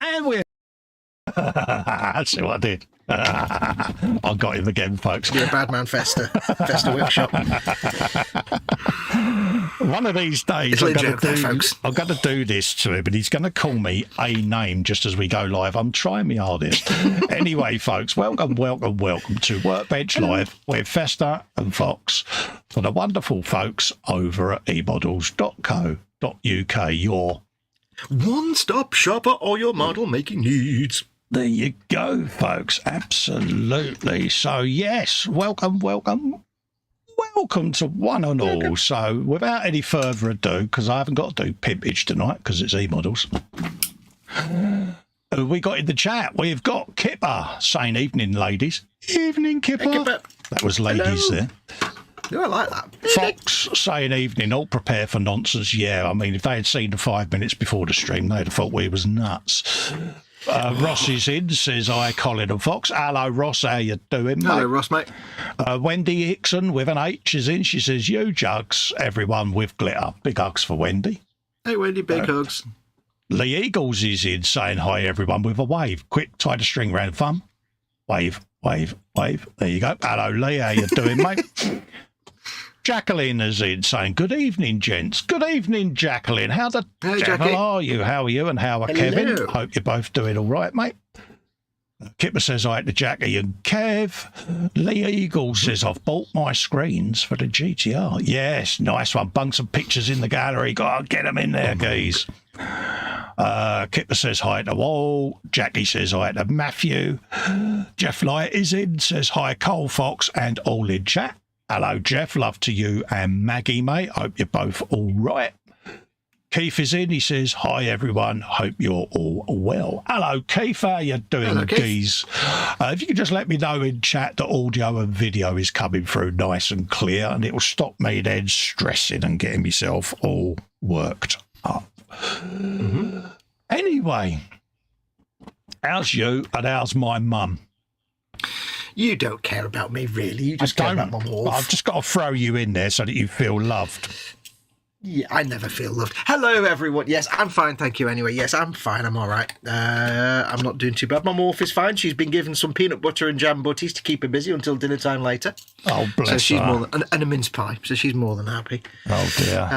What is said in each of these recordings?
And we're... That's what I did. I got him again, folks. You're a bad man, Festa. Festa Workshop. One of these days, I'm going to do this to him, and he's going to call me a name just as we go live. I'm trying my hardest. Anyway, folks, welcome to Workbench Live with Festa and Foxx for the wonderful folks over at eModels.co.uk. Your one-stop shop for all your model making needs. There you go, folks. Absolutely. So, yes, welcome to one and all. So, without any further ado, because I haven't got to do pimpage tonight because it's eModels, we got in the chat. We've got Kipper saying evening, ladies. Evening, Kipper. Hey, Kipper. That was ladies. Hello. There. Yeah, I like that. Fox saying evening, all prepare for nonsense. Yeah, I mean, if they had seen the 5 minutes before the stream, they'd have thought we was nuts. Ross is in, says, hi, Colin and Fox. Hello, Ross, how you doing, mate? Hello, Ross, mate. Wendy Hickson with an H is in. She says, you jugs, everyone with glitter. Big hugs for Wendy. Hey, Wendy, big hugs. Lee Eagles is in, saying, hi, everyone, with a wave. Quick, tie the string round thumb. Wave. There you go. Hello, Lee, how you doing, mate? Jacqueline is in, saying, good evening, gents. Good evening, Jacqueline. How the devil are you? How are you? And how are Kevin? Hope you're both doing all right, mate. Kipper says, hi to Jackie and Kev. Lee Eagle says, I've bought my screens for the GTR. Yes, nice one. Bung some pictures in the gallery. Go get them in there, geez. Kipper says hi to all. Jackie says hi to Matthew. Jeff Light is in, says hi, Cole Fox, and all in chat. Hello, Jeff. Love to you and Maggie, mate. Hope you're both all right. Keith is in. He says, hi, everyone. Hope you're all well. Hello, Keith. How you doing, geez? If you could just let me know in chat that audio and video is coming through nice and clear, and it will stop me then stressing and getting myself all worked up. Mm-hmm. Anyway, how's you and how's my mum? You don't care about me, really. You just care about my wolf. I've just got to throw you in there so that you feel loved. Yeah, I never feel loved. Hello, everyone. Yes, I'm fine, thank you anyway. Yes, I'm fine. I'm all right. I'm not doing too bad. My wolf is fine. She's been given some peanut butter and jam butties to keep her busy until dinner time later. Oh, bless her. So she's more than, and a mince pie, so she's more than happy. Oh, dear.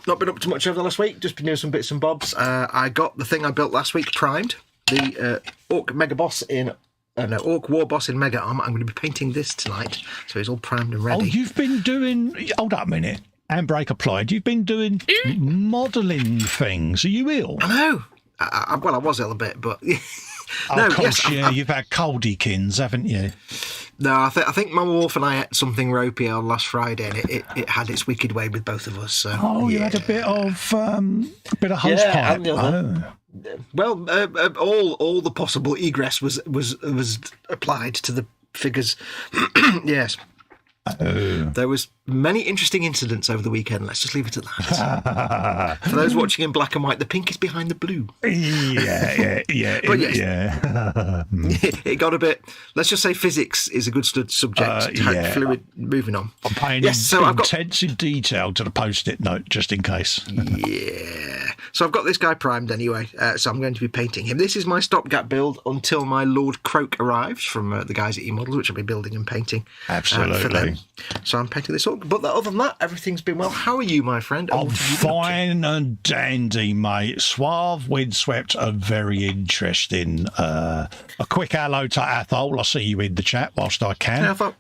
Not been up to much over the last week. Just been doing some bits and bobs. I got the thing I built last week primed. The Orc Mega Boss in... Orc Warboss In Mega Armour. I'm going to be painting this tonight, so he's all primed and ready. Oh, you've been doing... Hold up a minute. Handbrake applied. You've been doing modelling things. Are you ill? I know. Well, I was ill a bit, but... No, of course, yes, you've had coldykins, haven't you? No, I think my wolf and I ate something ropey on last Friday, and it had its wicked way with both of us. So, you had a bit of hose pipe. Well, all the possible egress was applied to the figures. Yes. There was many interesting incidents over the weekend. Let's just leave it at that. For those watching in black and white, the pink is behind the blue. Yeah. But yes, it got a bit. Let's just say physics is a good subject. Fluid. Moving on. I'm paying intensive detail to the post-it note just in case. Yeah. So I've got this guy primed anyway. So I'm going to be painting him. This is my stopgap build until my Lord Croak arrives from the guys at eModels, which I'll be building and painting. Absolutely. For them. So I'm painting this up. But other than that, everything's been well. How are you, my friend? I'm fine and dandy, mate. Suave, windswept, and very interesting. A quick hello to Athol. I see you in the chat whilst I can. Yeah,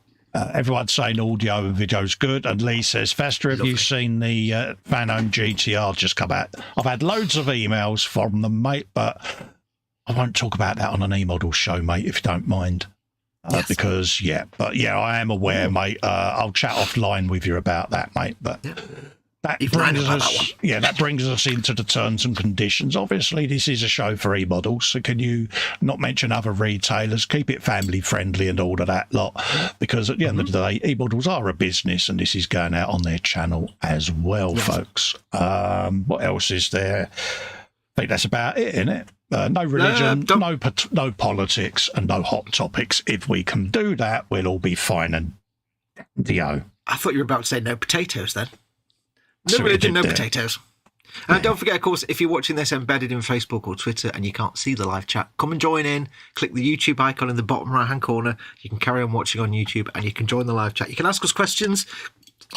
everyone's saying audio and video's good. And Lee says, Festa, have you seen the fan-owned GTR just come out? I've had loads of emails from them, mate, but I won't talk about that on an eModels show, mate, if you don't mind. Yes. Because, I am aware, mate. I'll chat offline with you about that, mate. But that brings us into the terms and conditions. Obviously, this is a show for eModels, so can you not mention other retailers? Keep it family friendly and all of that lot. Because at the end of the day, eModels are a business, and this is going out on their channel as well, folks. What else is there? I think that's about it, isn't it? No religion, no politics, and no hot topics. If we can do that, we'll all be fine and I thought you were about to say no potatoes then. No religion, no potatoes. Don't forget, of course, if you're watching this embedded in Facebook or Twitter and you can't see the live chat, come and join in. Click the YouTube icon in the bottom right-hand corner. You can carry on watching on YouTube and you can join the live chat. You can ask us questions.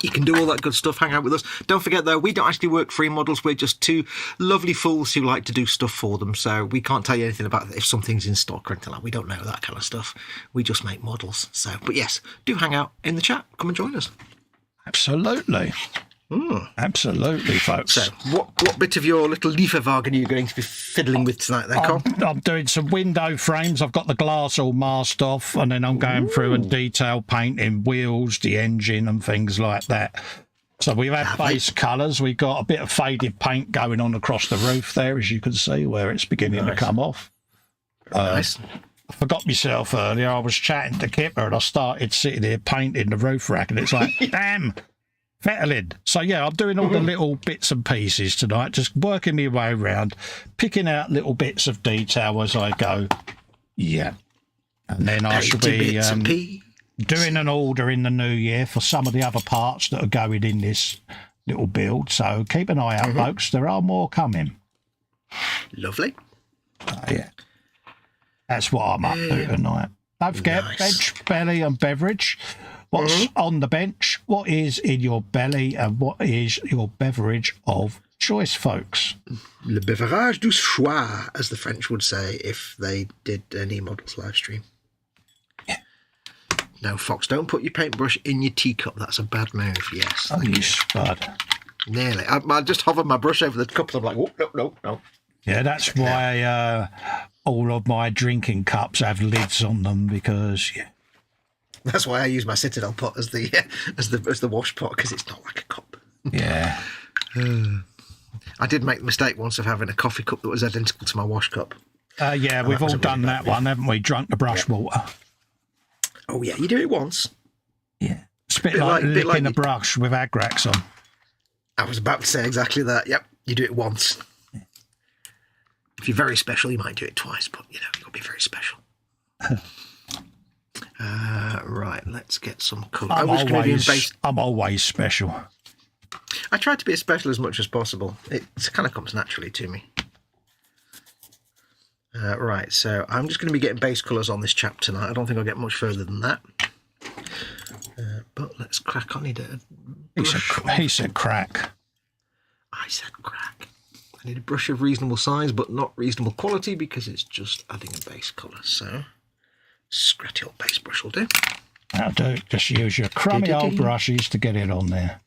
You can do all that good stuff, hang out with us. Don't forget, though, we don't actually work for eModels. We're just two lovely fools who like to do stuff for them. So we can't tell you anything about if something's in stock or anything like that. We don't know that kind of stuff. We just make models. So, but yes, do hang out in the chat. Come and join us. Absolutely. Absolutely, folks. So, what bit of your little Leiferwagen are you going to be fiddling with tonight, then, Con? I'm doing some window frames. I've got the glass all masked off, and then I'm going through and detail painting wheels, the engine, and things like that. So we've had base colours. We've got a bit of faded paint going on across the roof there, as you can see, where it's beginning to come off. Nice. I forgot myself earlier. I was chatting to Kipper, and I started sitting here painting the roof rack, and it's like, damn. Fettling. So yeah, I'm doing all the little bits and pieces tonight, just working my way around, picking out little bits of detail as I go. Yeah. And then I shall be doing an order in the new year for some of the other parts that are going in this little build. So keep an eye out, folks. There are more coming. Lovely. Yeah. That's what I'm up to tonight. Don't forget, bench, belly and beverage. What's on the bench, what is in your belly, and what is your beverage of choice, folks? Le beverage du choix, as the French would say if they did an eModels live stream. Yeah. No, Fox, don't put your paintbrush in your teacup. That's a bad move, yes. Oh, you spud. Nearly. I just hover my brush over the cup and I'm like, oh, no. Yeah, that's why all of my drinking cups have lids on them, because, yeah. That's why I use my Citadel pot as the wash pot, because it's not like a cup. Yeah. I did make the mistake once of having a coffee cup that was identical to my wash cup. Yeah, we've all done that one, haven't we? Drunk the brush water. Oh, yeah, you do it once. Yeah. It's a bit like licking the brush with Agrax on. I was about to say exactly that. Yep, you do it once. If you're very special, you might do it twice, but, you've got to be very special. Right, let's get some colour. I'm always special. I try to be as special as much as possible. It kind of comes naturally to me. Right, so I'm just going to be getting base colours on this chap tonight. I don't think I'll get much further than that. But let's crack on. He said crack. I said crack. I need a brush of reasonable size, but not reasonable quality, because it's just adding a base colour. So, scratty old base brush will do. That'll do. Just use your crummy old brushes to get it on there.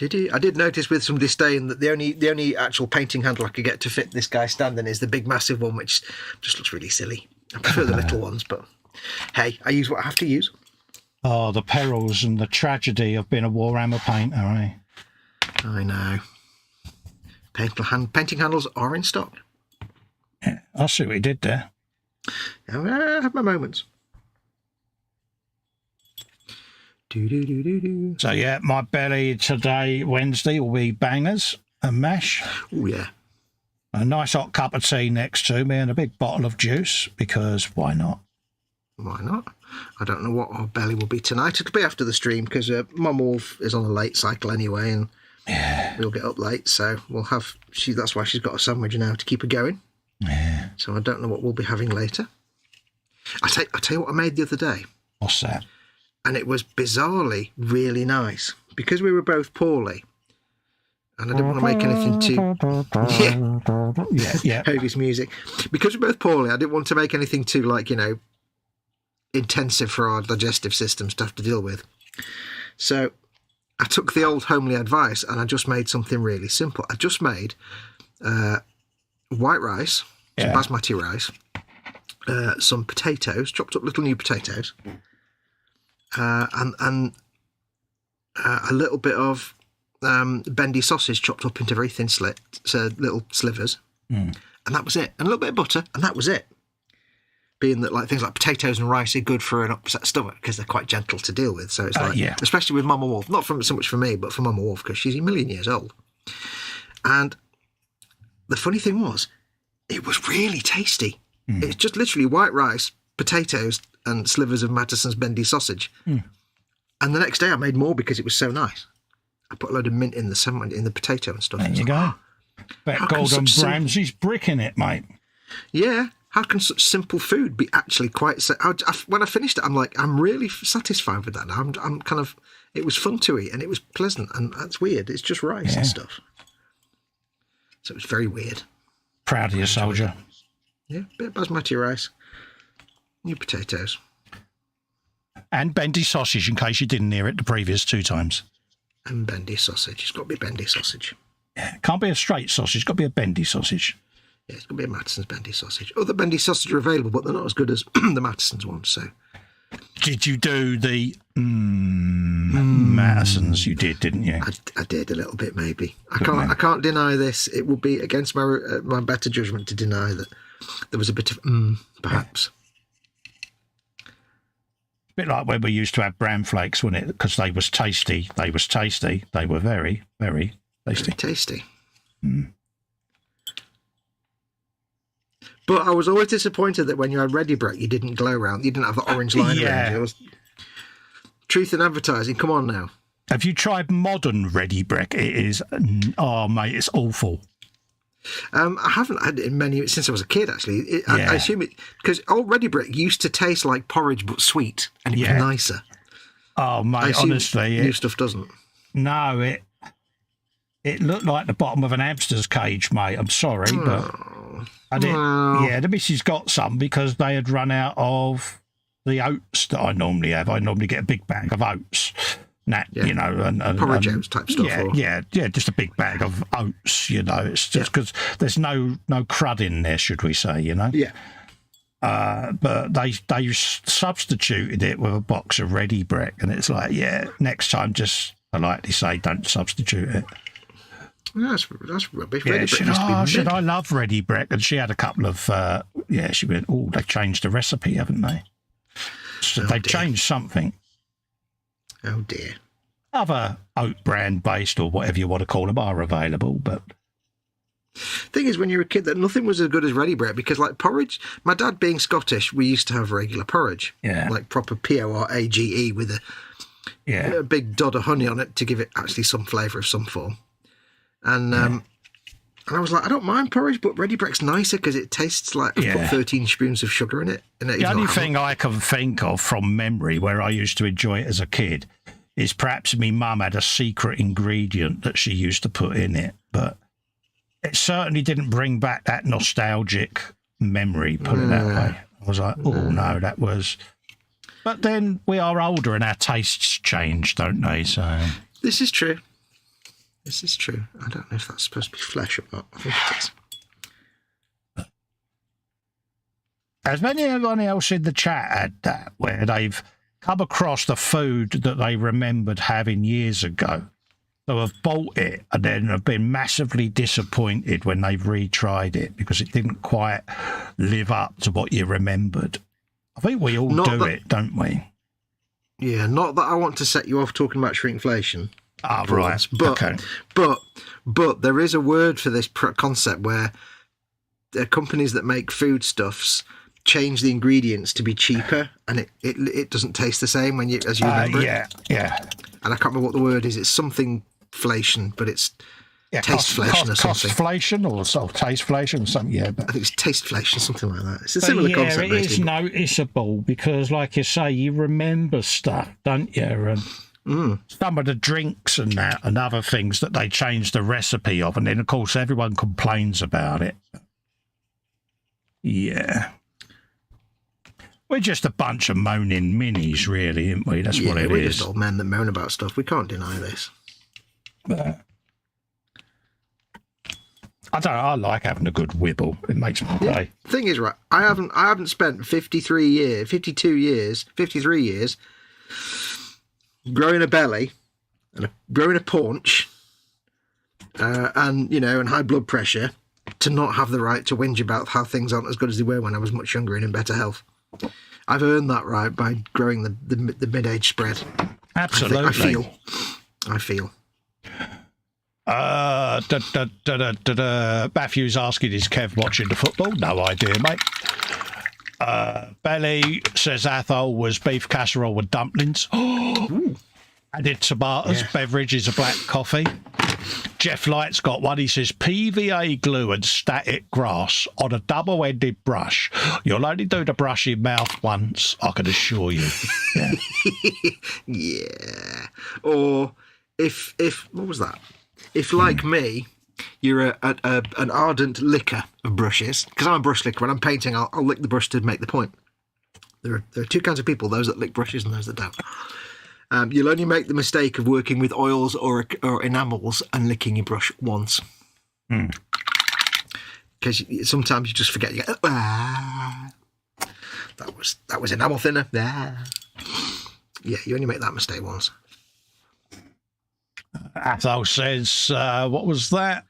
I did notice with some disdain that the only actual painting handle I could get to fit this guy standing is the big massive one, which just looks really silly. I prefer the little ones, but hey, I use what I have to use. Oh, the perils and the tragedy of being a Warhammer painter, eh? I know. Painting handles are in stock. Yeah, I see what he did there. I have my moments. So yeah, my belly today, Wednesday, will be bangers and mash. Oh yeah. A nice hot cup of tea next to me and a big bottle of juice, because why not? Why not? I don't know what our belly will be tonight. It'll be after the stream, because Mum Wolf is on a late cycle anyway, and we'll get up late, so we'll have. That's why she's got a sandwich now to keep her going. Yeah. So I don't know what we'll be having later. I tell you what I made the other day. What's that? And it was bizarrely really nice, because we were both poorly, and I didn't want to make anything too Hovey's music. Because we're both poorly, I didn't want to make anything too intensive for our digestive systems to have to deal with. So I took the old homely advice and I just made something really simple. I just made white rice, some basmati rice, some potatoes, chopped up little new potatoes, and a little bit of bendy sausage chopped up into very thin little slivers, and that was it. And a little bit of butter, and that was it. Being that things like potatoes and rice are good for an upset stomach, because they're quite gentle to deal with. So it's especially with Mama Wolf, not so much for me, but for Mama Wolf, because she's a million years old. And the funny thing was, it was really tasty. It's just literally white rice, potatoes, and slivers of Mattison's bendy sausage. And the next day I made more because it was so nice. I put a load of mint in the potato and stuff. There you go. Bet Gordon Ramsay's bricking it, mate. Yeah. How can such simple food be actually quite... when I finished it, I'm like, I'm really satisfied with that. I'm kind of... It was fun to eat, and it was pleasant, and that's weird. It's just rice and stuff. So it was very weird. Proud of you, soldier. Yeah, bit of basmati rice. New potatoes. And bendy sausage, in case you didn't hear it the previous 2 times. And bendy sausage. It's got to be bendy sausage. Yeah, can't be a straight sausage. It's got to be a bendy sausage. Yeah, it's going to be a Mattison's bendy sausage. Other bendy sausage are available, but they're not as good as the Mattison's ones. So, did you do the Mattison's? You did, didn't you? I did a little bit, maybe. I can't deny this. It would be against my better judgment to deny that there was a bit of perhaps. A bit like when we used to have bran flakes, wasn't it? Because they was tasty. They was tasty. They were very, very tasty. Very tasty. Mm. But I was always disappointed that when you had Ready Brek, you didn't glow round. You didn't have the orange line around you. Truth in advertising, come on now. Have you tried modern Ready Brek? It is, oh mate, it's awful. I haven't had it in since I was a kid, actually. I assume it, because old Ready Brek used to taste like porridge, but sweet, and it was nicer. Oh mate, honestly. New stuff doesn't. No, it looked like the bottom of an hamster's cage, mate. I'm sorry, but... the missus got some because they had run out of the oats that I normally have. I normally get a big bag of oats, you know, and porridge oats type stuff. Yeah, just a big bag of oats. You know, it's just because there's no crud in there, should we say? You know. Yeah. But they substituted it with a box of Ready Brek, and it's like, next time, just politely say, don't substitute it. That's rubbish. Yeah, I love Ready Brek, and she had a couple of she went, they've changed the recipe, haven't they? So they've changed something. Oh dear. Other oat brand based or whatever you want to call them are available, but thing is, when you're a kid, that nothing was as good as Ready Brek, because like porridge, my dad being Scottish, we used to have regular porridge, like proper porage with a big dod of honey on it to give it actually some flavour of some form. And and I was like, I don't mind porridge, but Ready Brek's nicer because it tastes like I've put 13 spoons of sugar in it. And the only thing I can think of from memory where I used to enjoy it as a kid is perhaps my mum had a secret ingredient that she used to put in it, but it certainly didn't bring back that nostalgic memory, put it that way. I was like, no, that was... But then we are older and our tastes change, don't they? So This is true. This is true. I don't know if that's supposed to be flesh or not. I think it is. Has anyone else in the chat had that, where they've come across the food that they remembered having years ago, so have bought it and then have been massively disappointed when they've retried it because it didn't quite live up to what you remembered? I think we all do it, don't we? Yeah, not that I want to set you off talking about shrinkflation. Ah, right. But there is a word for this concept where companies that make foodstuffs change the ingredients to be cheaper, and it doesn't taste the same as you remember it. Yeah. And I can't remember what the word is. It's something inflation, but it's tasteflation or something. Costflation or tasteflation or something, yeah. But I think it's tasteflation, something like that. It's a similar concept, it is noticeable because, like you say, you remember stuff, don't you? And some of the drinks and that and other things that they changed the recipe of, and then, of course, everyone complains about it. Yeah. We're just a bunch of moaning minis, really, aren't we? That's what it is. We're just old men that moan about stuff. We can't deny this. I don't know. I like having a good wibble. It makes me day. The thing is, right, I haven't spent 53 years growing a belly and growing a paunch and high blood pressure to not have the right to whinge about how things aren't as good as they were when I was much younger and in better health. I've earned that right by growing the mid-age spread. Absolutely. I feel. Matthew's asking, is Kev watching the football? No idea, mate. Belly says Athol was beef casserole with dumplings. And Added tomatoes. Yeah. Beverage is a black coffee. Jeff Light's got one. He says PVA glue and static grass on a double-ended brush. You'll only do the brush in mouth once, I can assure you. Yeah. Yeah. Or if what was that? If, like me, you're an ardent licker of brushes, because I'm a brush licker, when I'm painting, I'll lick the brush to make the point. There are two kinds of people, those that lick brushes and those that don't. You'll only make the mistake of working with oils or enamels and licking your brush once. Because sometimes you just forget. You go, that was enamel thinner. Yeah, you only make that mistake once. Athol says, what was that?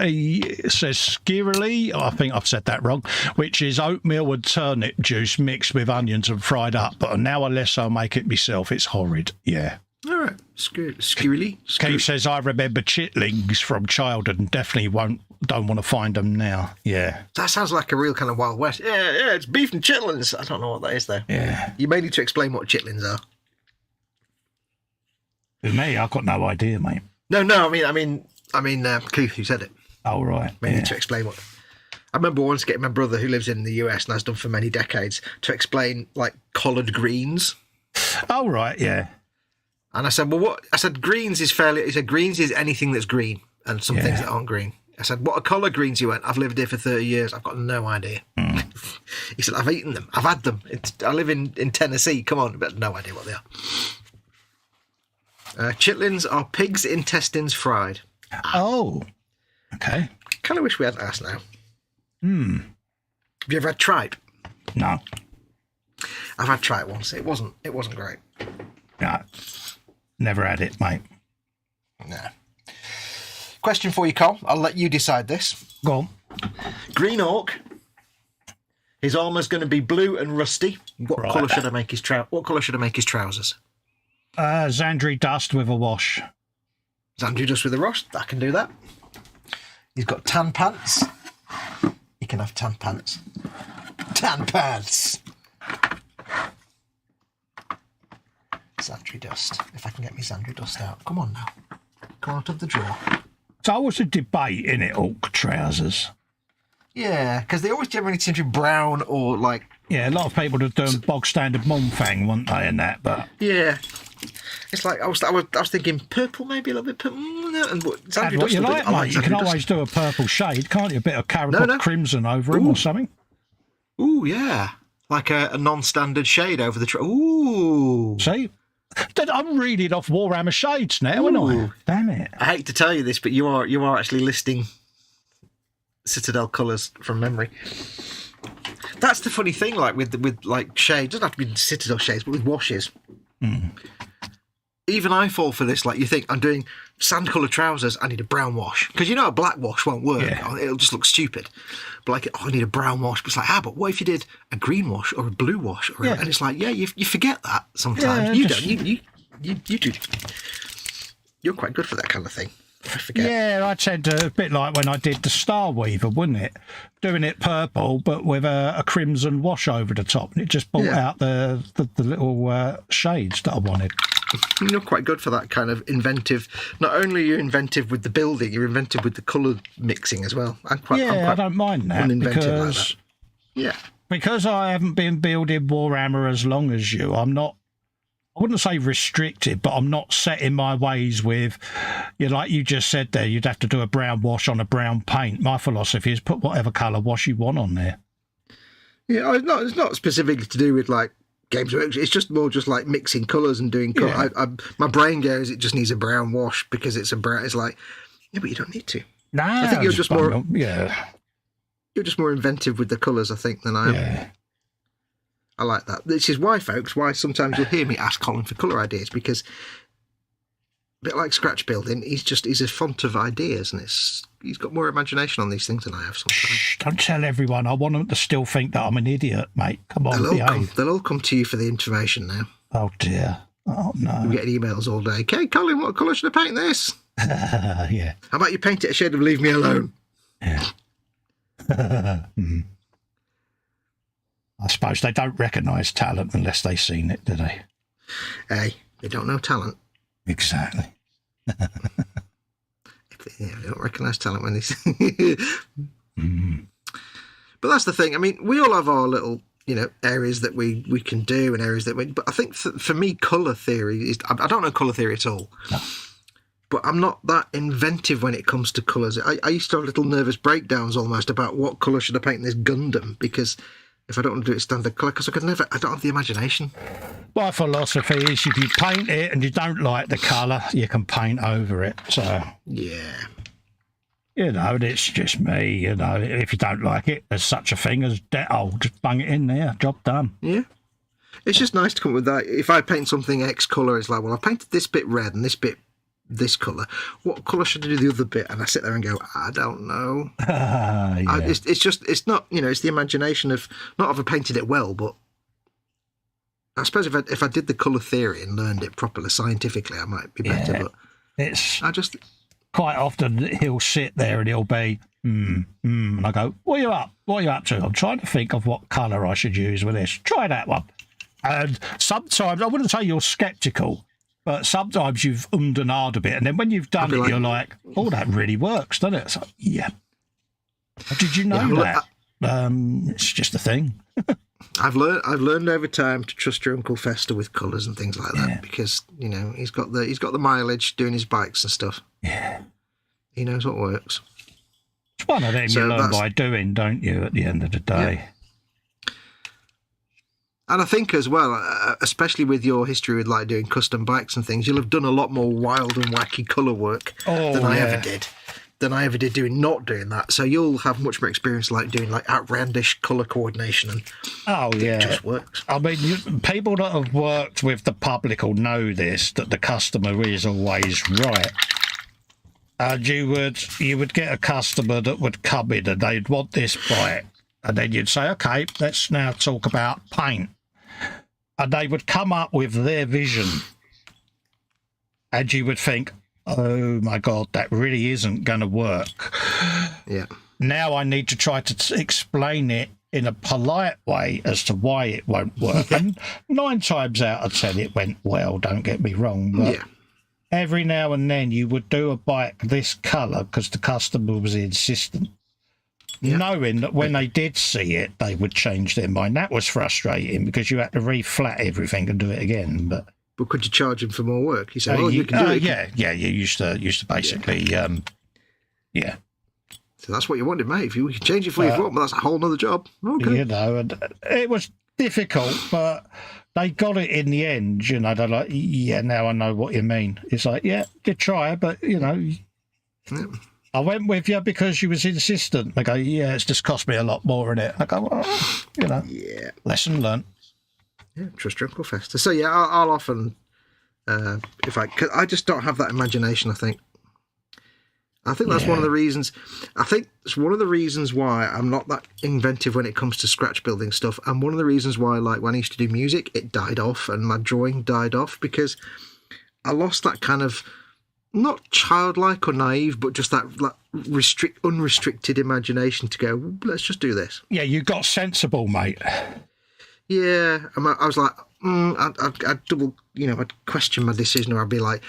He says skirily, I think I've said that wrong, which is oatmeal and turnip juice mixed with onions and fried up. But now unless I make it myself, it's horrid. Yeah. All right. Skirily. Keith says, I remember chitlings from childhood and definitely don't want to find them now. Yeah. That sounds like a real kind of Wild West. Yeah, it's beef and chitlins. I don't know what that is, though. Yeah. You may need to explain what chitlins are. With me, I've got no idea, mate. No, I mean, Keith, who said it. Oh, right. May need to explain what. I remember once getting my brother, who lives in the US and has done for many decades, to explain, like, coloured greens. Oh, right, yeah. And I said, well, what? I said, greens is fairly. He said, greens is anything that's green and some things that aren't green. I said, what are colour greens? He went, I've lived here for 30 years. I've got no idea. He said, I've eaten them. I've had them. I live in Tennessee. Come on. But no idea what they are. Chitlins are pig's intestines fried. Oh, okay. Kind of wish we hadn't asked now. Have you ever had tripe? No. I've had tripe once. It wasn't great. No. Never had it, mate. No. Question for you, Cole. I'll let you decide this. Go on. Green Orc. His armour's going to be blue and rusty. What colour should I make his trousers? Xandri dust with a wash. Xandri dust with a wash. I can do that. He's got tan pants. He can have tan pants. Tan pants. Xandri dust. If I can get me Xandri dust out. Come on now. Come out of the drawer. So what's a debate in it, Orc trousers? Yeah, because they always generally seem to be brown or like... Yeah, a lot of people are doing bog standard Monfang, weren't they, and that, but... Yeah. It's like, I was thinking purple, maybe a little bit purple. And Add what you like, mate. You can always do a purple shade, can't you? A bit of carrot crimson over them or something. Ooh, yeah. Like a non-standard shade over the... Ooh. See? I'm reading off Warhammer shades now, aren't I? Damn it. I hate to tell you this, but you are actually listing Citadel colours from memory. That's the funny thing, like with like shades. It doesn't have to be Citadel shades, but with washes. Even I fall for this. Like, you think, I'm doing sand colour trousers, I need a brown wash. Because you know a black wash won't work. Yeah. It'll just look stupid. But like, I need a brown wash. But it's like, but what if you did a green wash or a blue wash? And it's like, you forget that sometimes. You don't. You do. You're quite good for that kind of thing. I forget. Yeah, I tend to, a bit like when I did the Star Weaver, wouldn't it? Doing it purple, but with a crimson wash over the top. And it just brought out the little shades that I wanted. You're quite good for that kind of inventive. Not only are you inventive with the building, you're inventive with the colour mixing as well. I'm quite I don't mind that because like that. Because I haven't been building Warhammer as long as you. I'm not. I wouldn't say restricted, but I'm not set in my ways with. Like you just said there, you'd have to do a brown wash on a brown paint. My philosophy is put whatever colour wash you want on there. Yeah, it's not specifically to do with like Games Workshop. It's just more just like mixing colours and doing colour. Yeah. My brain goes, it just needs a brown wash because it's a brown. It's like, yeah, but you don't need to. Nah, I think you're just more. Yeah, you're just more inventive with the colours, I think, than I am. Yeah. I like that. This is why, folks, why sometimes you'll hear me ask Colin for colour ideas, because a bit like scratch building, he's a font of ideas, and he's got more imagination on these things than I have sometimes. Shh, don't tell everyone. I want them to still think that I'm an idiot, mate. Come on, they'll all come to you for the information now. Oh, dear. Oh, no. We're getting emails all day. Okay, Colin, what colour should I paint this? Yeah. How about you paint it a shade of Leave Me Alone? Yeah. I suppose they don't recognise talent unless they've seen it, do they? Hey, they don't know talent Exactly. They don't recognise talent when they see. But that's the thing. I mean, we all have our little, areas that we can do and areas that we. But I think for me, colour theory is. I don't know colour theory at all. No. But I'm not that inventive when it comes to colours. I used to have little nervous breakdowns almost about what colour should I paint this Gundam, because if I don't want to do it standard colour, because I don't have the imagination. My philosophy is if you paint it and you don't like the colour, you can paint over it. So, yeah. It's just me, if you don't like it, there's such a thing as just bung it in there, job done. Yeah. It's just nice to come up with that. If I paint something X colour, it's like, well, I painted this bit red and this bit this colour. What colour should I do the other bit? And I sit there and go, I don't know. Yeah. It's not, it's the imagination of, not if I painted it well, but I suppose if I did the colour theory and learned it properly scientifically, I might be better. But quite often he'll sit there and he'll be, and I go, what are you up? What are you up to? I'm trying to think of what colour I should use with this. Try that one. And sometimes, I wouldn't say you're sceptical, but sometimes you've and ahed a bit. And then when you've done it, you're like, oh, that really works, doesn't it? It's like, yeah. Did you know that? It's just a thing. I've learned over time to trust your Uncle Festa with colours and things like that, because he's got the mileage doing his bikes and stuff. Yeah, he knows what works. It's one of them you learn by doing, don't you? At the end of the day. Yeah. And I think as well, especially with your history with like doing custom bikes and things, you'll have done a lot more wild and wacky colour work than I ever did. Than I ever did not doing that. So you'll have much more experience like doing like outlandish colour coordination, and it just works. I mean, people that have worked with the public will know this, that the customer is always right. And you would get a customer that would come in and they'd want this bike, and then you'd say, okay, let's now talk about paint. And they would come up with their vision, and you would think, oh my God, that really isn't going to work. Yeah. Now I need to try to explain it in a polite way as to why it won't work. And 9 times out of 10 it went well, don't get me wrong. But every now and then you would do a bike this colour because the customer was insistent, knowing that when they did see it, they would change their mind. That was frustrating because you had to reflat everything and do it again. But could you charge him for more work? You say, you can do it. Yeah. You used to basically, So that's what you wanted, mate. If you can change it for you, but that's a whole other job. Okay. And it was difficult, but they got it in the end. They're like, now I know what you mean. It's like, good try, but I went with you because you was insistent. They go, it's just cost me a lot more in it. I go, well, lesson learned. Yeah, trust your Uncle Festa. So I'll often, cause I just don't have that imagination. I think that's one of the reasons. I think it's one of the reasons why I'm not that inventive when it comes to scratch building stuff. And one of the reasons why, like when I used to do music, it died off and my drawing died off because I lost that kind of not childlike or naive, but just that like unrestricted imagination to go, let's just do this. Yeah, you got sensible, mate. Yeah, I was like, I'd double, I'd question my decision, or I'd be like,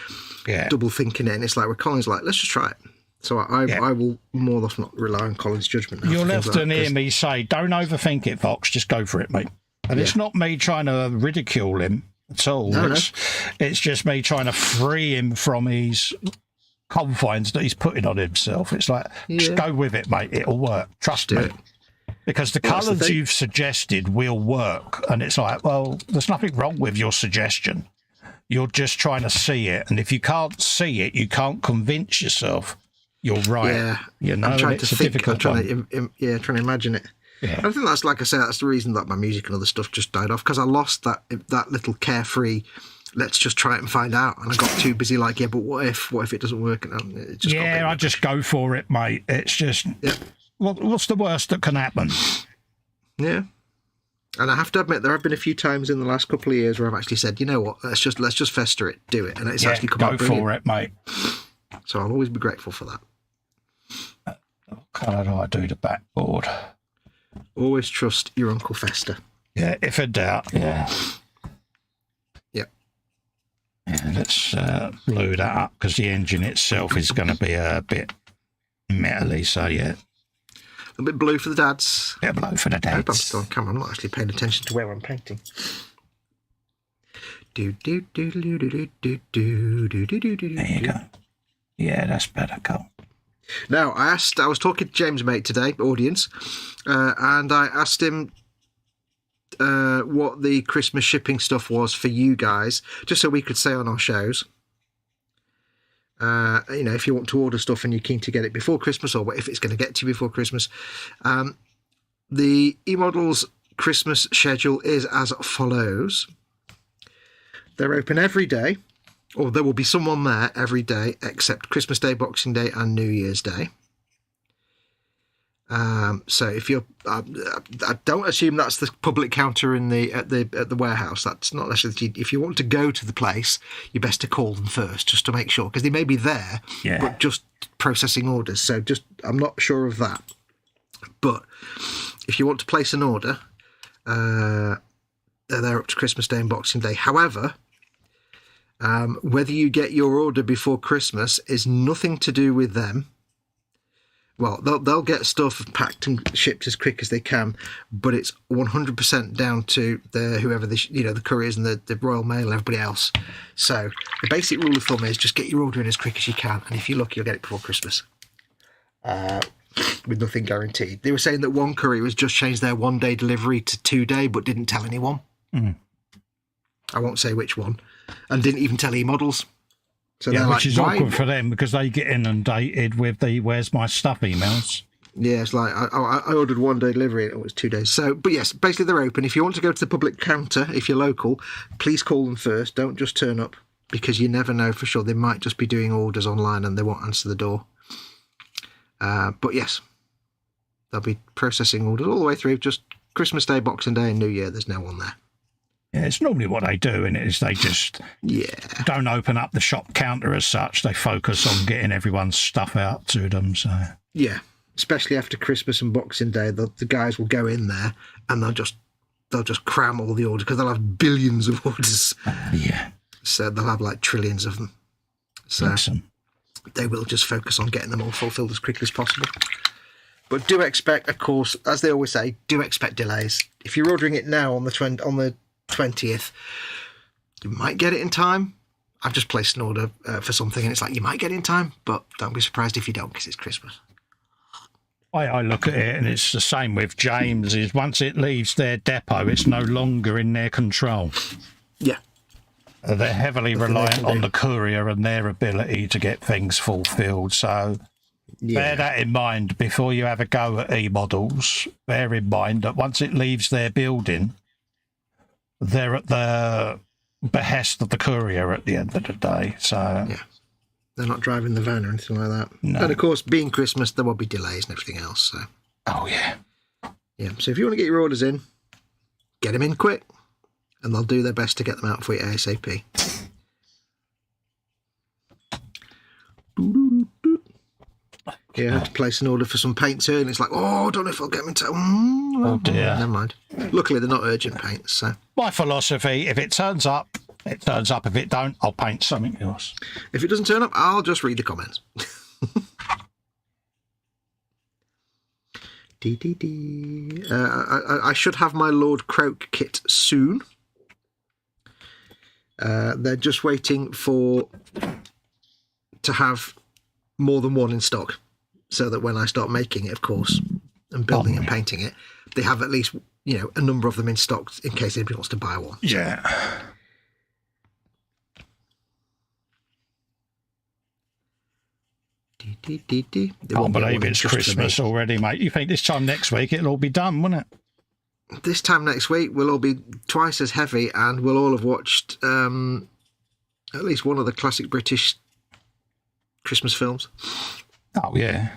double thinking it, and it's like, where Colin's like, let's just try it. So I will more often not rely on Colin's judgment. You'll often hear me say, don't overthink it, Fox, just go for it, mate. And it's not me trying to ridicule him at all. It's just me trying to free him from his confines that he's putting on himself. It's like, just go with it, mate. It'll work. Trust me. Because the colours you've suggested will work. And it's like, well, there's nothing wrong with your suggestion. You're just trying to see it. And if you can't see it, you can't convince yourself you're right. Yeah, I'm trying to think. I'm trying to imagine it. Yeah. I think that's, like I say, that's the reason that my music and other stuff just died off, because I lost that little carefree, let's just try it and find out. And I got too busy like, but what if it doesn't work? And it just I just go for it, mate. It's just... what's the worst that can happen? Yeah. And I have to admit, there have been a few times in the last couple of years where I've actually said, you know what, let's just fester it, do it. And it's actually come out brilliant. Go for it, mate. So I'll always be grateful for that. What colour do I do the backboard? Always trust your Uncle Festa. Yeah, if in doubt, yeah. Yep. Yeah, let's blue that up because the engine itself is going to be a bit metally. So yeah, a bit blue for the dads. Yeah, blue for the I hope I'm dads. still on camera. I'm not actually paying attention to where I'm painting. There you go. Yeah, that's better, Cole. Now, I was talking to James Mate today, audience, and I asked him what the Christmas shipping stuff was for you guys, just so we could say on our shows. If you want to order stuff and you're keen to get it before Christmas, or if it's going to get to you before Christmas. The eModels Christmas schedule is as follows. They're open every day, or there will be someone there every day except Christmas Day, Boxing Day and New Year's Day. So if you're, I don't assume that's the public counter at the warehouse. That's not necessarily. If you want to go to the place, you're best to call them first, just to make sure, because they may be there, but just processing orders. So I'm not sure of that. But if you want to place an order, they're there up to Christmas Day and Boxing Day. However, whether you get your order before Christmas is nothing to do with them. Well, they'll get stuff packed and shipped as quick as they can, but it's 100% down to whoever the couriers and the Royal Mail and everybody else. So the basic rule of thumb is just get your order in as quick as you can, and if you're lucky, you'll get it before Christmas. With nothing guaranteed. They were saying that one courier has just changed their 1-day delivery to 2-day, but didn't tell anyone. I won't say which one, and didn't even tell eModels. So yeah, which is awkward for them because they get inundated with the "Where's my stuff" emails. Yeah, it's like I ordered 1-day delivery and it was 2 days. So, but yes, basically they're open. If you want to go to the public counter, if you're local, please call them first. Don't just turn up, because you never know for sure. They might just be doing orders online and they won't answer the door. But yes, they'll be processing orders all the way through. Just Christmas Day, Boxing Day, and New Year. There's no one there. Yeah, it's normally what they do, and is they just don't open up the shop counter as such. They focus on getting everyone's stuff out to them. So yeah, especially after Christmas and Boxing Day, the guys will go in there and they'll just cram all the orders, because they'll have billions of orders. Yeah, so they'll have like trillions of them. So awesome. They will just focus on getting them all fulfilled as quickly as possible. But do expect, of course, as they always say, do expect delays. If you're ordering it now on the 20th, you might get it in time. I've just placed an order for something, and it's like, you might get it in time, but don't be surprised if you don't, because it's Christmas. I look at it, and it's the same with James. Is once it leaves their depot, it's no longer in their control. Yeah. They're heavily reliant on the courier and their ability to get things fulfilled. So bear that in mind before you have a go at eModels. Bear in mind that once it leaves their building, they're at the behest of the courier at the end of the day. So yeah, they're not driving the van or anything like that. No. And of course, being Christmas, there will be delays and everything else. So oh yeah. So if you want to get your orders in, get them in quick, and they'll do their best to get them out for you ASAP. Yeah, I had to place an order for some paints here, and it's like, I don't know if I'll get them in time. Oh dear. Never mind. Luckily, they're not urgent paints, so. My philosophy, if it turns up, it turns up. If it don't, I'll paint something else. If it doesn't turn up, I'll just read the comments. I should have my Lord Croak kit soon. They're just waiting to have more than one in stock, so that when I start making it, of course, and building and painting it, they have at least a number of them in stock in case anybody wants to buy one. Yeah. Can't believe it's Christmas already, mate. You think this time next week it'll all be done, won't it? This time next week we'll all be twice as heavy, and we'll all have watched at least one of the classic British Christmas films. Oh yeah.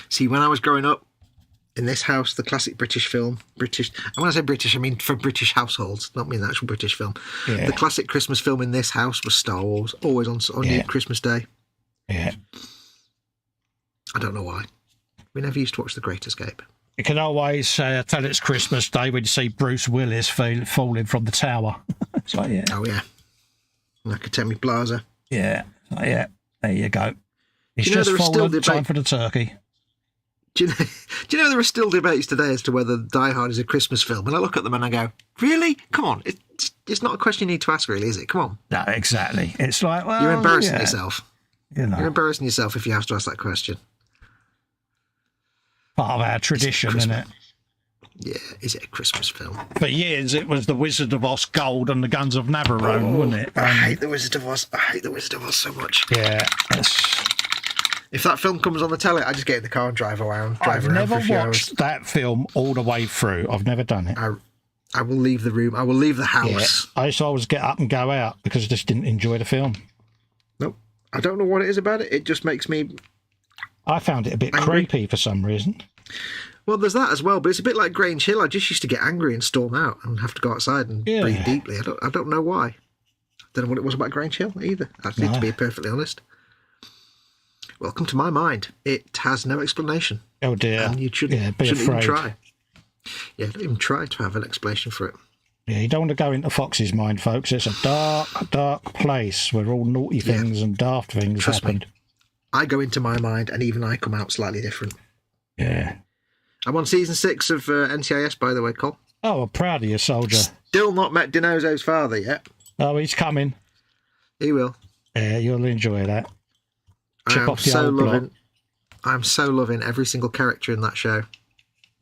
See, when I was growing up in this house, the classic British film, and when I say British, I mean for British households, not mean the actual British film. Yeah. The classic Christmas film in this house was Star Wars, always on Christmas Day. Yeah. I don't know why. We never used to watch The Great Escape. You can always tell it's Christmas Day when you see Bruce Willis falling from the tower. It's like, yeah. Oh, yeah. Nakatemi Plaza. Yeah. Yeah. There you go. It's Do you know just there are still fallen. Time for the turkey. Do you know there are still debates today as to whether Die Hard is a Christmas film? And I look at them and I go, really? Come on. It's not a question you need to ask, really, is it? Come on. No, exactly. It's like, well, you're embarrassing yourself. You know. You're embarrassing yourself if you have to ask that question. Part of our tradition, isn't it? Yeah, is it a Christmas film? For years, it was The Wizard of Oz Gold and the Guns of Navarone, wasn't it? I hate The Wizard of Oz. I hate The Wizard of Oz so much. Yeah. If that film comes on the telly, I just get in the car and drive around. I've never watched that film all the way through. I've never done it. I will leave the room. I will leave the house. Yeah. I used to always get up and go out because I just didn't enjoy the film. Nope. I don't know what it is about it. It just makes me... I found it a bit angry. creepy for some reason. Well, there's that as well, but it's a bit like Grange Hill. I just used to get angry and storm out and have to go outside and breathe deeply. I don't know why. I don't know what it was about Grange Hill either, actually, to be perfectly honest. Welcome to my mind. It has no explanation. Oh, dear. And you shouldn't even try. Yeah, don't even try to have an explanation for it. Yeah, you don't want to go into Fox's mind, folks. It's a dark, dark place where all naughty things and daft things happened. Me, I go into my mind and even I come out slightly different. Yeah. I'm on season 6 of NCIS, by the way, Cole. Oh, I'm proud of you, soldier. Still not met Dinozo's father yet. Oh, he's coming. He will. Yeah, you'll enjoy that. I'm so loving every single character in that show.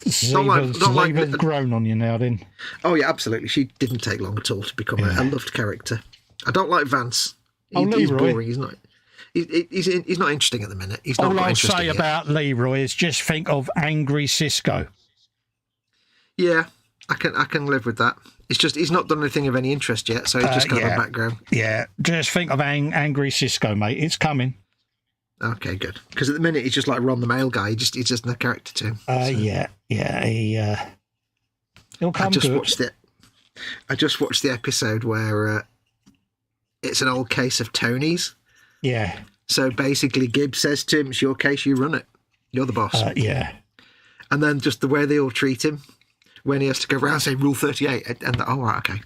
Zeva's grown on you now, then. Oh, yeah, absolutely. She didn't take long at all to become a loved character. I don't like Vance. He's boring. He's not. He's not interesting at the minute. He's not all I'll say yet. about Leroy is just think of angry Cisco. Yeah, I can live with that. It's just he's not done anything of any interest yet, so he's just got a background. Yeah, just think of angry Cisco, mate. It's coming. Okay, good. Because at the minute he's just like Ron the Mail guy. He's just no character to him. He'll come good. I just watched the episode where it's an old case of Tony's. Yeah. So basically, Gibbs says to him, "It's your case. You run it. You're the boss." Yeah. And then just the way they all treat him when he has to go around and say Rule 38, and right, okay.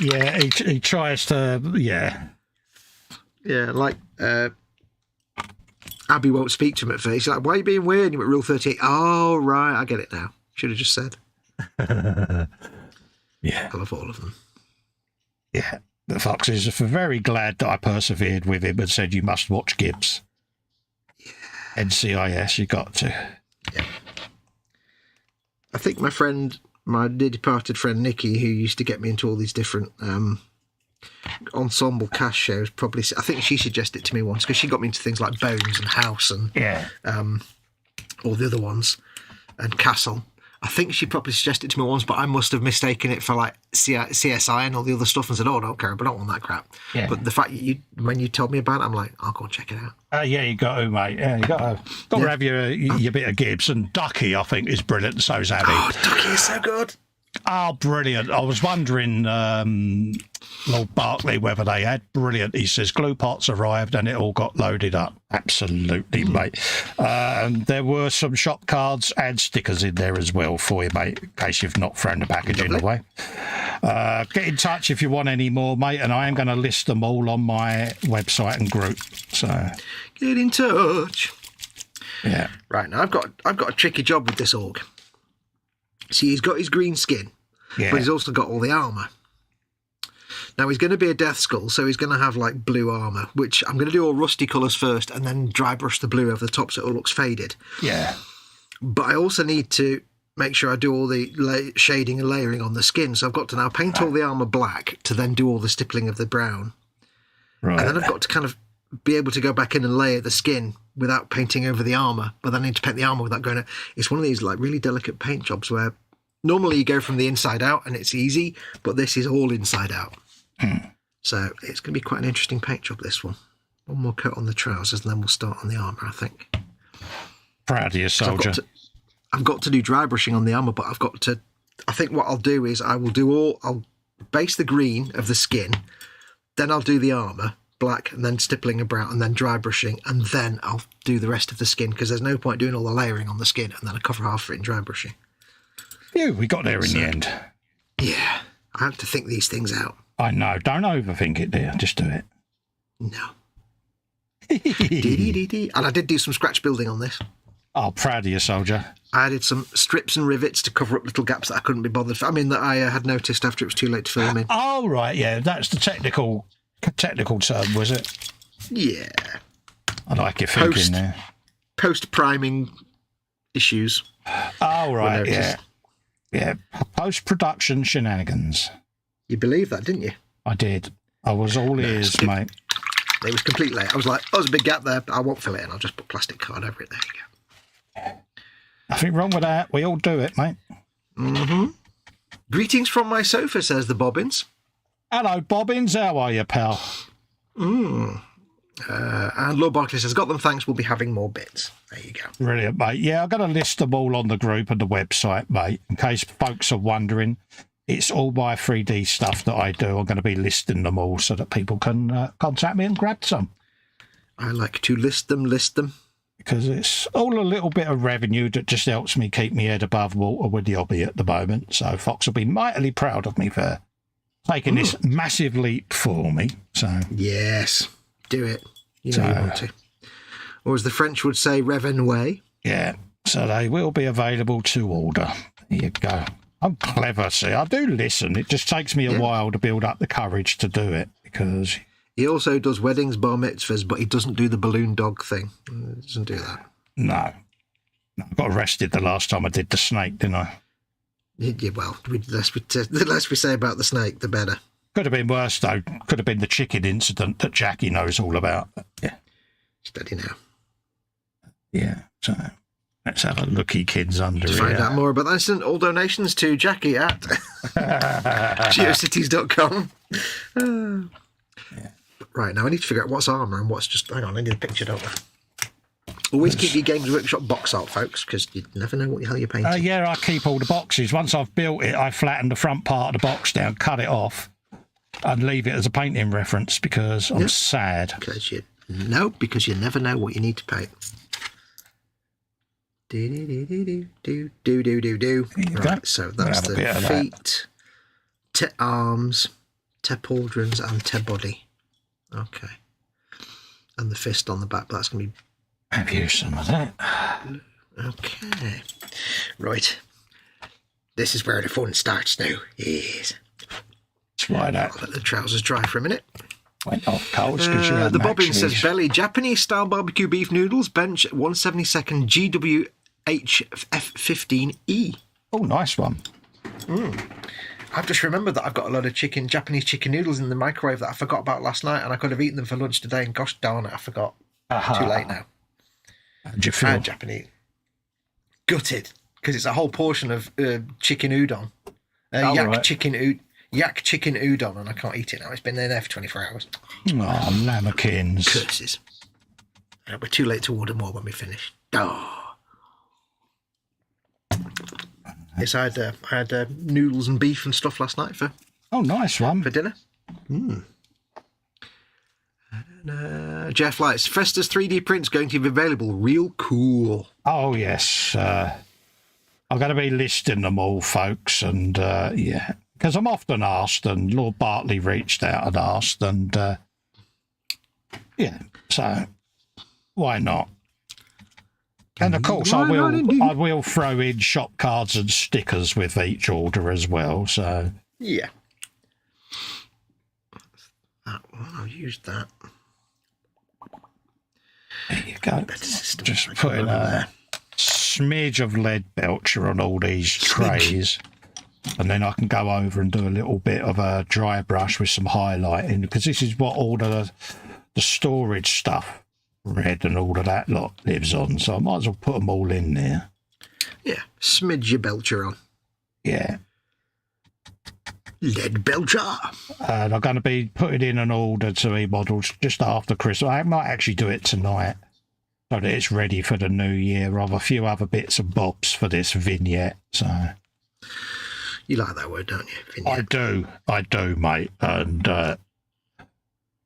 Yeah, he tries to. Yeah. Yeah, like. Abby won't speak to him at first. He's like, "Why are you being weird?" And you went Rule 38. Oh, right, I get it now. Should have just said. Yeah. I love all of them. Yeah. The Foxes are very glad that I persevered with him and said, you must watch Gibbs. Yeah. NCIS, you got to. Yeah. I think my dear departed friend Nikki, who used to get me into all these different ensemble cast shows, I think she suggested it to me once because she got me into things like Bones and House and all the other ones and Castle. I think she probably suggested it to me once, but I must have mistaken it for like CSI and all the other stuff and said, "Oh, I don't care, but I don't want that crap." Yeah. But the fact when you told me about it, I'm like, I'll go and check it out. Yeah, you got to, mate. Yeah, you got to have your bit of Gibbs. And Ducky, I think, is brilliant, and so's Abby. Oh, Ducky is so good. Oh, brilliant. I was wondering, Lord Barclay, whether they had brilliant. He says glue pots arrived and it all got loaded up. Absolutely, mate. There were some shop cards and stickers in there as well for you, mate, in case you've not thrown the packaging away. Get in touch if you want any more, mate, and I am going to list them all on my website and group. So get in touch. Yeah. Right, now I've got a tricky job with this orc. See, he's got his green skin, but he's also got all the armour. Now, he's going to be a Death Skull, so he's going to have, like, blue armour, which I'm going to do all rusty colours first and then dry brush the blue over the top so it all looks faded. Yeah. But I also need to make sure I do all the shading and layering on the skin, so I've got to now paint all the armour black to then do all the stippling of the brown. Right. And then I've got to kind of be able to go back in and layer the skin without painting over the armour, but then I need to paint the armour without going... It's one of these like really delicate paint jobs where normally you go from the inside out and it's easy, but this is all inside out. So it's going to be quite an interesting paint job, this one. One more coat on the trousers and then we'll start on the armour, I think. Proud of you, soldier. I've got to do dry brushing on the armour, but I've got to... I think what I'll do is I'll base the green of the skin, then I'll do the armour, black, and then stippling and brown, and then dry brushing, and then I'll do the rest of the skin, because there's no point doing all the layering on the skin, and then I cover half of it in dry brushing. Yeah, we got there in the end. Yeah, I had to think these things out. I know. Don't overthink it, dear. Just do it. No. And I did do some scratch building on this. Oh, proud of you, soldier. I added some strips and rivets to cover up little gaps that I couldn't be bothered. I mean, that I had noticed after it was too late to fill them in. Oh, right, yeah. That's the technical term, was it? Yeah. I like your thinking there. Post-priming issues. Oh, right, yeah. Yeah, post-production shenanigans. You believed that, didn't you? I did. I was all ears, mate. It was complete late. I was like, oh, there's a big gap there. I won't fill it in. I'll just put plastic card over it. There you go. Nothing wrong with that. We all do it, mate. Mm-hmm. Greetings from my sofa, says the Bobbins. Hello, Bobbins. How are you, pal? And Lord Barclay says, got them, thanks. We'll be having more bits. There you go. Brilliant, mate. Yeah, I'm going to list them all on the group and the website, mate, in case folks are wondering. It's all my 3D stuff that I do. I'm going to be listing them all so that people can contact me and grab some. I like to list them. Because it's all a little bit of revenue that just helps me keep my head above water with the hobby at the moment. So Fox will be mightily proud of me for taking this massive leap for me. So yes, do it. You know you want to. Or as the French would say, revenue. Yeah, so they will be available to order. There you go. I'm clever, see. I do listen. It just takes me a while to build up the courage to do it because... He also does weddings, bar mitzvahs, but he doesn't do the balloon dog thing. He doesn't do that. No. I got arrested the last time I did the snake, didn't I? Yeah, well, the less we say about the snake, the better. Could have been worse, though. Could have been the chicken incident that Jackie knows all about. Yeah. Steady now. Yeah, so let's have a looky, kids, under here. To find out more about that, send all donations to Jackie at geocities.com. Right, now I need to figure out what's armour and what's just... Hang on, I need a picture, don't I? Always keep your Games Workshop box out, folks, because you never know what the hell you're painting. Yeah, I keep all the boxes. Once I've built it, I flatten the front part of the box down, cut it off, and leave it as a painting reference because I'm sad. Because you never know what you need to paint. Do. Right, so that's the feet, arms, pauldrons, and body. Okay. And the fist on the back, but that's going to be... Have you some of that? Okay. Right. This is where the fun starts now. Yes. That's right. I'll let the trousers dry for a minute. Went off cold because you had the Bobbin says, belly, Japanese-style barbecue beef noodles, bench 172nd GWHF15E. Oh, nice one. I've just remembered that I've got a lot of Japanese chicken noodles in the microwave that I forgot about last night, and I could have eaten them for lunch today, and gosh darn it, I forgot. Too late now. How'd you feel? Japanese. Gutted, because it's a whole portion of chicken udon. Yak chicken udon, and I can't eat it now. It's been there for 24 hours. Oh, lamekins. Curses. We're too late to order more when we finish. Oh. Yes, I had noodles and beef and stuff last night for... Oh, nice one. For dinner. Jeff Lights, Festa's 3D print's going to be available. Real cool. Oh, yes. I'm going to be listing them all, folks, and, yeah. Because I'm often asked, and Lord Bartley reached out and asked, and, yeah, so why not? And, of course, I will throw in shop cards and stickers with each order as well, so... Yeah. That one, I'll use that. There you go. Just putting a smidge of lead belcher on all these trays. And then I can go over and do a little bit of a dry brush with some highlighting, because this is what all the storage stuff, red and all of that lot, lives on. So I might as well put them all in there. Yeah, smidge your belcher on. Yeah. Lead belcher. And I'm going to be putting in an order to eModels just after Christmas. I might actually do it tonight so that it's ready for the new year. I have a few other bits and bobs for this vignette. So you like that word, don't you? Vignette. I do, mate. And I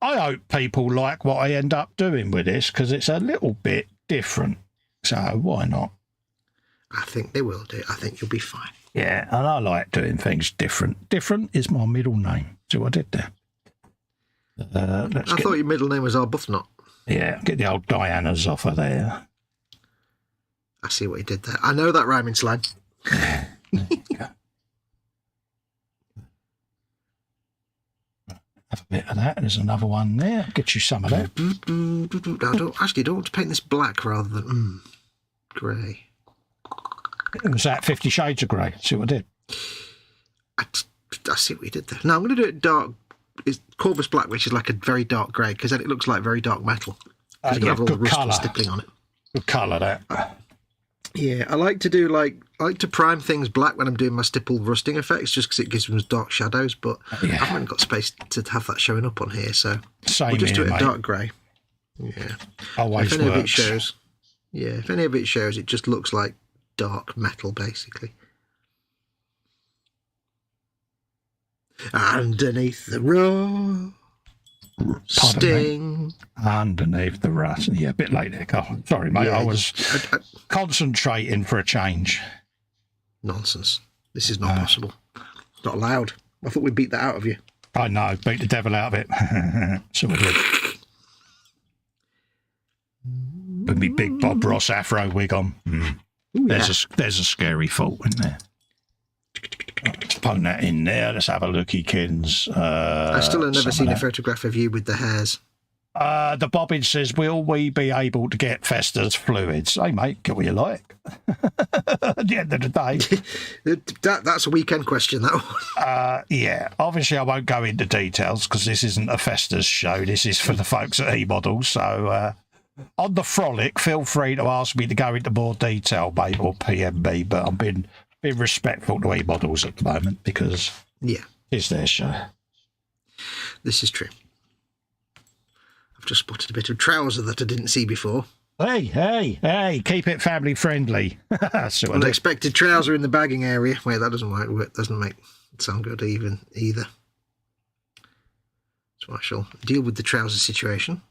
hope people like what I end up doing with this, because it's a little bit different. So why not? I think they will do. I think you'll be fine. Yeah, and I like doing things different. Different is my middle name. See what I did there? I thought your middle name was Arbuthnot. Yeah, get the old Dianas off of there. I see what you did there. I know that rhyming slang. There you go. Have a bit of that. There's another one there. Get you some of that. I don't want to paint this black rather than grey. It was that 50 Shades of Grey. See what I did? I see what you did there. No, I'm going to do it dark. It's Corvus Black, which is like a very dark grey, because then it looks like very dark metal. Because you have all the rust and stippling on it. Good colour, that. Yeah, I like to prime things black when I'm doing my stipple rusting effects, just because it gives them dark shadows. But I haven't got space to have that showing up on here, so we'll just do it in dark grey. Yeah, always if any works. of it shows, if any of it shows, it just looks like dark metal, basically. Underneath the rusting. Underneath the rust. Yeah, a bit late there, Carl. Sorry, mate. I was concentrating for a change. Nonsense. This is not possible. It's not allowed. I thought we'd beat that out of you. I know. Beat the devil out of it. So we did. With me big Bob Ross afro wig on. Ooh, there's a scary thought in there. Let's put that in there. Let's have a looky, kins. I still have never seen a photograph of you with the hairs. The bobbin says, will we be able to get Festa's fluids? Hey, mate, get what you like. At the end of the day. That's a weekend question, that one. Yeah, obviously I won't go into details because this isn't a Festa's show. This is for the folks at eModels. So on the frolic, feel free to ask me to go into more detail, mate, or PM me. But I'm being respectful to eModels at the moment because it's their show. This is true. I've just spotted a bit of trouser that I didn't see before. Hey, keep it family friendly. Unexpected trouser in the bagging area. Wait, that doesn't work. Doesn't make it sound good either. So I shall deal with the trouser situation.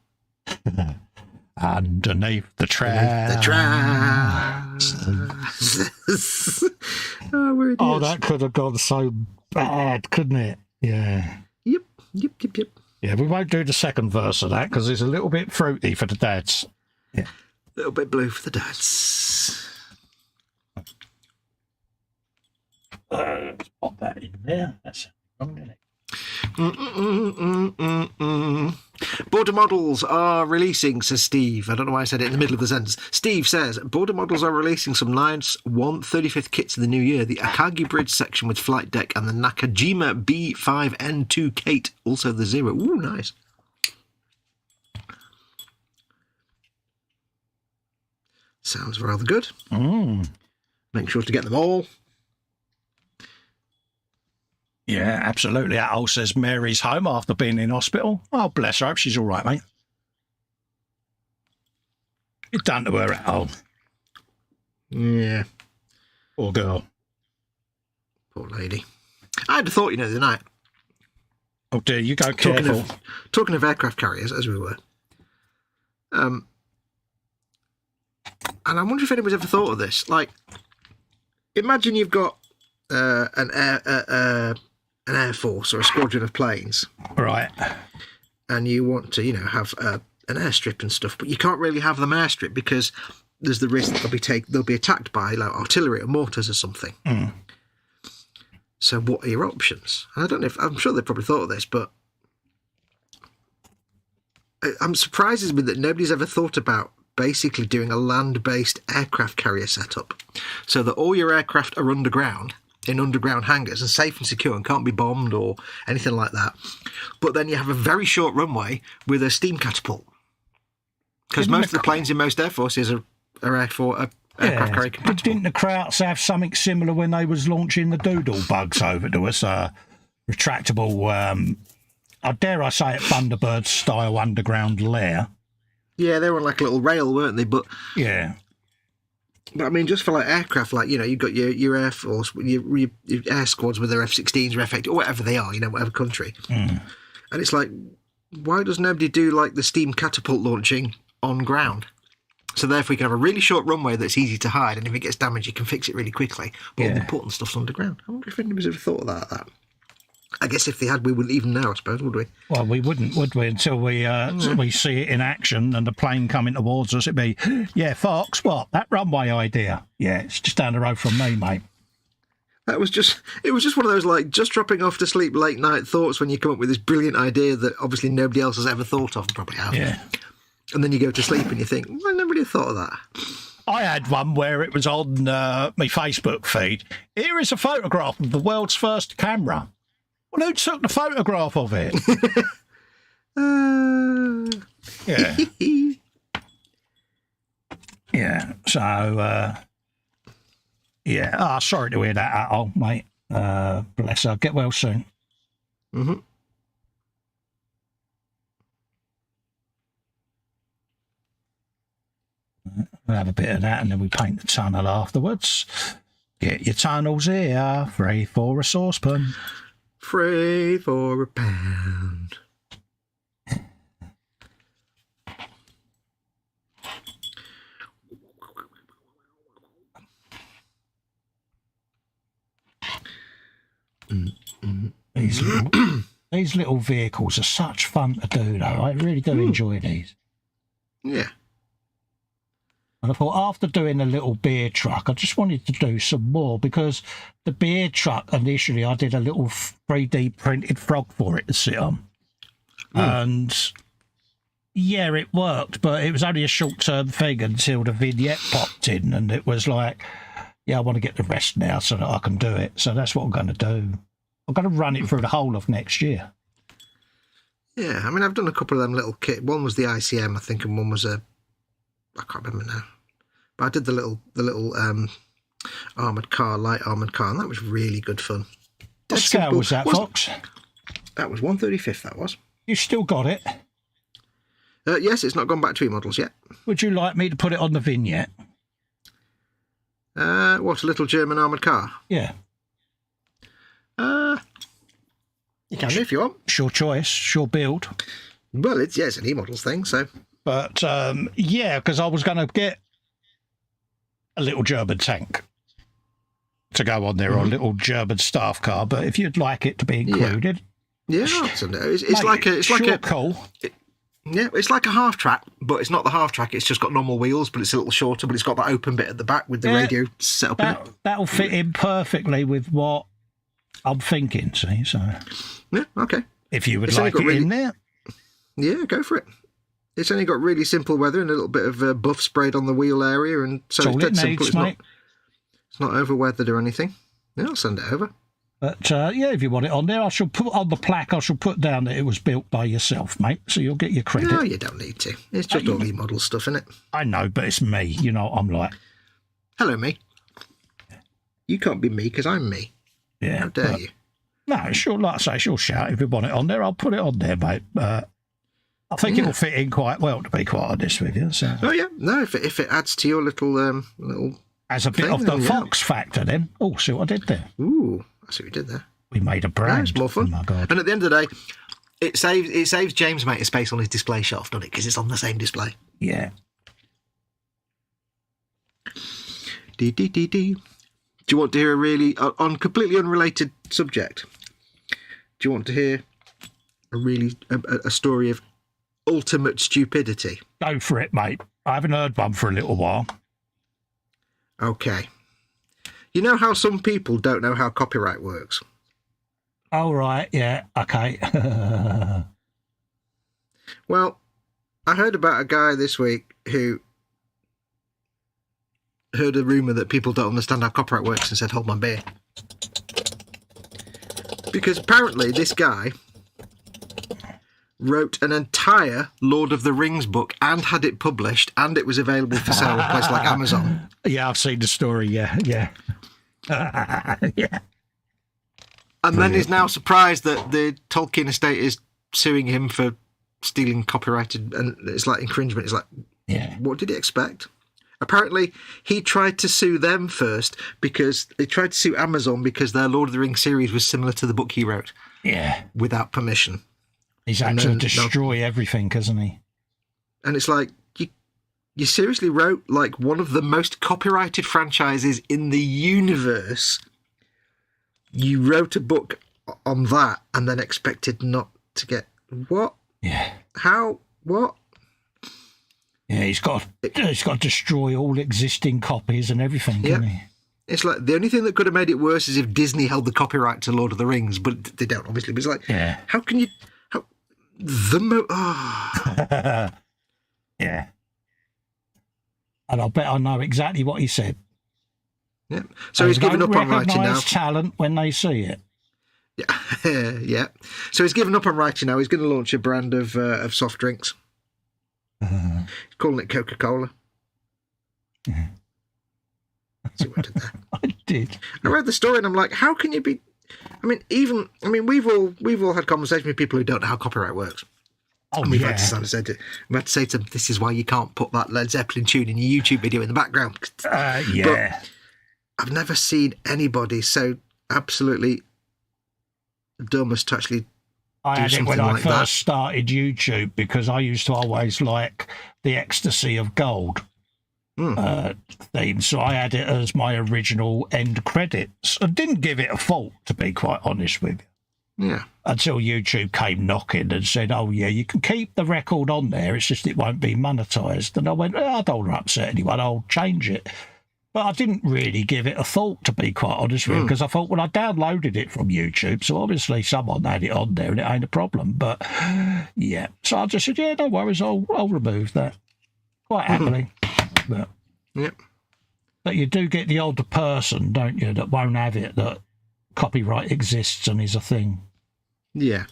Underneath the trouser. Oh, that could have gone so bad, couldn't it? Yeah. Yep. Yeah, we won't do the second verse of that because it's a little bit fruity for the dads. Yeah. A little bit blue for the dads. Let's pop that in there. That's wrong, isn't it? Border models are releasing, says Steve. I don't know why I said it in the middle of the sentence. Steve says, Border models are releasing some nice 1/35th kits in the new year. The Akagi Bridge section with flight deck and the Nakajima B5N2 Kate. Also the Zero. Ooh, nice. Sounds rather good. Make sure to get them all. Yeah, absolutely. Al says Mary's home after being in hospital. Oh, bless her. I hope she's all right, mate. It's done to her at home. Yeah. Poor girl. Poor lady. I had a thought, the other night. Oh, dear, you go careful. Talking of aircraft carriers, as we were. And I wonder if anyone's ever thought of this. Like, imagine you've got an air force or a squadron of planes, right? And you want to, have an airstrip and stuff, but you can't really have them airstrip because there's the risk that they'll be attacked by like artillery or mortars or something. So, what are your options? And I don't know I'm sure they probably thought of this, but I'm surprised me that nobody's ever thought about basically doing a land-based aircraft carrier setup, so that all your aircraft are underground. In underground hangars and safe and secure and can't be bombed or anything like that. But then you have a very short runway with a steam catapult. Because most of the planes in most air forces are aircraft carrier compatible. Didn't the Krauts have something similar when they was launching the Doodle bugs over to us? Retractable, dare I say it, Thunderbird style underground lair. Yeah, they were on like a little rail, weren't they? But yeah. But I mean, just for like aircraft, like, you've got your Air Force, your air squads with their F-16s or F-8, or whatever they are, whatever country. And it's like, why does nobody do like the steam catapult launching on ground? So therefore, you can have a really short runway that's easy to hide, and if it gets damaged, you can fix it really quickly. But all the important stuff's underground. I wonder if anybody's ever thought about that. I guess if they had, we wouldn't even know, I suppose, would we? Well, we wouldn't, would we, until we see it in action and the plane coming towards us. It'd be, yeah, Fox, what? That runway idea? Yeah, it's just down the road from me, mate. It was just one of those, like, just dropping off to sleep late night thoughts when you come up with this brilliant idea that obviously nobody else has ever thought of, and probably have. Yeah. And then you go to sleep and you think, well, nobody thought of that. I had one where it was on my Facebook feed. Here is a photograph of the world's first camera. Well, who took the photograph of it? Yeah. Yeah, so, yeah. Ah, sorry to hear that at all, mate. Bless her. Get well soon. Mm-hmm. We'll have a bit of that and then we paint the tunnel afterwards. Get your tunnels here. Free for a saucepan. Free for a pound. These little vehicles are such fun to do, though. I really do enjoy these. Yeah. And I thought after doing the little beer truck, I just wanted to do some more because the beer truck, initially I did a little 3D printed frog for it to sit on. And yeah, it worked, but it was only a short-term thing until the vignette popped in and it was like, yeah, I want to get the rest now so that I can do it. So that's what I'm going to do. I'm going to run it through the whole of next year. Yeah, I mean, I've done a couple of them little kit. One was the ICM, I think, and one was I can't remember now. But I did the little armoured car, light armoured car, and that was really good fun. What scale was that, Fox? That was 1/35, that was. You still got it? Yes, it's not gone back to eModels yet. Would you like me to put it on the vignette? What, a little German armoured car? Yeah. You can do if you want. It's your choice, it's your build. Well, it's an eModels thing, so. But, yeah, because I was going to get a little German tank to go on there, or a little German staff car, but if you'd like it to be included. Yeah, it's cool. It's like a half track, but it's not the half track, it's just got normal wheels, but it's a little shorter, but it's got that open bit at the back with the radio set up in it. That'll fit in perfectly with what I'm thinking, see, so. Yeah, okay. If you would like it in there. Yeah, go for it. It's only got really simple weather and a little bit of buff sprayed on the wheel area, and so it's dead simple. It's not over weathered or anything. Yeah, I'll send it over. But yeah, if you want it on there, I shall put on the plaque. I shall put down that it was built by yourself, mate. So you'll get your credit. No, you don't need to. It's just all eModel stuff, isn't it? I know, but it's me. You know, I'm like, hello, me. You can't be me because I'm me. Yeah, how dare you? No, sure. Like I say, she'll shout. If you want it on there, I'll put it on there, mate. I think it will fit in quite well, to be quite honest with you. So. Oh yeah, no. If it adds to your little as a bit of the Fox factor, then. Oh, see what I did there. Ooh, I see what you did there. We made a brand. It's more fun. Oh my God! And at the end of the day, it saves James mate a space on his display shelf, doesn't it? Because it's on the same display. Yeah. Do you want to hear a really on completely unrelated subject? Do you want to hear a story of ultimate stupidity? Go for it, mate. I haven't heard one for a little while. Okay. You know how some people don't know how copyright works? Oh, right. Yeah. Okay. Well, I heard about a guy this week who heard a rumour that people don't understand how copyright works and said, hold my beer. Because apparently this guy wrote an entire Lord of the Rings book and had it published, and it was available for sale on a place like Amazon. Yeah, I've seen the story. Yeah. Yeah. And then is now surprised that the Tolkien estate is suing him for stealing copyrighted, and it's like infringement. It's like, yeah. What did he expect? Apparently, he tried to sue them first because they tried to sue Amazon because their Lord of the Rings series was similar to the book he wrote. Yeah. Without permission. He's had to destroy everything, hasn't he? And it's like, You seriously wrote like one of the most copyrighted franchises in the universe. You wrote a book on that and then expected not to get what? Yeah. How? What? Yeah, he's got to destroy all existing copies and everything, Yeah. hasn't he? It's like the only thing that could have made it worse is if Disney held the copyright to Lord of the Rings, but they don't, obviously. But it's like, how can you? Yeah. And I bet I know exactly what he said. Yeah. So he's given up on writing now. Talent when they see it. Yeah, yeah. So he's given up on writing now. He's going to launch a brand of soft drinks. He's calling it Coca-Cola. Yeah. See what I did there? I did. I read the story and I'm like, how can you be? We've all had conversations with people who don't know how copyright works. Oh, and we've had to say to them, this is why you can't put that Led Zeppelin tune in your YouTube video in the background. Yeah. But I've never seen anybody so absolutely dumb as to actually I do had it something when I like first that. started YouTube because I used to always like the ecstasy of gold theme. So I had it as my original end credits. I didn't give it a thought, to be quite honest with you. Yeah. Until YouTube came knocking and said, oh, yeah, you can keep the record on there. It's just it won't be monetised. And I went, I don't want to upset anyone. I'll change it. But I didn't really give it a thought, to be quite honest with you, because I thought, well, I downloaded it from YouTube, so obviously someone had it on there and it ain't a problem. But, yeah. So I just said, yeah, no worries, I'll remove that. Quite happily. But, Yep. But you do get the older person, don't you, that won't have it, that copyright exists and is a thing. Yeah.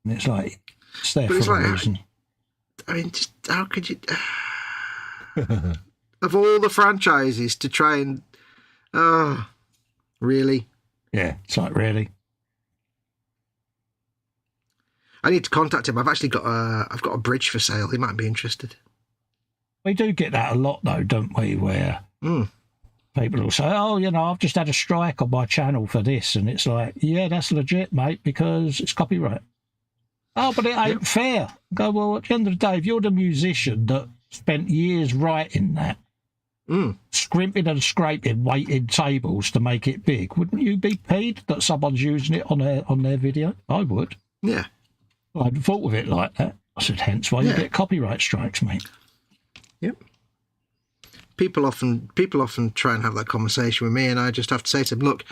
And it's like, it's there But for it's a like, reason. I mean, just how could you? Of all the franchises to try and, really? Yeah, it's like, really? I need to contact him. I've actually got a bridge for sale. He might be interested. We do get that a lot, though, don't we, where people will say, oh, I've just had a strike on my channel for this. And it's like, yeah, that's legit, mate, because it's copyright. Oh, but it ain't fair. Go, well, at the end of the day, if you're the musician that spent years writing that, scrimping and scraping, waiting tables to make it big, wouldn't you be paid that someone's using it on their video? I would. Yeah. I hadn't thought of it like that. I said, hence why you get copyright strikes, mate. Yep. People often try and have that conversation with me, and I just have to say to them, look,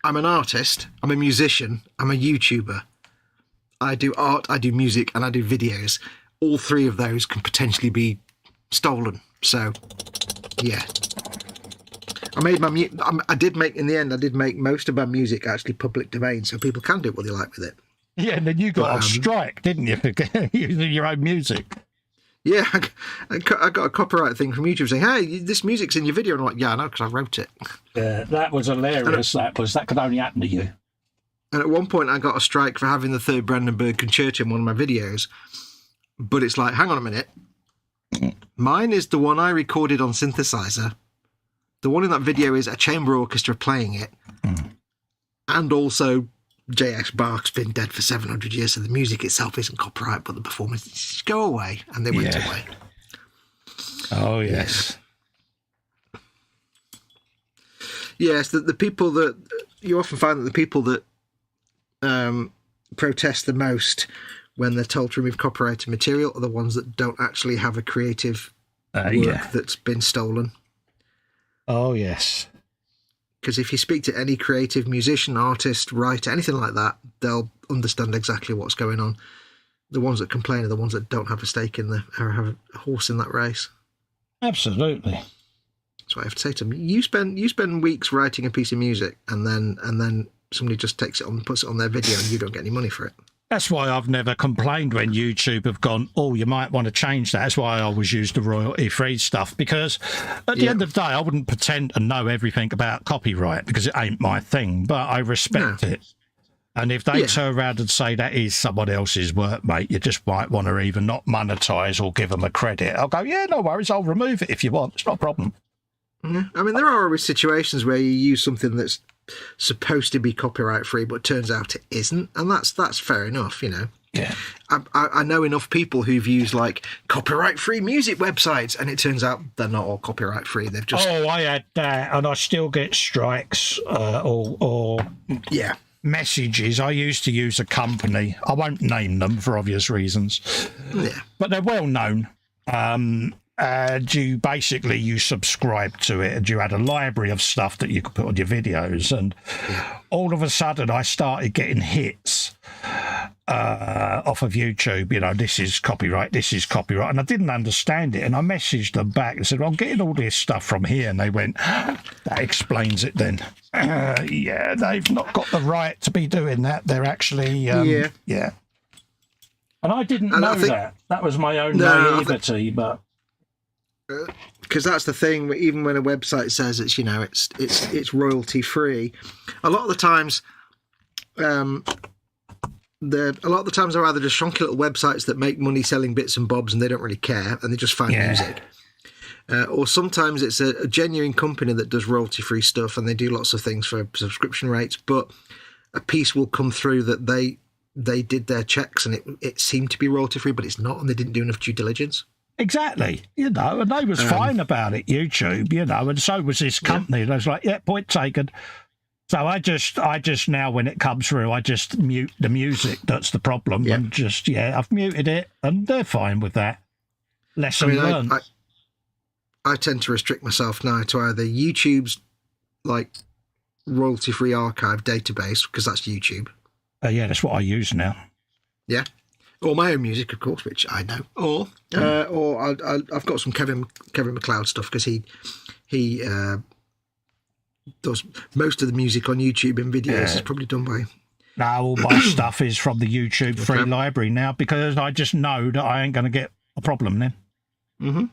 I'm an artist, I'm a musician, I'm a YouTuber. I do art, I do music, and I do videos. All three of those can potentially be stolen. So, yeah. I did make most of my music actually public domain, so people can do what they like with it. Yeah, and then you got on strike, didn't you, for using your own music? Yeah, I got a copyright thing from YouTube saying, hey, this music's in your video. And I'm like, yeah, I know, because I wrote it. Yeah, that was hilarious, that could only happen to you. And at one point, I got a strike for having the third Brandenburg Concerto in one of my videos. But it's like, hang on a minute. Mine is the one I recorded on synthesizer. The one in that video is a chamber orchestra playing it. And also, J.X. Bach's been dead for 700 years, so the music itself isn't copyright, but the performance, just go away. And they went away. Oh, yes. Yes, the people that, you often find that the people that protest the most when they're told to remove copyrighted material are the ones that don't actually have a creative work that's been stolen. Oh, yes. Because if you speak to any creative musician, artist, writer, anything like that, they'll understand exactly what's going on. The ones that complain are the ones that don't have a stake in or have a horse in that race. Absolutely. That's what I have to say to them. You spend weeks writing a piece of music, and then somebody just takes it on and puts it on their video, and you don't get any money for it. That's why I've never complained when YouTube have gone, oh, you might want to change that. That's why I always use the royalty-free stuff, because at the end of the day, I wouldn't pretend to know everything about copyright because it ain't my thing, but I respect it. And if they turn around and say that is someone else's work, mate, you just might want to either not monetize or give them a credit. I'll go, yeah, no worries, I'll remove it if you want. It's not a problem. Yeah. I mean, there are always situations where you use something that's supposed to be copyright free, but turns out it isn't, and that's fair enough, Yeah. I know enough people who've used like copyright-free music websites, and it turns out they're not all copyright-free. They've just I had that, and I still get strikes or messages. I used to use a company. I won't name them for obvious reasons, but they're well known. And you subscribe to it, and you had a library of stuff that you could put on your videos, and all of a sudden I started getting hits off of YouTube. You know, this is copyright, and I didn't understand it, and I messaged them back and said, well, I'm getting all this stuff from here, and they went, that explains it then. They've not got the right to be doing that. They're actually and I didn't know that. That was my own naivety, but because that's the thing. Even when a website says it's royalty free, a lot of the times, they're either just shonky little websites that make money selling bits and bobs, and they don't really care, and they just find music. Or sometimes it's a genuine company that does royalty free stuff, and they do lots of things for subscription rates. But a piece will come through that they did their checks, and it seemed to be royalty free, but it's not, and they didn't do enough due diligence. Exactly, and they was fine about it, YouTube, and so was this company. And I was like, point taken. So I just now, when it comes through, I just mute the music. That's the problem. And just, I've muted it, and they're fine with that. Lesson learned. I tend to restrict myself now to either YouTube's like royalty-free archive database, because that's YouTube. That's what I use now. Yeah. Or my own music, of course, which I know. Or I've got some Kevin MacLeod stuff, because he does most of the music on YouTube and videos is probably done by. Now all my stuff is from the YouTube free library now, because I just know that I ain't going to get a problem then. Mm-hmm.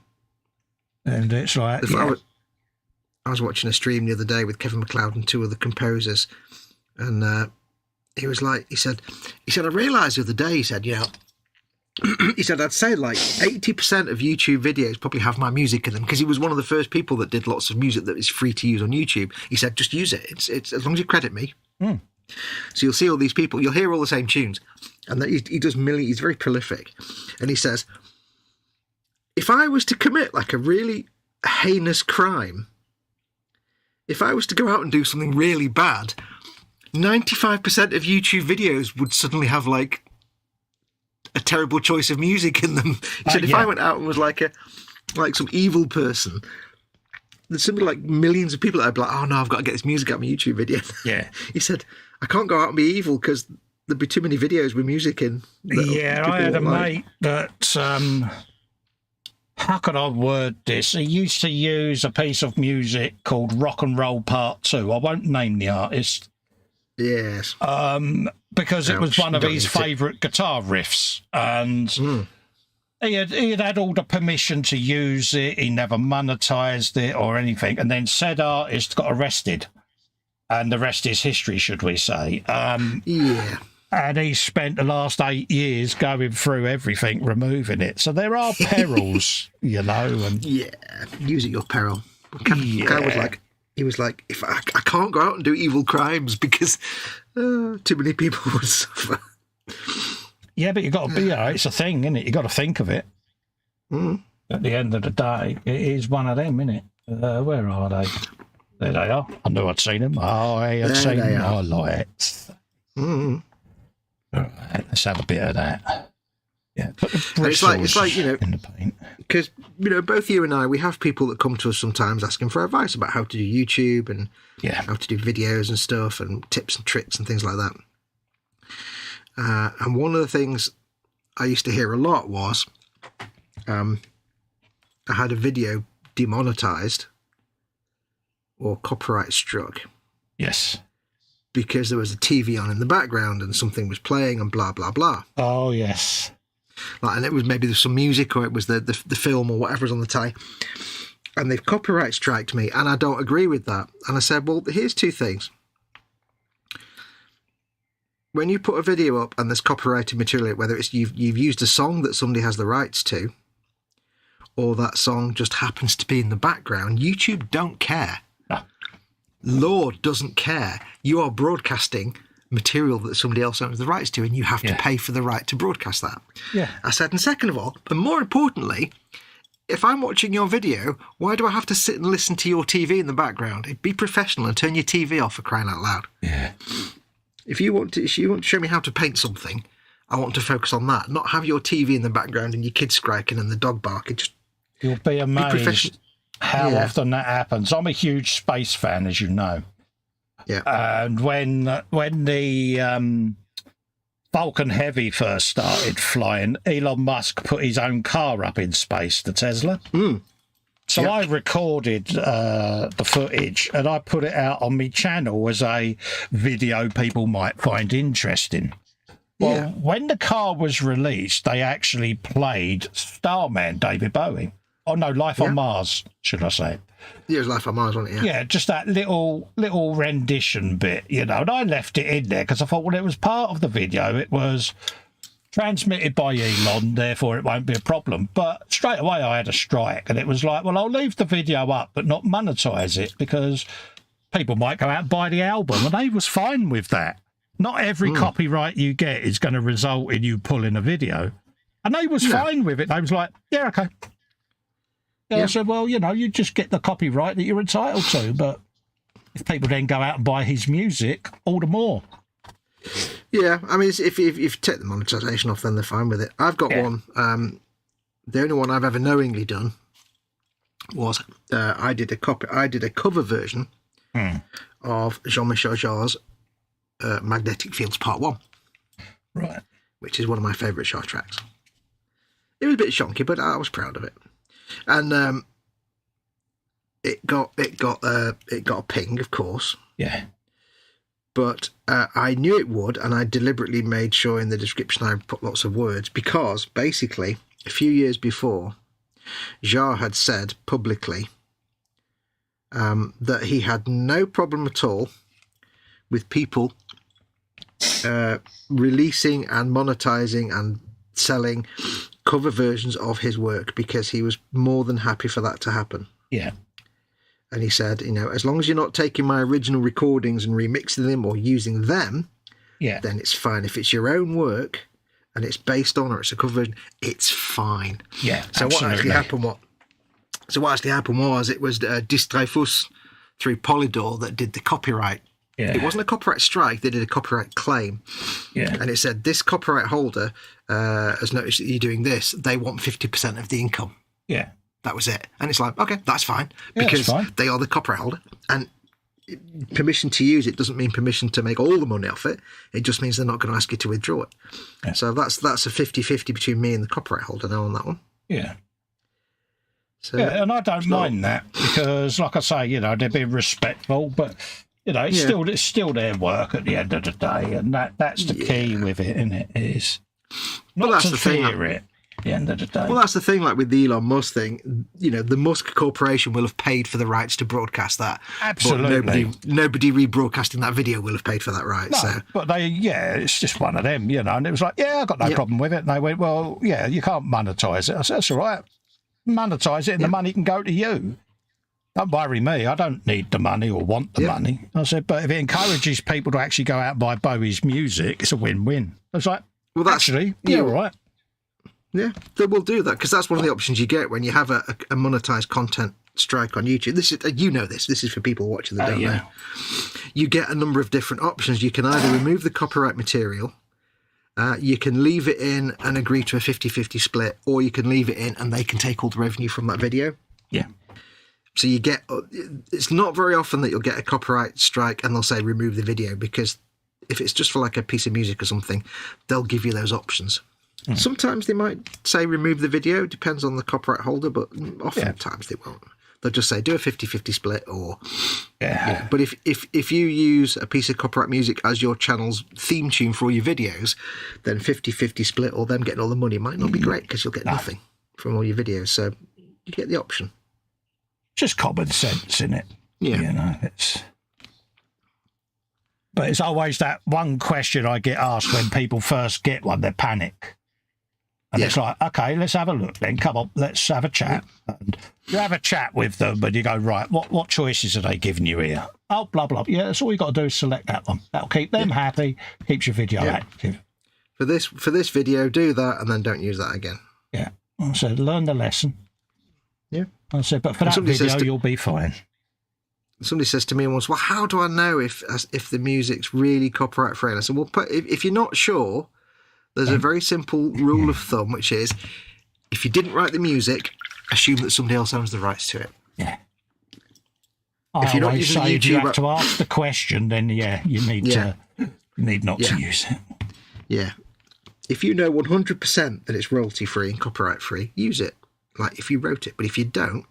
And it's like I was watching a stream the other day with Kevin MacLeod and two other composers, and he said, I realised the other day, he said, he said, I'd say like 80% of YouTube videos probably have my music in them, because he was one of the first people that did lots of music that is free to use on YouTube. He said, just use it. It's as long as you credit me. So you'll see all these people, you'll hear all the same tunes. And that he does he's very prolific. And he says, if I was to commit like a really heinous crime, if I was to go out and do something really bad, 95% of YouTube videos would suddenly have like a terrible choice of music in them. He said, if I went out and was like some evil person, there's something like millions of people that would be like, oh no, I've got to get this music out of my YouTube video. Yeah. He said, I can't go out and be evil because there'd be too many videos with music in. I had a mate that, how could I word this? He used to use a piece of music called Rock and Roll Part 2. I won't name the artist. Yes. Because it was one of his favourite guitar riffs, and he had all the permission to use it. He never monetised it or anything, and then said artist got arrested, and the rest is history, should we say? And he spent the last 8 years going through everything, removing it. So there are perils, and use at your peril. He was like, if I can't go out and do evil crimes because too many people would suffer. Yeah, but you've got to be there. It's a thing, isn't it? You've got to think of it. At the end of the day, it is one of them, isn't it? Where are they? There they are. I knew I'd seen them. I had seen them. I like it. All right, let's have a bit of that. Yeah, put the bristles in the paint. Because, both you and I, we have people that come to us sometimes asking for advice about how to do YouTube and how to do videos and stuff and tips and tricks and things like that. And one of the things I used to hear a lot was I had a video demonetized or copyright struck. Yes. Because there was a TV on in the background and something was playing and blah, blah, blah. Oh, yes. And it was maybe there's some music or it was the film or whatever's on the tie. And they've copyright striked me and I don't agree with that. And I said, well, here's two things. When you put a video up and there's copyrighted material, whether it's you've used a song that somebody has the rights to, or that song just happens to be in the background, YouTube don't care. No. Law doesn't care. You are broadcasting material that somebody else owns the rights to, and you have to pay for the right to broadcast that. Yeah. I said, and second of all, and more importantly, if I'm watching your video, why do I have to sit and listen to your TV in the background? Be professional and turn your TV off, for crying out loud. Yeah. If you want to show me how to paint something, I want to focus on that, not have your TV in the background and your kids scraking and the dog barking. Just You'll be amazed how often that happens. I'm a huge space fan, as you know. Yeah. And when the Falcon Heavy first started flying, Elon Musk put his own car up in space, the Tesla. So I recorded the footage and I put it out on my channel as a video people might find interesting. Well, when the car was released, they actually played Starman, David Bowie. Oh, no, Life on Mars, should I say. Yeah, it was Life on Mars, wasn't it? Yeah, just that little rendition bit, you know. And I left it in there because I thought, well, it was part of the video. It was transmitted by Elon, therefore it won't be a problem. But straight away I had a strike, and it was like, well, I'll leave the video up but not monetize it because people might go out and buy the album. And they was fine with that. Not every copyright you get is going to result in you pulling a video. And they was fine with it. They was like, yeah, okay. I said, well, you know, you just get the copyright that you're entitled to. But if people then go out and buy his music, all the more. Yeah, I mean, if you take the monetization off, then they're fine with it. I've got one. The only one I've ever knowingly done was I did a cover version of Jean-Michel Jarre's Magnetic Fields Part 1. Right. Which is one of my favourite Jarre tracks. It was a bit shonky, but I was proud of it. And it got a ping, of course. Yeah. But I knew it would, and I deliberately made sure in the description I put lots of words, because basically, a few years before, Jarre had said publicly that he had no problem at all with people releasing and monetizing and selling cover versions of his work, because he was more than happy for that to happen. Yeah. And he said, you know, as long as you're not taking my original recordings and remixing them or using them, then it's fine. If it's your own work and it's based on, or it's a cover version, it's fine. Yeah, so absolutely. what actually happened was it was Distrifus through Polydor that did the copyright. Yeah. It wasn't a copyright strike, they did a copyright claim. Yeah. And it said, this copyright holder has noticed that you're doing this. They want 50% of the income. Yeah. That was it. And it's like, okay, that's fine, because they are the copyright holder. And permission to use it doesn't mean permission to make all the money off it. It just means they're not going to ask you to withdraw it. Yeah. So that's a 50-50 between me and the copyright holder now on that one. Yeah. So, and I don't mind that, because, like I say, you know, they're being respectful, but, you know, it's still their work at the end of the day, and that's the key with it, isn't it? Is not to fear it. At the end of the day. Well, that's the thing, like with the Elon Musk thing, you know, the Musk Corporation will have paid for the rights to broadcast that. Absolutely. But nobody rebroadcasting that video will have paid for that right. No, so. But it's just one of them, you know, and it was like, I got no problem with it. And they went, well, you can't monetize it. I said, that's all right. Monetize it and the money can go to you. Don't worry me. I don't need the money or want the money. I said, but if it encourages people to actually go out and buy Bowie's music, it's a win-win. I was like, well, that's actually, all right. Yeah, they will do that, because that's one of the options you get when you have a monetized content strike on YouTube. This is, you know, this is for people watching that don't know. You get a number of different options. You can either remove the copyright material, you can leave it in and agree to a 50-50 split, or you can leave it in and they can take all the revenue from that video. Yeah. So you get, it's not very often that you'll get a copyright strike and they'll say remove the video, because if it's just for like a piece of music or something, they'll give you those options. Sometimes they might say remove the video, depends on the copyright holder, but oftentimes they won't. They'll just say do a 50-50 split, or you know. But if you use a piece of copyright music as your channel's theme tune for all your videos, then 50-50 split or them getting all the money might not be great, because you'll get nothing from all your videos. So you get the option. Just common sense, isn't it? Yeah. You know, but it's always that one question I get asked when people first get one, they panic. And it's like, okay, let's have a look then. Come on, let's have a chat. And you have a chat with them and you go, right, what choices are they giving you here? Oh, blah, blah. Yeah, that's all you got to do is select that one. That'll keep them happy, keeps your video active. For this video, do that and then don't use that again. Yeah. I said, learn the lesson. Yeah. I said, but for that video, you'll be fine. Somebody says to me once, well, how do I know if the music's really copyright free? And I said, well, if you're not sure, there's a very simple rule of thumb, which is if you didn't write the music, assume that somebody else owns the rights to it. Yeah. If you're not using say YouTube, if you have to ask the question, then you need not to use it. Yeah. If you know 100% that it's royalty free and copyright free, use it. Like if you wrote it. But if you don't,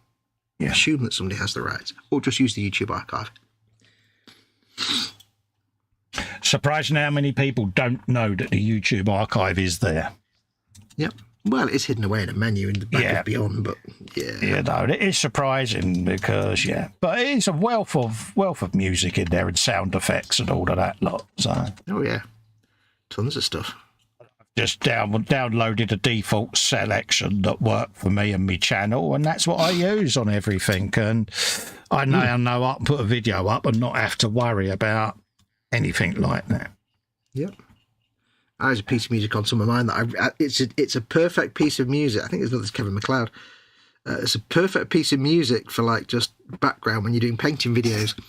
assume that somebody has the rights, or just use the YouTube archive. Surprising how many people don't know that the YouTube archive is there. Yep. Well, it's hidden away in a menu in the back of Beyond, but Yeah, no, it is surprising because, but it is a wealth of music in there and sound effects and all of that lot. So. Oh, yeah. Tons of stuff. Just downloaded a default selection that worked for me and my channel, and that's what I use on everything. And I know I can put a video up and not have to worry about anything like that. Yep. There's a piece of music on some of mine that it's a perfect piece of music. I think there's another Kevin MacLeod. It's a perfect piece of music for like just background when you're doing painting videos.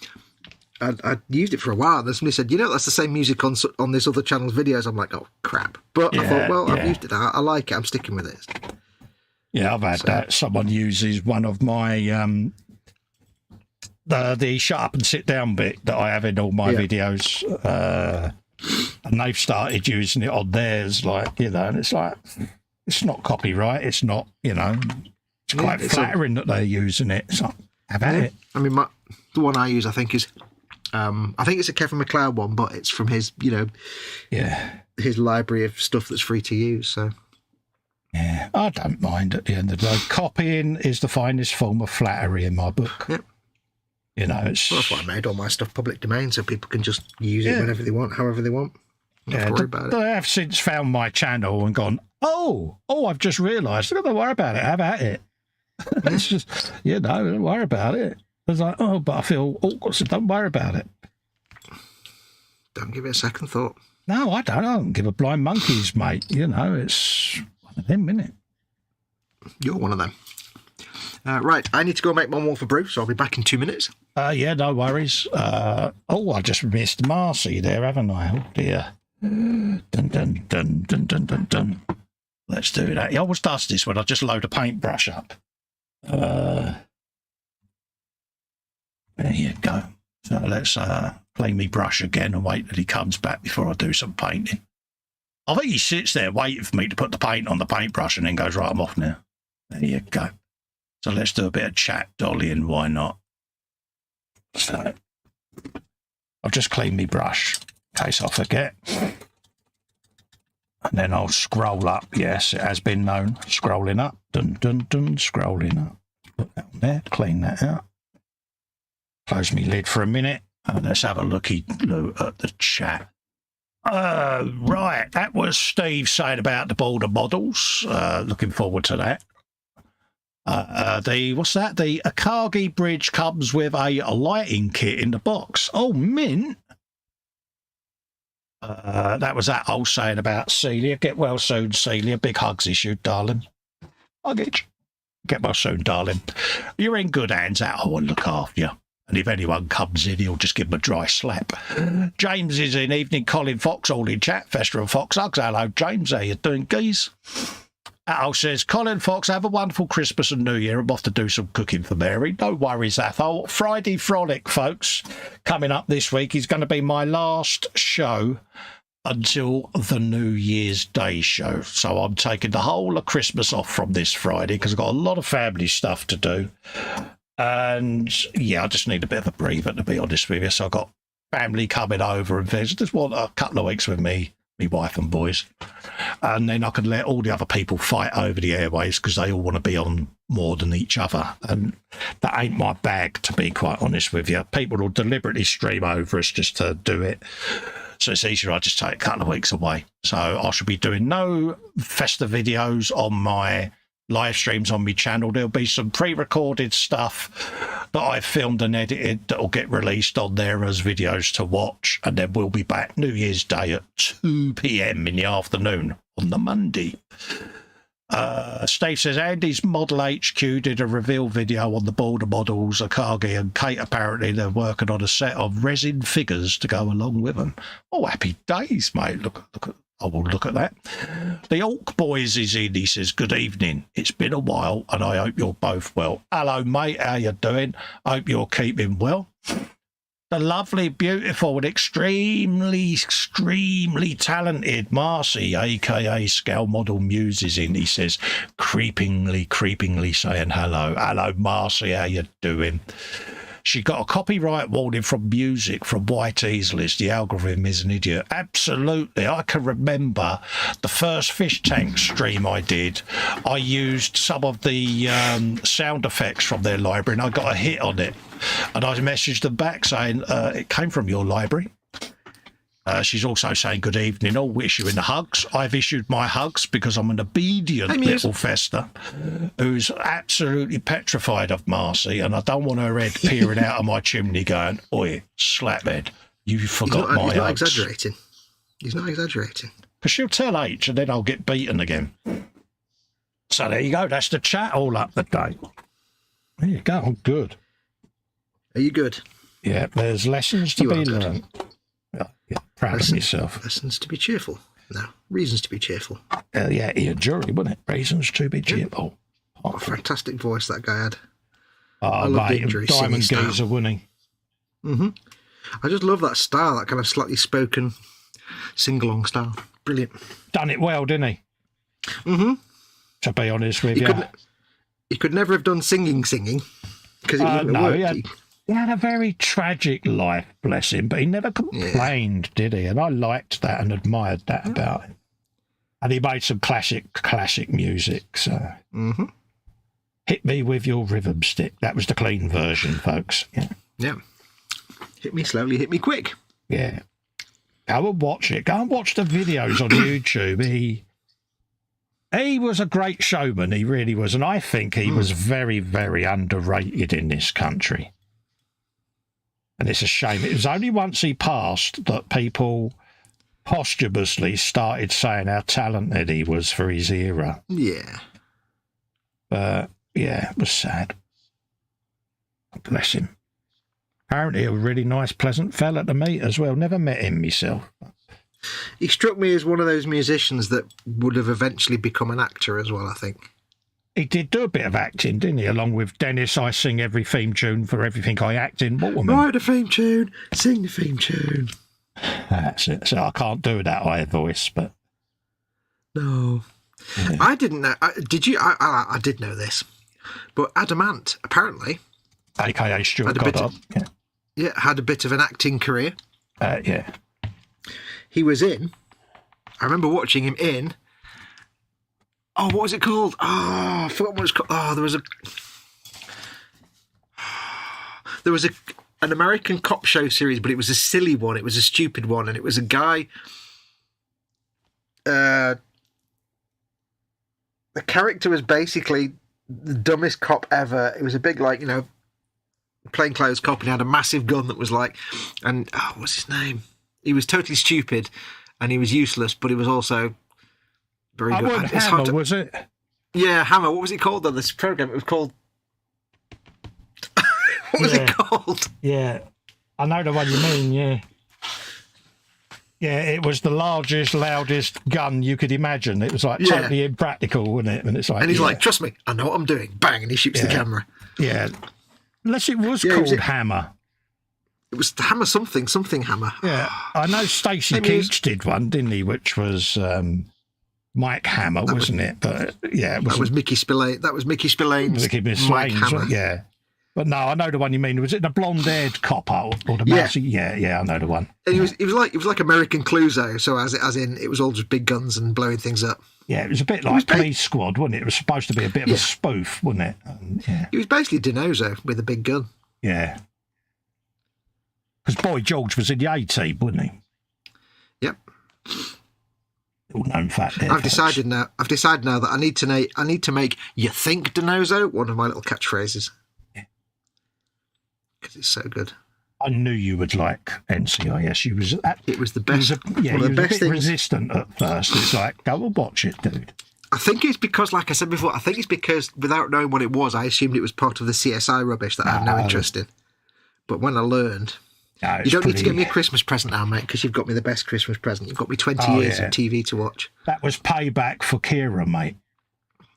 I used it for a while. Then somebody said, that's the same music on this other channel's videos. I'm like, oh crap! But I thought, well, I've used it. I like it. I'm sticking with it. Yeah, I've had that. Someone uses one of my the shut up and sit down bit that I have in all my videos, and they've started using it on theirs. Like and it's like it's not copyright. It's not it's quite flattering that they're using it. So have at it. I mean, the one I use, I think is. I think it's a Kevin MacLeod one, but it's from his, his library of stuff that's free to use. So, yeah, I don't mind at the end of the day. Copying is the finest form of flattery in my book. Yep. It's that's why I made all my stuff public domain, so people can just use it whenever they want, however they want. Don't have to worry about it. I have since found my channel and gone, oh, I've just realised. Don't worry about it. Have at it. It's just, don't worry about it. I was like, but I feel awkward, so don't worry about it. Don't give it a second thought. No, I don't give a blind monkeys, mate. It's one of them, isn't it? You're one of them. Right, I need to go make one more for brew, so I'll be back in 2 minutes. No worries. I just missed Marcy there, haven't I? Oh, dear. Dun, dun, dun, dun, dun, dun, dun. Let's do that. He always does this when I just load a paintbrush up. There you go. So let's play me brush again and wait till he comes back before I do some painting. I think he sits there waiting for me to put the paint on the paintbrush and then goes, right, I'm off now. There you go. So let's do a bit of chat, Dolly, and why not? So I'll just clean me brush in case I forget. And then I'll scroll up. Yes, it has been known. Scrolling up. Dun, dun, dun, scrolling up. Put that on there. Clean that out. Close me lid for a minute. And let's have a looky at the chat. Right. That was Steve saying about the border models. Looking forward to that. What's that? The Akagi bridge comes with a lighting kit in the box. Oh, mint. That was that old saying about Celia. Get well soon, Celia. Big hugs issued, darling. Huggage. Get well soon, darling. You're in good hands. I will look after you. And if anyone comes in, he'll just give them a dry slap. James is in. Evening. Colin Fox, all in chat. Festa and Foxx hugs. Hello, James. How you doing, geez? Athol says, Colin Fox, have a wonderful Christmas and New Year. I'm off to do some cooking for Mary. No worries, Athol. Friday Frolic, folks, coming up this week is going to be my last show until the New Year's Day show. So I'm taking the whole of Christmas off from this Friday because I've got a lot of family stuff to do. And, I just need a bit of a breather, to be honest with you. So I've got family coming over and things. Just want a couple of weeks with me wife and boys, and then I can let all the other people fight over the airways because they all want to be on more than each other, and that ain't my bag, to be quite honest with you. People will deliberately stream over us just to do it. So it's easier. I just take a couple of weeks away. So I should be doing no Festa videos on my live streams on my channel. There'll be some pre-recorded stuff that I've filmed and edited that will get released on there as videos to watch. And then we'll be back New Year's Day at 2 p.m. in the afternoon on the Monday. Steve says, Andy's Model HQ did a reveal video on the border models, Akagi and Kate. Apparently they're working on a set of resin figures to go along with them. Oh, happy days, mate. Look, I will look at that. The Orc Boys is in. He says, good evening. It's been a while and I hope you're both well. Hello, mate. How you doing? Hope you're keeping well. The lovely, beautiful, and extremely talented Marcy, a.k.a. Scale Model Muse, is in. He says, creepingly saying hello. Hello, Marcy, how you doing? She got a copyright warning from music from YT's list. The algorithm is an idiot. Absolutely. I can remember the first Fish Tank stream I did. I used some of the sound effects from their library and I got a hit on it. And I messaged them back saying, it came from your library. She's also saying, good evening, all issuing the hugs. I've issued my hugs because I'm an obedient little Festa who's absolutely petrified of Marcy, and I don't want her head peering out of my chimney going, oi, slaphead, you forgot my hugs. He's not exaggerating. He's not exaggerating. Because she'll tell H and then I'll get beaten again. So there you go. That's the chat all up the day. There you go. I'm good. Are you good? Yeah, there's lessons to be learned. Yeah, proud of myself. Lessons to be cheerful. No, reasons to be cheerful. Yeah, Ian Jury, wasn't it? Reasons to be cheerful. What a fantastic voice that guy had. Oh, mate, Diamond Geezer, wasn't he? Mm-hmm. I just love that style, that kind of slightly spoken sing-along style. Brilliant. Done it well, didn't he? Mm-hmm. To be honest with you. He could never have done singing, because it wouldn't have worked. He had a very tragic life, bless him, but he never complained, did he? And I liked that and admired that about him. And he made some classic music. So, Hit me with your rhythm stick. That was the clean version, folks. Yeah. Hit me slowly, hit me quick. Yeah. Go and watch it. Go and watch the videos on YouTube. He was a great showman. He really was. And I think he was very, very underrated in this country. And it's a shame. It was only once he passed that people posthumously started saying how talented he was for his era. Yeah. But, yeah, it was sad. Bless him. Apparently a really nice, pleasant fella to meet as well. Never met him myself. He struck me as one of those musicians that would have eventually become an actor as well, I think. He did do a bit of acting, didn't he? Along with Dennis, I sing every theme tune for everything I act in. Waterman. Write a theme tune, sing the theme tune. That's it. So I can't do that high voice, but... No. Yeah. I didn't know. Did you? I did know this. But Adamant, apparently... A.K.A. Stuart Goddard. Had a bit of an acting career. Yeah. He was in... I remember watching him in... Oh, what was it called? Oh, I forgot what it was called. Oh, there was an American cop show series, but it was a silly one. It was a stupid one, and it was a guy. The character was basically the dumbest cop ever. It was a big, plainclothes cop, and he had a massive gun that was what's his name? He was totally stupid, and he was useless, but he was also. Very good. Hammer, was it? Yeah, Hammer. What was it called, though? This program, it was called... What was it called? Yeah, I know the one you mean, yeah. Yeah, it was the largest, loudest gun you could imagine. It was totally impractical, wasn't it? And it's and he's like, trust me, I know what I'm doing. Bang, and he shoots the camera. Yeah. Unless it was called Hammer. It was Hammer something Hammer. Yeah, I know Stacey Keach did one, didn't he? Which was... Mike Hammer, wasn't it? But yeah, that was Mickey Spillane. That was Mickey Spillane's Mike Hammer. Yeah, but no, I know the one you mean. Was it the blonde-haired copper or the mousy? Yeah, I know the one. And he was like American Clouseau. So as in, it was all just big guns and blowing things up. Yeah, it was a bit like Police Squad, wasn't it? It was supposed to be a bit of a spoof, wasn't it? Yeah, he was basically Dinozo with a big gun. Yeah, because Boy George was in the A-Team, wasn't he? Yep. Little known fact there. I've decided now that I need to make "You think, Denozo" one of my little catchphrases. Because it's so good. I knew you would like NCIS. It was the best. You was a bit resistant at first. It's like, go and watch it, dude. I think it's because, like I said before, without knowing what it was, I assumed it was part of the CSI rubbish that I had no interest in. But when I learned, you don't need to get me a Christmas present now, mate, because you've got me the best Christmas present. You've got me 20 years of TV to watch. That was payback for Kira, mate.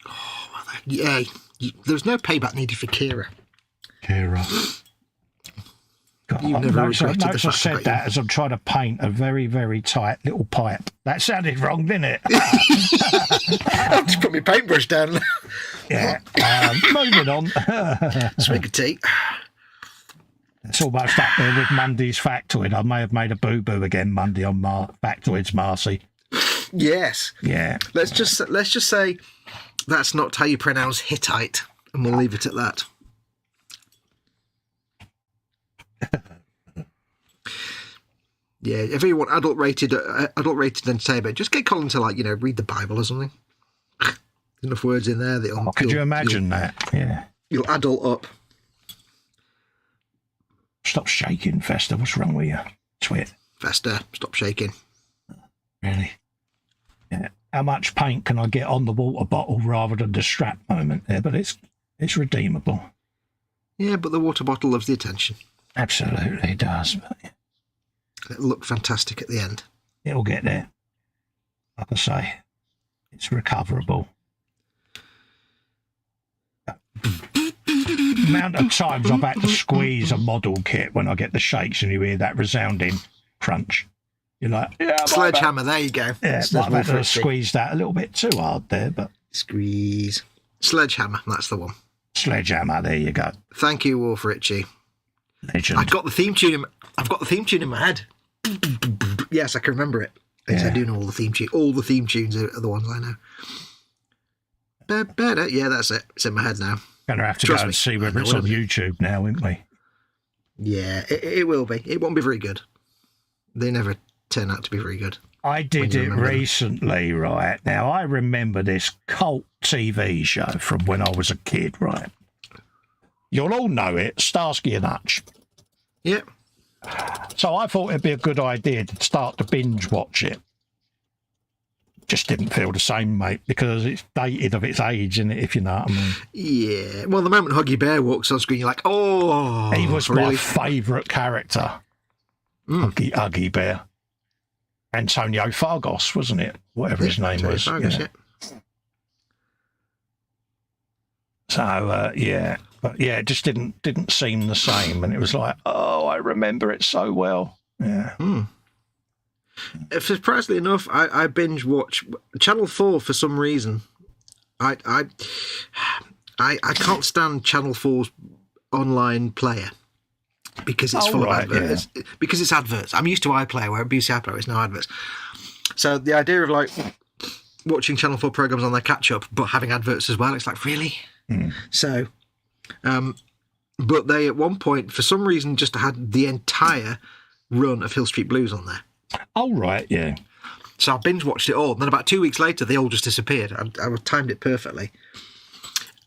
Oh, well, yeah. There was no payback needed for Kira. God, You've never regretted the fact I said that as I'm trying to paint a very, very tight little pipe. That sounded wrong, didn't it? I've just put my paintbrush down. Yeah. Moving on. Swig of tea. It's almost up there with Monday's factoid. I may have made a boo-boo again Monday on factoids, Marcy. Yes. Yeah. Let's just say that's not how you pronounce Hittite, and we'll leave it at that. Yeah, if you want adult rated entertainment, just get Colin to read the Bible or something. Enough words in there that could you imagine that? Yeah. You'll adult up. Stop shaking, Festa. What's wrong with you? Twit. Festa, stop shaking. Really? Yeah. How much paint can I get on the water bottle rather than the strap moment there? But it's redeemable. Yeah, but the water bottle loves the attention. Absolutely it does. But it'll look fantastic at the end. It'll get there. Like I say, it's recoverable. The amount of times I've had to squeeze a model kit when I get the shakes and you hear that resounding crunch. You're like, yeah, sledgehammer, there you go. Yeah, I've had to squeeze that a little bit too hard there, but squeeze. Sledgehammer, that's the one. Sledgehammer, there you go. Thank you, Wolf Ritchie. Legend. I've got the theme tune in my head. Yes, I can remember it. Yes, I do know all the theme tunes. All the theme tunes are the ones I know. Better. Yeah, that's it. It's in my head now. Going to have to go and see whether it's on YouTube now, won't we? Yeah, it will be. It won't be very good. They never turn out to be very good. I did it recently, right? Now, I remember this cult TV show from when I was a kid, right? You'll all know it, Starsky and Hutch. Yep. So I thought it'd be a good idea to start to binge watch it. Just didn't feel the same, mate, because it's dated of its age, isn't it, if you know what I mean? Yeah. Well, the moment Huggy Bear walks on screen, you're like, oh. He was my favourite character, Huggy Bear. Antonio Fargos, wasn't it? Whatever his name was. Fargos, yeah. So, yeah. But, yeah, it just didn't seem the same. And it was like, oh, I remember it so well. Yeah. Surprisingly enough, I binge watch Channel 4 for some reason. I can't stand Channel 4's online player because it's full of adverts. Yeah. Because it's adverts. I'm used to iPlayer, where BBC iPlayer is no adverts. So the idea of watching Channel 4 programs on their catch up, but having adverts as well, it's like, really? So, but they at one point, for some reason, just had the entire run of Hill Street Blues on there. Oh, right, yeah. So I binge watched it all. And then about 2 weeks later, they all just disappeared. I timed it perfectly.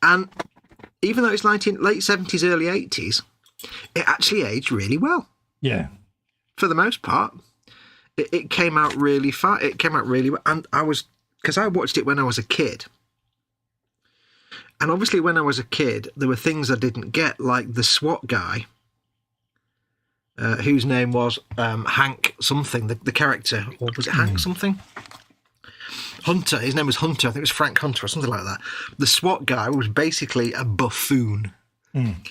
And even though it's late 70s, early 80s, it actually aged really well. Yeah. For the most part. It came out really fast. It came out really well. And because I watched it when I was a kid. And obviously when I was a kid, there were things I didn't get, like the SWAT guy. Whose name was Hank something, the character, or was it Hank something? Hunter. His name was Hunter. I think it was Frank Hunter or something like that. The SWAT guy was basically a buffoon.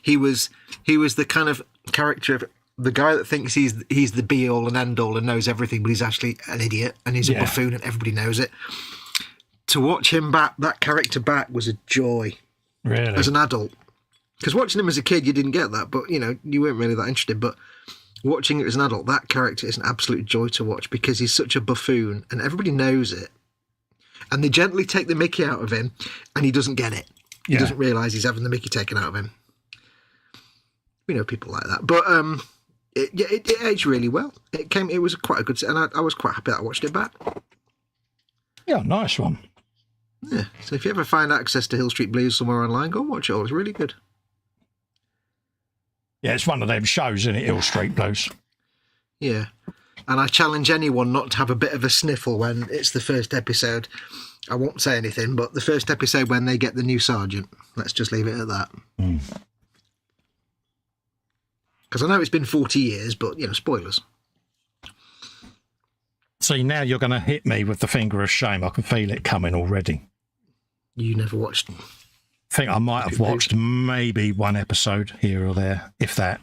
He was the kind of character of the guy that thinks he's the be all and end all and knows everything, but he's actually an idiot and he's a buffoon and everybody knows it. To watch him that character back was a joy. Really? As an adult. Because watching him as a kid, you didn't get that, but you weren't really that interested. But watching it as an adult, that character is an absolute joy to watch because he's such a buffoon and everybody knows it. And they gently take the mickey out of him and he doesn't get it. He doesn't realise he's having the mickey taken out of him. We know people like that. But It aged really well. It was quite a good, and I was quite happy that I watched it back. Yeah, nice one. Yeah. So if you ever find access to Hill Street Blues somewhere online, go and watch it all. It's really good. Yeah, it's one of them shows, isn't it, Hill Street Blues? Yeah. And I challenge anyone not to have a bit of a sniffle when it's the first episode. I won't say anything, but the first episode when they get the new sergeant. Let's just leave it at that. Because I know it's been 40 years, but, spoilers. See, now you're going to hit me with the finger of shame. I can feel it coming already. You never watched them. I think I might have watched maybe one episode here or there, if that.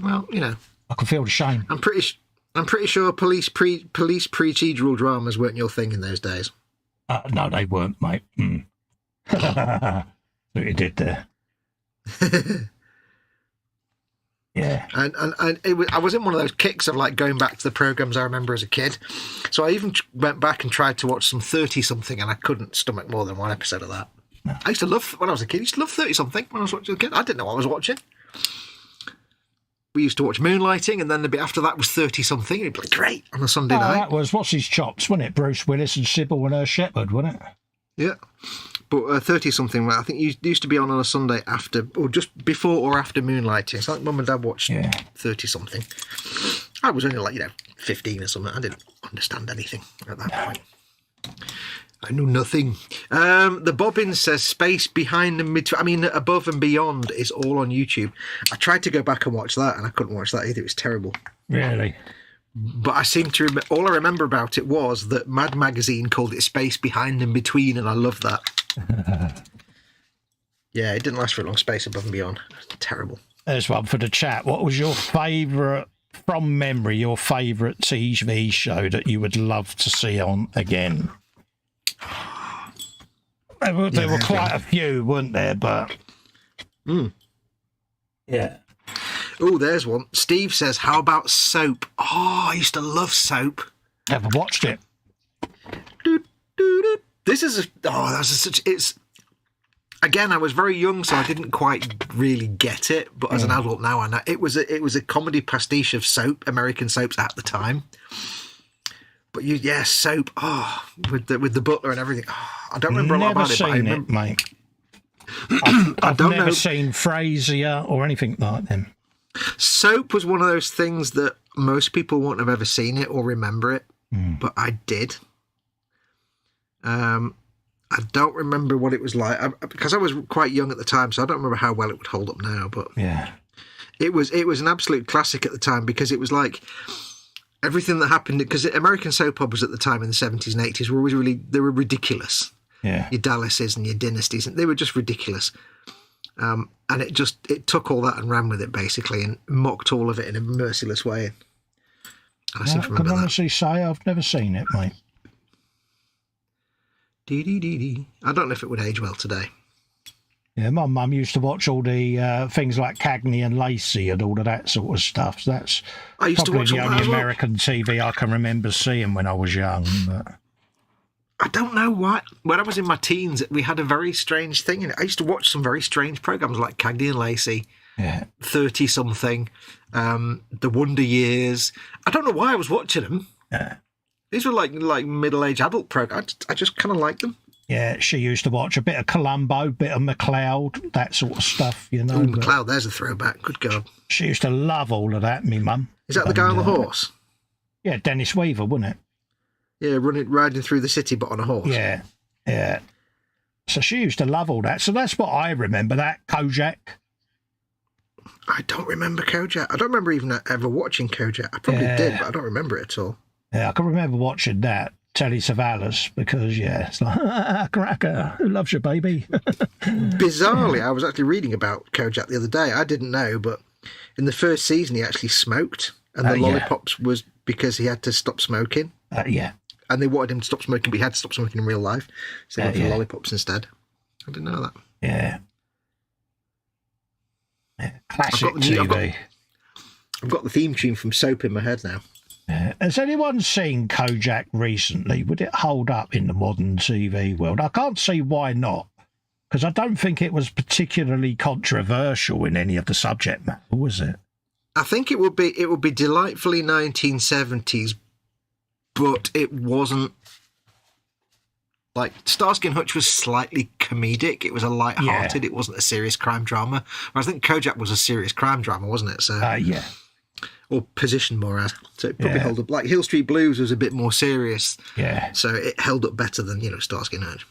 Well, I can feel the shame. I'm pretty sure police procedural dramas weren't your thing in those days. No, they weren't, mate. What you did there. Yeah. And I was in one of those kicks of like going back to the programs I remember as a kid. So I even went back and tried to watch some 30-something, and I couldn't stomach more than one episode of that. No. I used to love, when I was a kid, I used to love 30-something when I was watching as a kid. I didn't know what I was watching. We used to watch Moonlighting, and then the bit after that was 30-something. It'd be like, great, on a Sunday night. That was, what's his chops, wasn't it? Bruce Willis and Sybil and her shepherd, wasn't it? Yeah. But 30-something, I think you used to be on a Sunday after, or just before or after Moonlighting. So I think Mum and Dad watched 30-something. I was only 15 or something. I didn't understand anything at that point. I knew nothing. The Bobbin says space behind and between. Above and beyond is all on YouTube. I tried to go back and watch that, and I couldn't watch that either. It was terrible. Really? But I seem to all I remember about it was that Mad Magazine called it Space Behind and Between, and I love that. Yeah, it didn't last for a long. Space Above and Beyond. Terrible. There's one for the chat. What was your favourite, from memory, your favourite TV show that you would love to see on again? There were quite a few, weren't there? But yeah. Oh, there's one. Steve says, how about Soap? Oh, I used to love Soap. Never watched it. This is it's again, I was very young, so I didn't quite really get it, but as an adult now I know it was a comedy pastiche of soap, American soaps at the time. But Soap, with the butler and everything. Oh, I don't remember a lot about it, but I remember, mate. I've never seen Frasier or anything like them. Soap was one of those things that most people won't have ever seen it or remember it, but I did. I don't remember what it was like because I was quite young at the time, so I don't remember how well it would hold up now. But it was an absolute classic at the time because it was like everything that happened. Because American soap operas at the time in the 70s and 80s were always they were ridiculous. Yeah, your Dallases and your Dynasties, and they were just ridiculous. And it took all that and ran with it basically, and mocked all of it in a merciless way. I seem to remember that. I can honestly say I've never seen it, mate. I don't know if it would age well today. Yeah, my mum used to watch all the things like Cagney and Lacey and all of that sort of stuff. So that's probably the only American TV I can remember seeing when I was young. But I don't know why. When I was in my teens, we had a very strange thing in it. I used to watch some very strange programs like Cagney and Lacey, 30-something, The Wonder Years. I don't know why I was watching them. Yeah. These were like middle-aged adult programs. I just kind of liked them. Yeah, she used to watch a bit of Columbo, a bit of McLeod, that sort of stuff, you know. Oh, McLeod, there's a throwback. Good God. She used to love all of that, me mum. Is that the guy on the horse? Yeah, Dennis Weaver, wasn't it? Yeah, riding through the city but on a horse. Yeah, yeah. So she used to love all that. So that's what I remember, that Kojak. I don't remember Kojak. I don't remember even ever watching Kojak. I probably did, but I don't remember it at all. Yeah, I can remember watching that, Telly Savalas, because, it's like, cracker, who loves you, baby? Bizarrely, I was actually reading about Kojak the other day. I didn't know, but in the first season, he actually smoked, and the lollipops was because he had to stop smoking. And they wanted him to stop smoking, but he had to stop smoking in real life, so he went for the lollipops instead. I didn't know that. Yeah. Classic TV. I've got the theme tune from Soap in my head now. Has anyone seen Kojak recently? Would it hold up in the modern TV world? I can't see why not, because I don't think it was particularly controversial in any of the subject matter, was it? I think it would be delightfully 1970s, but it wasn't. Like, Starsky and Hutch was slightly comedic. It was a light-hearted. It wasn't a serious crime drama. Whereas I think Kojak was a serious crime drama, wasn't it? So yeah. Or positioned more as. So it probably held up. Like, Hill Street Blues was a bit more serious. Yeah. So it held up better than, Starsky and Hutch.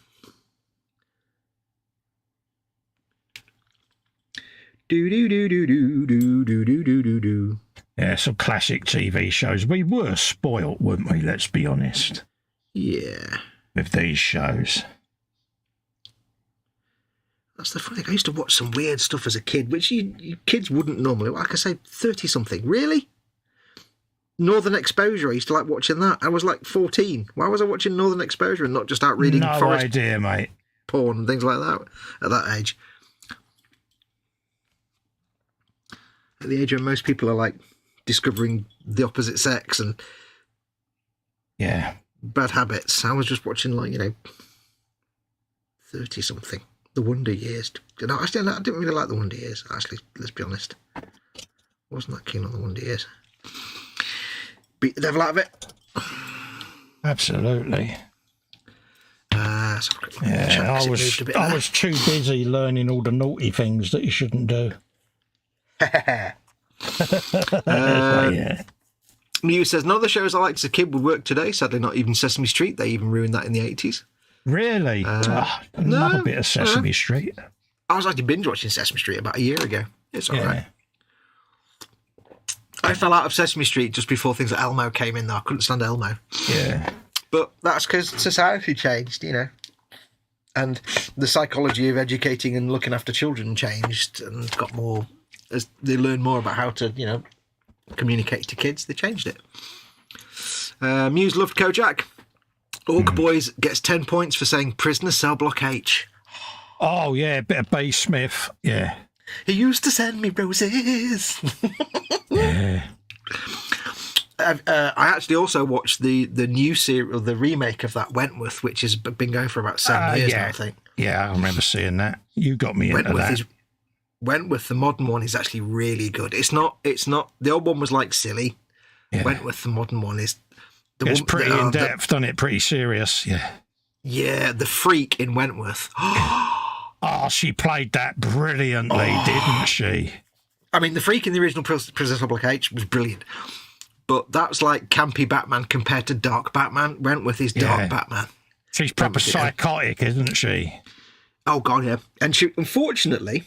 Do. Yeah, some classic TV shows. We were spoilt, weren't we? Let's be honest. Yeah. With these shows. That's the funny thing. I used to watch some weird stuff as a kid, which you kids wouldn't normally. Like I say, 30-something. Really? Northern Exposure. I used to like watching that. I was like 14. Why was I watching Northern Exposure and not just out reading forest idea, mate. porn and things like that at that age? At the age when most people are like discovering the opposite sex and bad habits. I was just watching 30-something. The Wonder Years. No, I didn't really like the Wonder Years, actually, let's be honest. I wasn't that keen on the Wonder Years. Beat the devil out of it. Absolutely. I was too busy learning all the naughty things that you shouldn't do. Muse says, none of the shows I liked as a kid would work today. Sadly, not even Sesame Street. They even ruined that in the 80s. Really? Another bit of Sesame Street. I was actually binge watching Sesame Street about a year ago. It's all right. I fell out of Sesame Street just before things like Elmo came in, though. I couldn't stand Elmo. Yeah. But that's because society changed, and the psychology of educating and looking after children changed and got more, as they learned more about how to, communicate to kids, they changed it. Muse loved Kojak. Orc Boys gets 10 points for saying prisoner cell block H. Oh, yeah, a bit of Bay Smith, yeah. He used to send me roses. Yeah. I actually also watched the new serial, the remake of that, Wentworth, which has been going for about 7 years now, I think. Yeah, I remember seeing that. You got me into that. Wentworth, the modern one, is actually really good. It's not. The old one was like silly. Yeah. Wentworth, the modern one, is. It's pretty in depth, doesn't it? Pretty serious. Yeah. Yeah, the freak in Wentworth. She played that brilliantly, didn't she? I mean, the freak in the original Princess Block H was brilliant, but that's like campy Batman compared to dark Batman. Wentworth is dark Batman. She's proper psychotic, isn't she? Oh God, yeah. And she, unfortunately,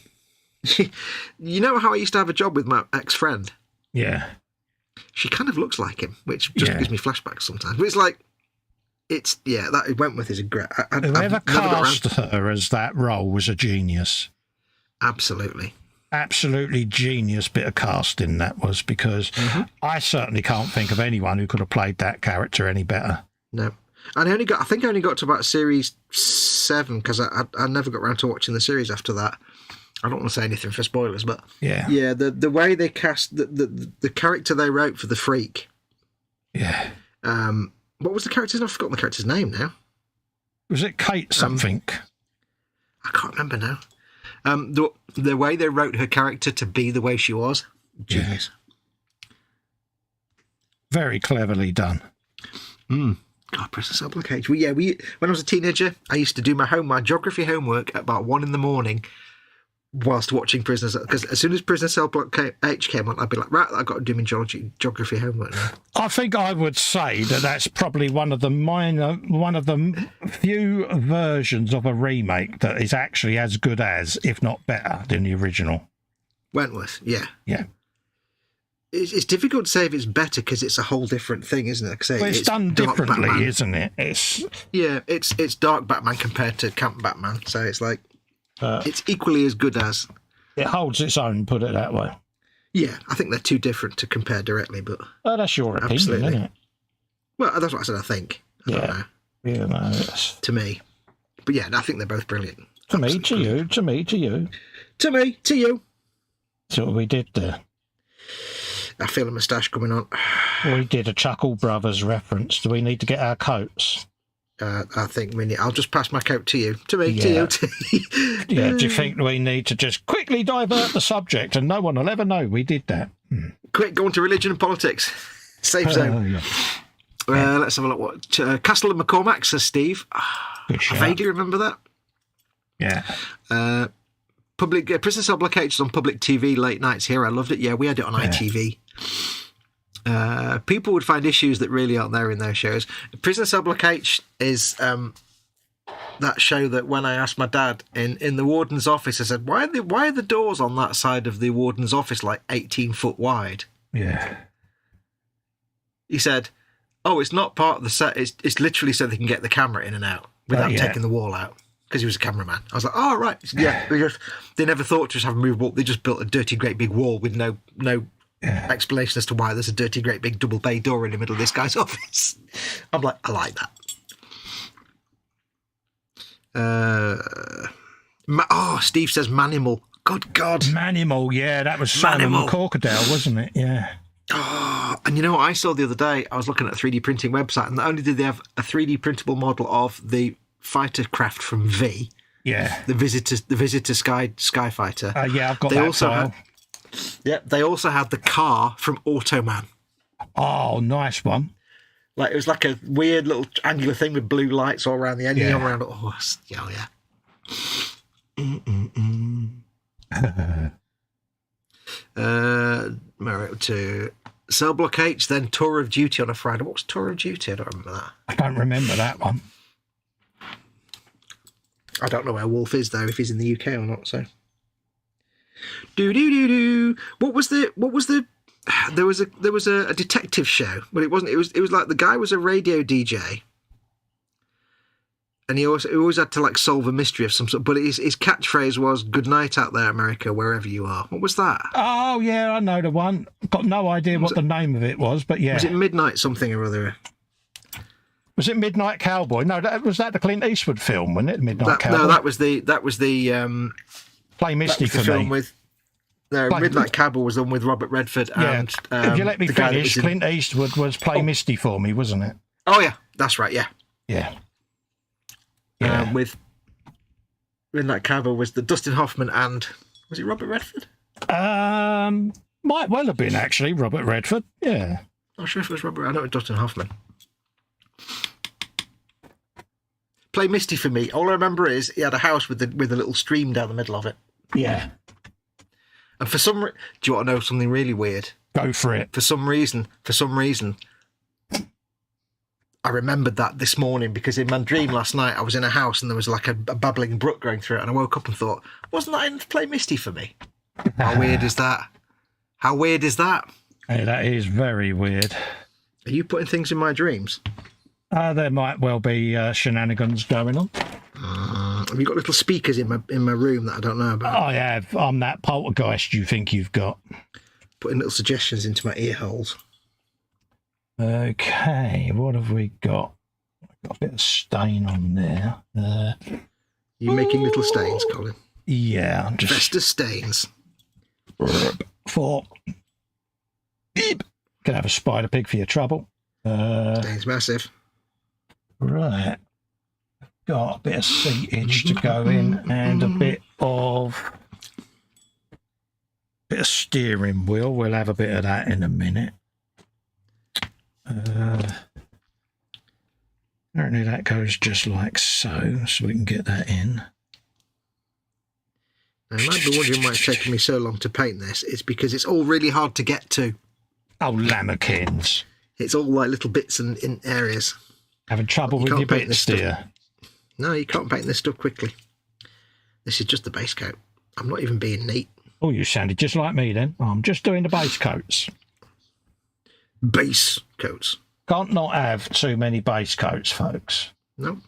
you know how I used to have a job with my ex-friend? Yeah. She kind of looks like him, which just gives me flashbacks sometimes. But it's like, that Wentworth is a great. Whoever cast her as that role was a genius. Absolutely. Absolutely genius bit of casting that was, because I certainly can't think of anyone who could have played that character any better. No. And I think I only got to about series 7 because I never got around to watching the series after that. I don't want to say anything for spoilers, but yeah, the way they cast the character they wrote for the freak. Yeah. What was the character's name? I've forgotten the character's name now. Was it Kate something? I can't remember now. The way they wrote her character to be the way she was, genius. Very cleverly done. God, Princess Block H. When I was a teenager, I used to do my geography homework at about 1 a.m. whilst watching Prisoners, because as soon as Prisoner Cell Block H came on, I'd be like, right, I've got to do my geography homework now. I think I would say that's probably one of the few versions of a remake that is actually as good as, if not better, than the original. Wentworth, yeah. Yeah. It's difficult to say if it's better because it's a whole different thing, isn't it? It's done differently, Batman. Isn't it? It's dark Batman compared to camp Batman, so it's like, it's equally as good as. It holds its own, put it that way. Yeah, I think they're too different to compare directly, but. Well, that's your opinion, isn't it? Well, that's what I said, I think. I don't know. Yeah, no, to me. But yeah, I think they're both brilliant. To me, to you. To me, to you. To me, to you. That's what we did there. I feel a moustache coming on. We did a Chuckle Brothers reference. Do we need to get our coats? I think, Minnie, I'll just pass my coat to you. To me, Yeah. to you. Yeah, do you think we need to just quickly divert the subject and no one will ever know we did that? Quick, go on to religion and politics. Safe zone. Yeah. Let's have a look. What Castle and McCormack, says Steve. Good I shout. vaguely remember that. Yeah. Public Prison Cell Blockades on public TV late nights here. I loved it. Yeah, we had it on ITV. People would find issues that really aren't there in those shows. Prison Cell Blockade is that show that when I asked my dad in the warden's office, I said, why are the doors on that side of the warden's office like 18 foot wide? Yeah. He said, oh, it's not part of the set. It's literally so they can get the camera in and out without taking the wall out. Because he was a cameraman. I was like, oh, right. Yeah. They never thought to just have a movable. They just built a dirty, great big wall with no explanation as to why there's a dirty, great big double bay door in the middle of this guy's office. I'm like, I like that. Steve says Manimal. Good God. Manimal, yeah, that was Simon McCorkadale, wasn't it? Yeah. Oh, and you know what I saw the other day? I was looking at a 3D printing website, and not only did they have a 3D printable model of the fighter craft from V, the visitor Skyfighter. Yeah, I've got they that also file. They also had the car from Automan. Oh, nice one. Like it was like a weird little angular thing with blue lights all around the end. Yeah. Around it. Oh yeah. Merit to Cell Block H, then Tour of Duty on a Friday. What was Tour of Duty? I don't remember that. I don't remember that one. I don't know where Wolf is though, if he's in the UK or not. So, do. What was the? There was a detective show, but it wasn't. It was like the guy was a radio DJ, and he always had to like solve a mystery of some sort. But his catchphrase was "Good night out there, America, wherever you are." What was that? Oh yeah, I know the one. Got no idea what the name of it was, but yeah. Was it Midnight something or other? Was it Midnight Cowboy? No, was that the Clint Eastwood film, wasn't it? Midnight Cowboy. No, that was the Play Misty for film me. with. No, Midnight Cowboy was the one with Robert Redford and. If you let me finish, Clint Eastwood was Play Misty for me, wasn't it? Oh yeah, that's right. Yeah. Yeah. With Midnight Cowboy was the Dustin Hoffman and was it Robert Redford? Might well have been actually Robert Redford. Yeah. Not sure if it was Robert. I know it was Dustin Hoffman. Play Misty for me. All I remember is he had a house with a little stream down the middle of it. Yeah. And for some, do you want to know something really weird? Go for it. For some reason, I remembered that this morning because in my dream last night I was in a house and there was like a babbling brook going through it, and I woke up and thought, wasn't that in Play Misty for me? How weird is that? How weird is that? Hey, that is very weird. Are you putting things in my dreams? There might well be shenanigans going on. Have you got little speakers in my room that I don't know about? I have. I'm that poltergeist you think you've got. Putting little suggestions into my ear holes. Okay, what have we got? I've got a bit of stain on there. You making little stains, Colin? Yeah, I'm just... Festa stains. For... Can have a spider pig for your trouble. Stains massive. Right. Got a bit of seatage to go in and a bit of steering wheel. We'll have a bit of that in a minute. Apparently that goes just like so we can get that in. Now, you might be wondering why it's taken me so long to paint this. It's because it's all really hard to get to. Oh, lammerkins. It's all like little bits in areas. Having trouble with your bits, dear? No, you can't paint this stuff quickly. This is just the base coat. I'm not even being neat. Oh, you sounded just like me then. I'm just doing the base coats. Base coats. Can't not have too many base coats, folks. No.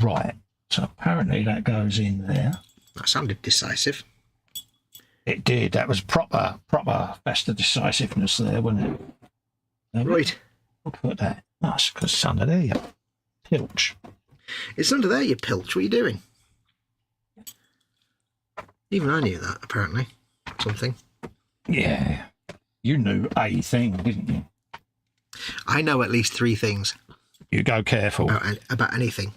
Right. So apparently that goes in there. That sounded decisive. It did. That was proper Festa decisiveness there, wasn't it? Right. We'll put that. That's because it's under there, you pilch. It's under there, you pilch. What are you doing? Even I knew that, apparently. Something. Yeah. You knew a thing, didn't you? I know at least 3 things. You go careful. About anything.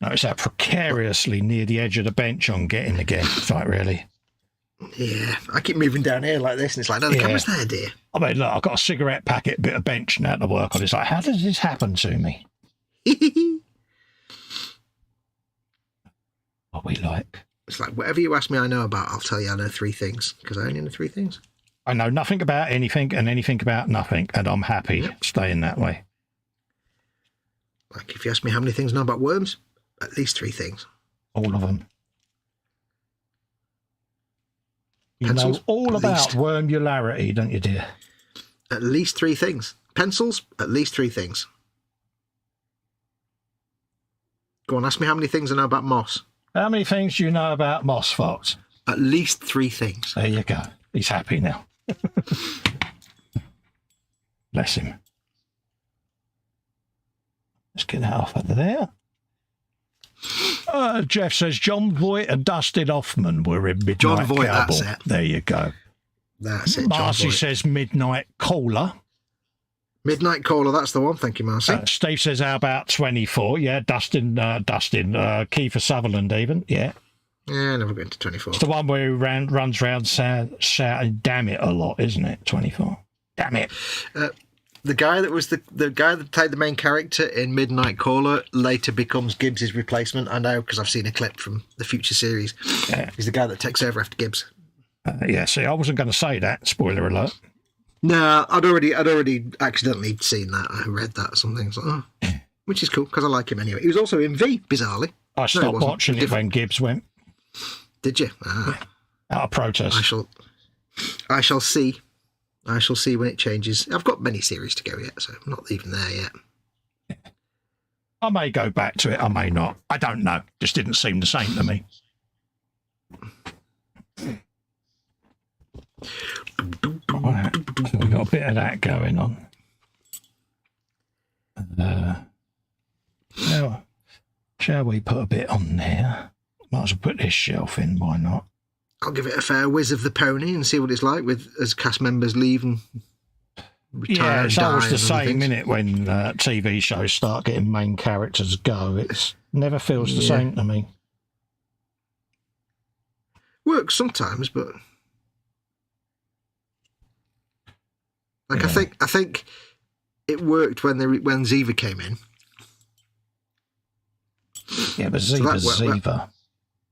Notice how precariously near the edge of the bench I'm getting again. It's like, really? Yeah, I keep moving down here like this, and it's like, no, the camera's there, dear. I mean, look, I've got a cigarette packet, bit of bench now to work on. It's like, how does this happen to me? What we like. It's like, whatever you ask me I know about, I'll tell you I know 3 things, because I only know 3 things. I know nothing about anything and anything about nothing, and I'm happy staying that way. Like, if you ask me how many things I know about worms, at least 3 things. All of them. You Pencils? know all about wormularity, don't you, dear? At least 3 things. Pencils, at least 3 things. Go on, ask me how many things I know about moss. How many things do you know about moss, Fox? At least 3 things. There you go. He's happy now. Bless him. Let's get that off over there. Jeff says John Voight and Dustin Hoffman were in Midnight John Voight, Cowboy. that's it. There you go. That's it. Marcy says Midnight Caller. Midnight Caller, that's the one. Thank you, Marcy. Steve says, how about 24? Yeah, Dustin, Kiefer Sutherland even. Yeah. Yeah, never been to 24. It's the one where he runs around shouting, damn it, a lot, isn't it? 24. Damn it. The guy that was the guy that played the main character in Midnight Caller later becomes Gibbs's replacement. I know because I've seen a clip from the future series. Yeah. He's the guy that takes over after Gibbs. Yeah, see, I wasn't going to say that. Spoiler alert. No, I'd already accidentally seen that. I read that or something. So, which is cool because I like him anyway. He was also in V, bizarrely. I stopped watching it when Gibbs went. Did you? Yeah. Out of protest. I shall see. I shall see when it changes. I've got many series to go yet, so I'm not even there yet. I may go back to it. I may not. I don't know. Just didn't seem the same to me. Right. So we've got a bit of that going on. Shall we put a bit on there? Might as well put this shelf in, why not? I'll give it a fair whiz of the pony and see what it's like as cast members leave and retire. Yeah, it's always the same, isn't it, when TV shows start getting main characters go. It never feels the same to me. Works sometimes, but I think it worked when Ziva came in. Yeah, but Ziva's Ziva.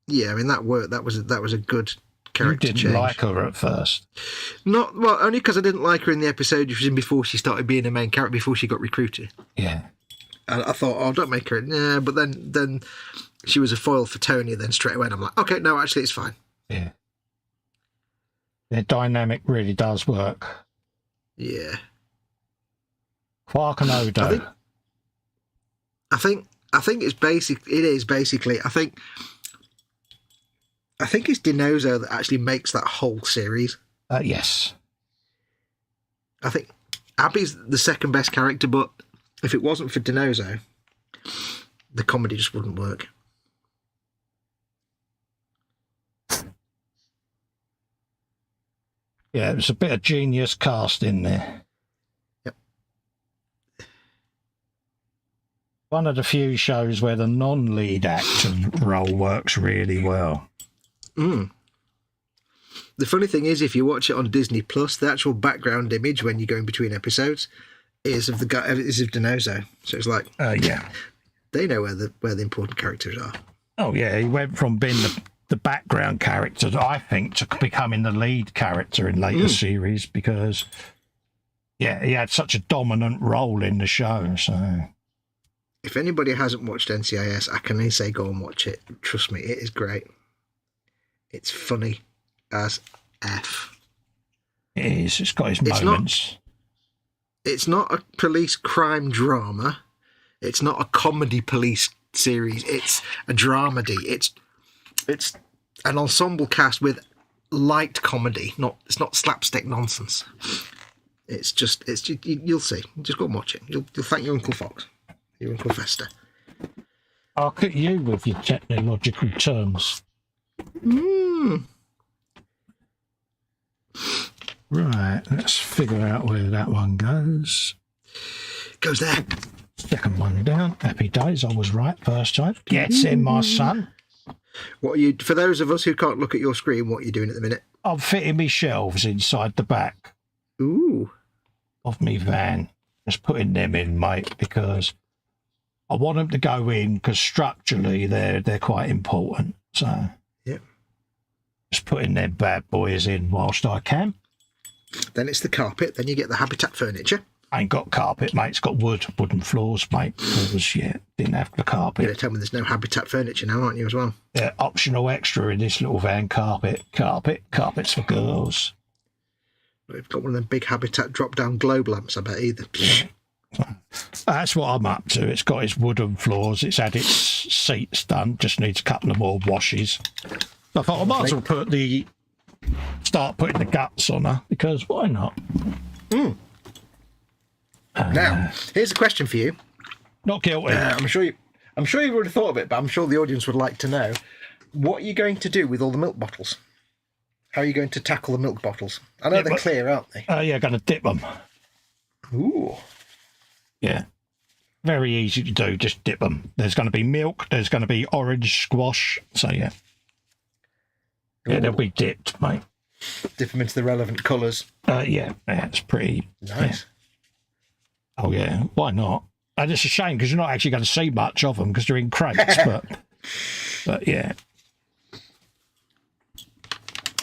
Yeah, I mean that worked. That was a good character change. You didn't like her at first. Not well, only because I didn't like her in the episode she was in before she started being a main character, before she got recruited. Yeah. And I thought, oh, don't make her. Nah, but then she was a foil for Tony. Then straight away, and I'm like, okay, no, actually, it's fine. Yeah. Their dynamic really does work. Yeah. Quark and Odo. I think it's basic. It is basically. I think it's Dinozo that actually makes that whole series. Yes. I think Abby's the second best character, but if it wasn't for Dinozo, the comedy just wouldn't work. Yeah, there's a bit of genius cast in there. Yep. One of the few shows where the non-lead actor role works really well. Mm. The funny thing is, if you watch it on Disney Plus, the actual background image when you go in between episodes is of Dinozo. So it's like, yeah, they know where the important characters are. Oh yeah, he went from being the background character, I think, to becoming the lead character in later series because, yeah, he had such a dominant role in the show. So, if anybody hasn't watched NCIS, I can only say go and watch it. Trust me, it is great. It's funny as F. It is. It's got its moments. It's not a police crime drama. It's not a comedy police series. It's a dramedy. It's an ensemble cast with light comedy. It's not slapstick nonsense. You'll see. Just go and watch it. You'll thank your Uncle Fox, your Uncle Festa. I'll cut you with your technological terms. Right, let's figure out where that one goes. Goes there. Second one down. Happy days, I was right first time. Gets in, my son. What are you? For those of us who can't look at your screen, what are you doing at the minute? I'm fitting me shelves inside the back Ooh. of me van. Just putting them in, mate, because I want them to go in because structurally they're quite important. So yeah, just putting them bad boys in whilst I can. Then it's the carpet. Then you get the habitat furniture. I ain't got carpet, mate. It's got wooden floors, mate. Because, yeah, didn't have the carpet. You're going to tell me there's no habitat furniture now, aren't you, as well? Yeah, optional extra in this little van, carpet. Carpets for girls. We've got one of them big habitat drop-down globe lamps, I bet, either. That's what I'm up to. It's got its wooden floors. It's had its seats done. Just needs a couple of more washes. I thought I might as well start putting the guts on her, because why not? Mm. Now, here's a question for you. Not guilty. I'm sure you would have thought of it, but I'm sure the audience would like to know. What are you going to do with all the milk bottles? How are you going to tackle the milk bottles? I know they're clear, aren't they? Yeah, going to dip them. Ooh. Yeah. Very easy to do. Just dip them. There's going to be milk. There's going to be orange squash. So, yeah. Yeah, they'll be dipped, mate. Dip them into the relevant colours. Yeah, it's pretty... Nice. Yeah. Oh, yeah. Why not? And it's a shame because you're not actually going to see much of them because they're in crates, but yeah.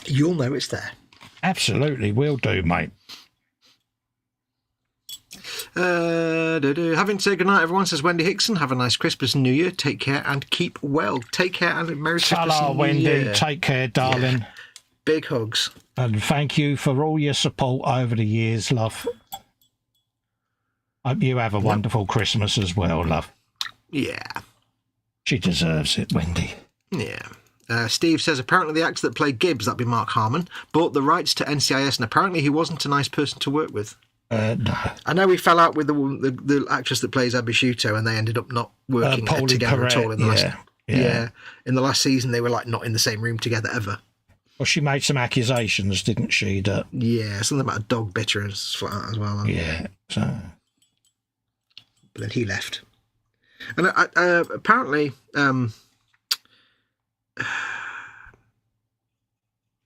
You'll know it's there. Absolutely, will do, mate. Having to say goodnight, everyone, says Wendy Hickson. Have a nice Christmas and New Year. Take care and keep well. Take care and Merry Christmas Hello, and New Wendy. Year. Take care, darling. Yeah. Big hugs. And thank you for all your support over the years, love. Hope you have a wonderful Christmas as well, love. Yeah. She deserves it, Wendy. Yeah. Steve says, apparently the actor that played Gibbs, that'd be Mark Harmon, bought the rights to NCIS, and apparently he wasn't a nice person to work with. No. I know he fell out with the actress that plays Abby Shuto, and they ended up not working together at all in the last. Yeah, in the last season they were like not in the same room together ever. Well, she made some accusations, didn't she? Yeah, something about a dog bit her and stuff like that as well. Yeah. So. But then he left, and apparently.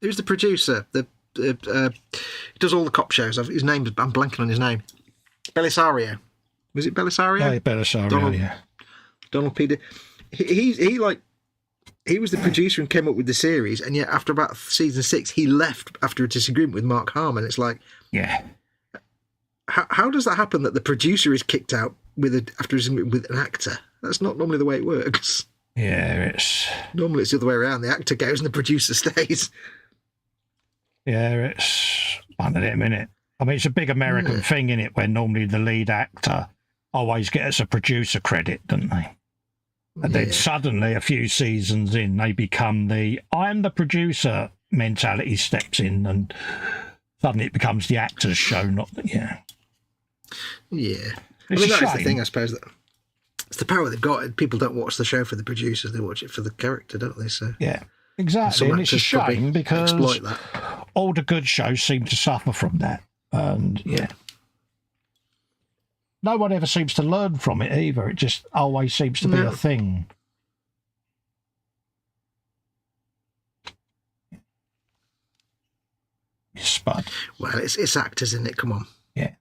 Who's the producer? He does all the cop shows. His name, I'm blanking on his name. Belisario. Was it Belisario? Yeah, Belisario. Donald P. He was the producer and came up with the series, and yet after about season 6, he left after a disagreement with Mark Harmon. It's like, yeah. How does that happen that the producer is kicked out after a disagreement with an actor? That's not normally the way it works. Yeah, normally it's the other way around. The actor goes and the producer stays. Yeah, it's one of them, innit? I mean, it's a big American thing, innit, where normally the lead actor always gets a producer credit, don't they? And then suddenly, a few seasons in, they become I'm the producer mentality steps in, and suddenly it becomes the actor's show, not the, Yeah. I mean, that's the thing, I suppose, that it's the power they've got. People don't watch the show for the producers, they watch it for the character, don't they? So yeah, exactly. And it's a shame because exploit that. All the good shows seem to suffer from that. And yeah, no one ever seems to learn from it either. It just always seems to be a thing. Spud. Well, it's actors, isn't it? Come on. Yeah.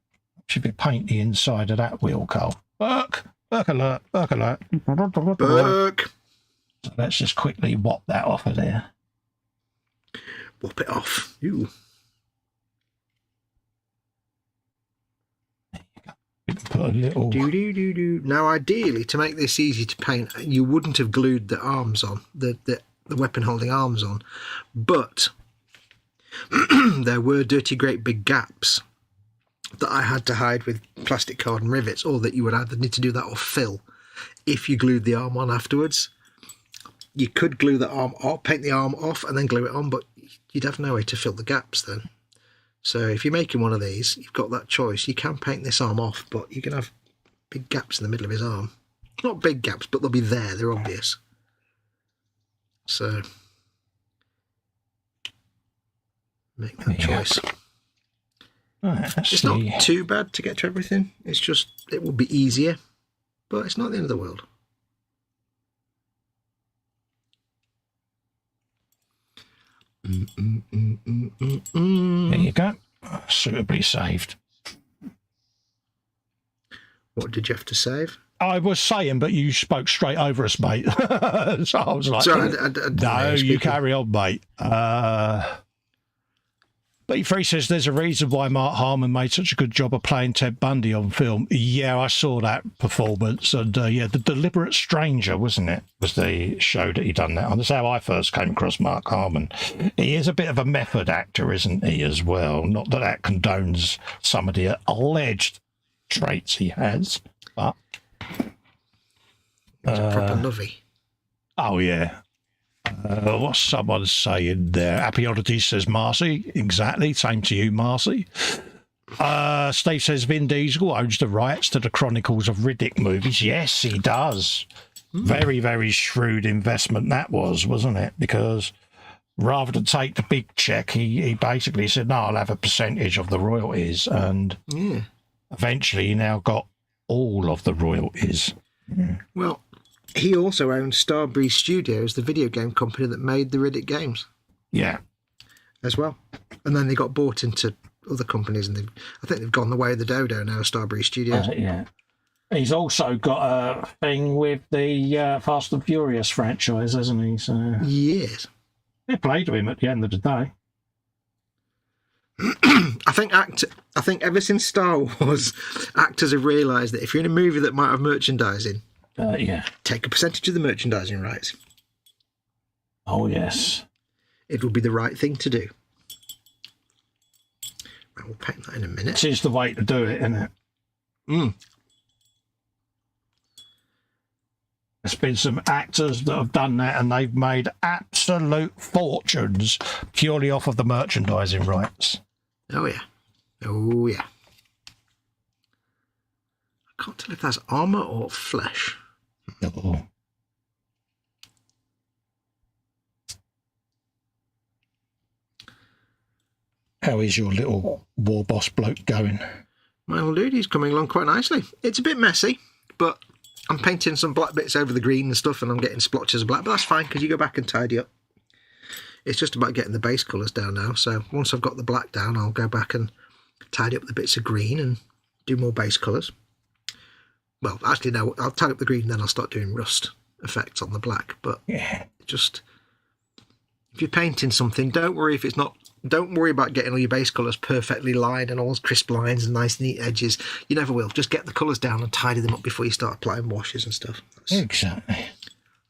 Should be paint the inside of that wheel, Carl. Burke alert. Burke. So let's just quickly whop that off of there. Whop it off. Ooh. Put a little... Now, ideally, to make this easy to paint, you wouldn't have glued the arms on, the weapon-holding arms on, but there were dirty great big gaps that I had to hide with plastic card and rivets, or that you would either need to do that or fill if you glued the arm on afterwards. You could glue the arm off, paint the arm off and then glue it on, but you'd have no way to fill the gaps then. So if you're making one of these, you've got that choice. You can paint this arm off, but you can have big gaps in the middle of his arm. Not big gaps, but they'll be there. They're obvious. So make that choice. Let's It's see. not too bad to get to everything. It's just, it will be easier, but it's not the end of the world. There you go. Suitably saved. What did you have to save? I was saying, but you spoke straight over us, mate. So I was like, Sorry, no, you carry on, mate. B3 says there's a reason why Mark Harmon made such a good job of playing Ted Bundy on film. Yeah, I saw that performance. And yeah, The Deliberate Stranger, wasn't it? Was the show that he done that on. That's how I first came across Mark Harmon. He is a bit of a method actor, isn't he, as well? Not that that condones some of the alleged traits he has, but... He's a proper lovey. Oh, yeah. What's someone saying there? Happy Holidays, says Marcy. Exactly. Same to you, Marcy. Steve says Vin Diesel owns the rights to the Chronicles of Riddick movies. Yes, he does. Very, very shrewd investment that was, wasn't it? Because rather than take the big check, he basically said, no, I'll have a percentage of the royalties. And eventually he now got all of the royalties. Well, he also owned Starbreeze Studios, the video game company that made the Riddick games. Yeah. As well. And then they got bought into other companies, and I think they've gone the way of the dodo now, Starbreeze Studios. Yeah. He's also got a thing with the Fast and Furious franchise, hasn't he? So yes. They played to him at the end of the day. I think ever since Star Wars, actors have realised that if you're in a movie that might have merchandising, take a percentage of the merchandising rights. Oh, yes. It would be the right thing to do. Right, we'll paint that in a minute. This is the way to do it, isn't it? There's been some actors that have done that, and they've made absolute fortunes purely off of the merchandising rights. Oh, yeah. Oh, yeah. I can't tell if that's armour or flesh. Oh. How is your little war boss bloke going? My old dude, he's coming along quite nicely. It's a bit messy, but I'm painting some black bits over the green and stuff, and I'm getting splotches of black, but that's fine because you go back and tidy up. It's just about getting the base colours down now, so once I've got the black down, I'll go back and tidy up the bits of green and do more base colours. Well, actually, no, I'll tidy up the green, then I'll start doing rust effects on the black, but just, if you're painting something, don't worry about getting all your base colours perfectly lined and all those crisp lines and nice neat edges. You never will. Just get the colours down and tidy them up before you start applying washes and stuff. Exactly.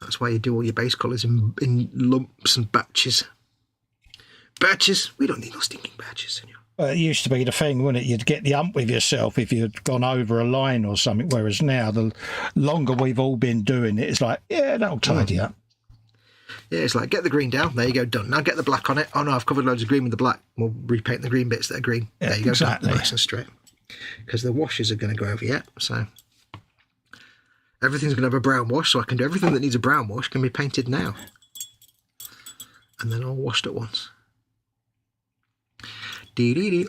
That's why you do all your base colours in lumps and batches. Batches? We don't need no stinking batches, senor. Well, it used to be the thing, wouldn't it? You'd get the ump with yourself if you'd gone over a line or something, whereas now, the longer we've all been doing it, it's like, yeah, that'll tidy up. Yeah, it's like, get the green down. There you go, done. Now get the black on it. Oh, no, I've covered loads of green with the black. We'll repaint the green bits that are green. Yeah, there you go, exactly. done. Nice and straight. Because the washes are going to go over yet, so... Everything's going to have a brown wash, so I can do everything that needs a brown wash can be painted now. And then all washed at once. Dee-dee-dee.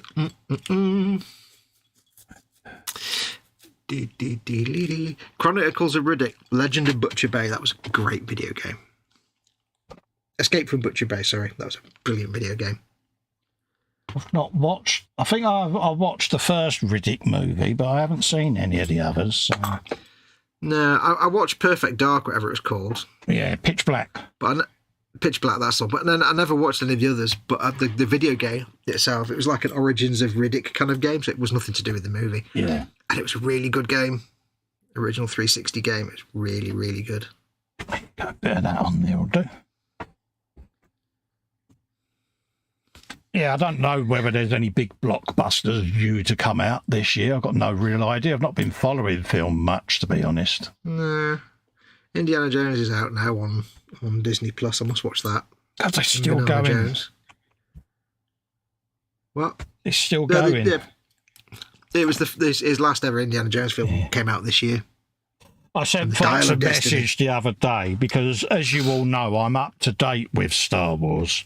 Dee-dee-dee-dee-dee. Chronicles of Riddick, Legend of Butcher Bay. That was a great video game. Escape from Butcher Bay, sorry. That was a brilliant video game. I've not watched... I think I watched the first Riddick movie, but I haven't seen any of the others. So. No, I watched Perfect Dark, whatever it's called. Yeah, Pitch Black. But Pitch Black, that's all. But then I never watched any of the others. But the video game itself, it was like an Origins of Riddick kind of game, so it was nothing to do with the movie. Yeah. And it was a really good game. Original 360 game. It's really, really good. Got a bit of that on there will do. Yeah, I don't know whether there's any big blockbusters due to come out this year. I've got no real idea. I've not been following film much, to be honest. No. Indiana Jones is out now on Disney Plus. I must watch that. Are they still going? Jones. What? It's still going. It was his last ever Indiana Jones film came out this year. I sent Fox a message the other day because, as you all know, I'm up to date with Star Wars.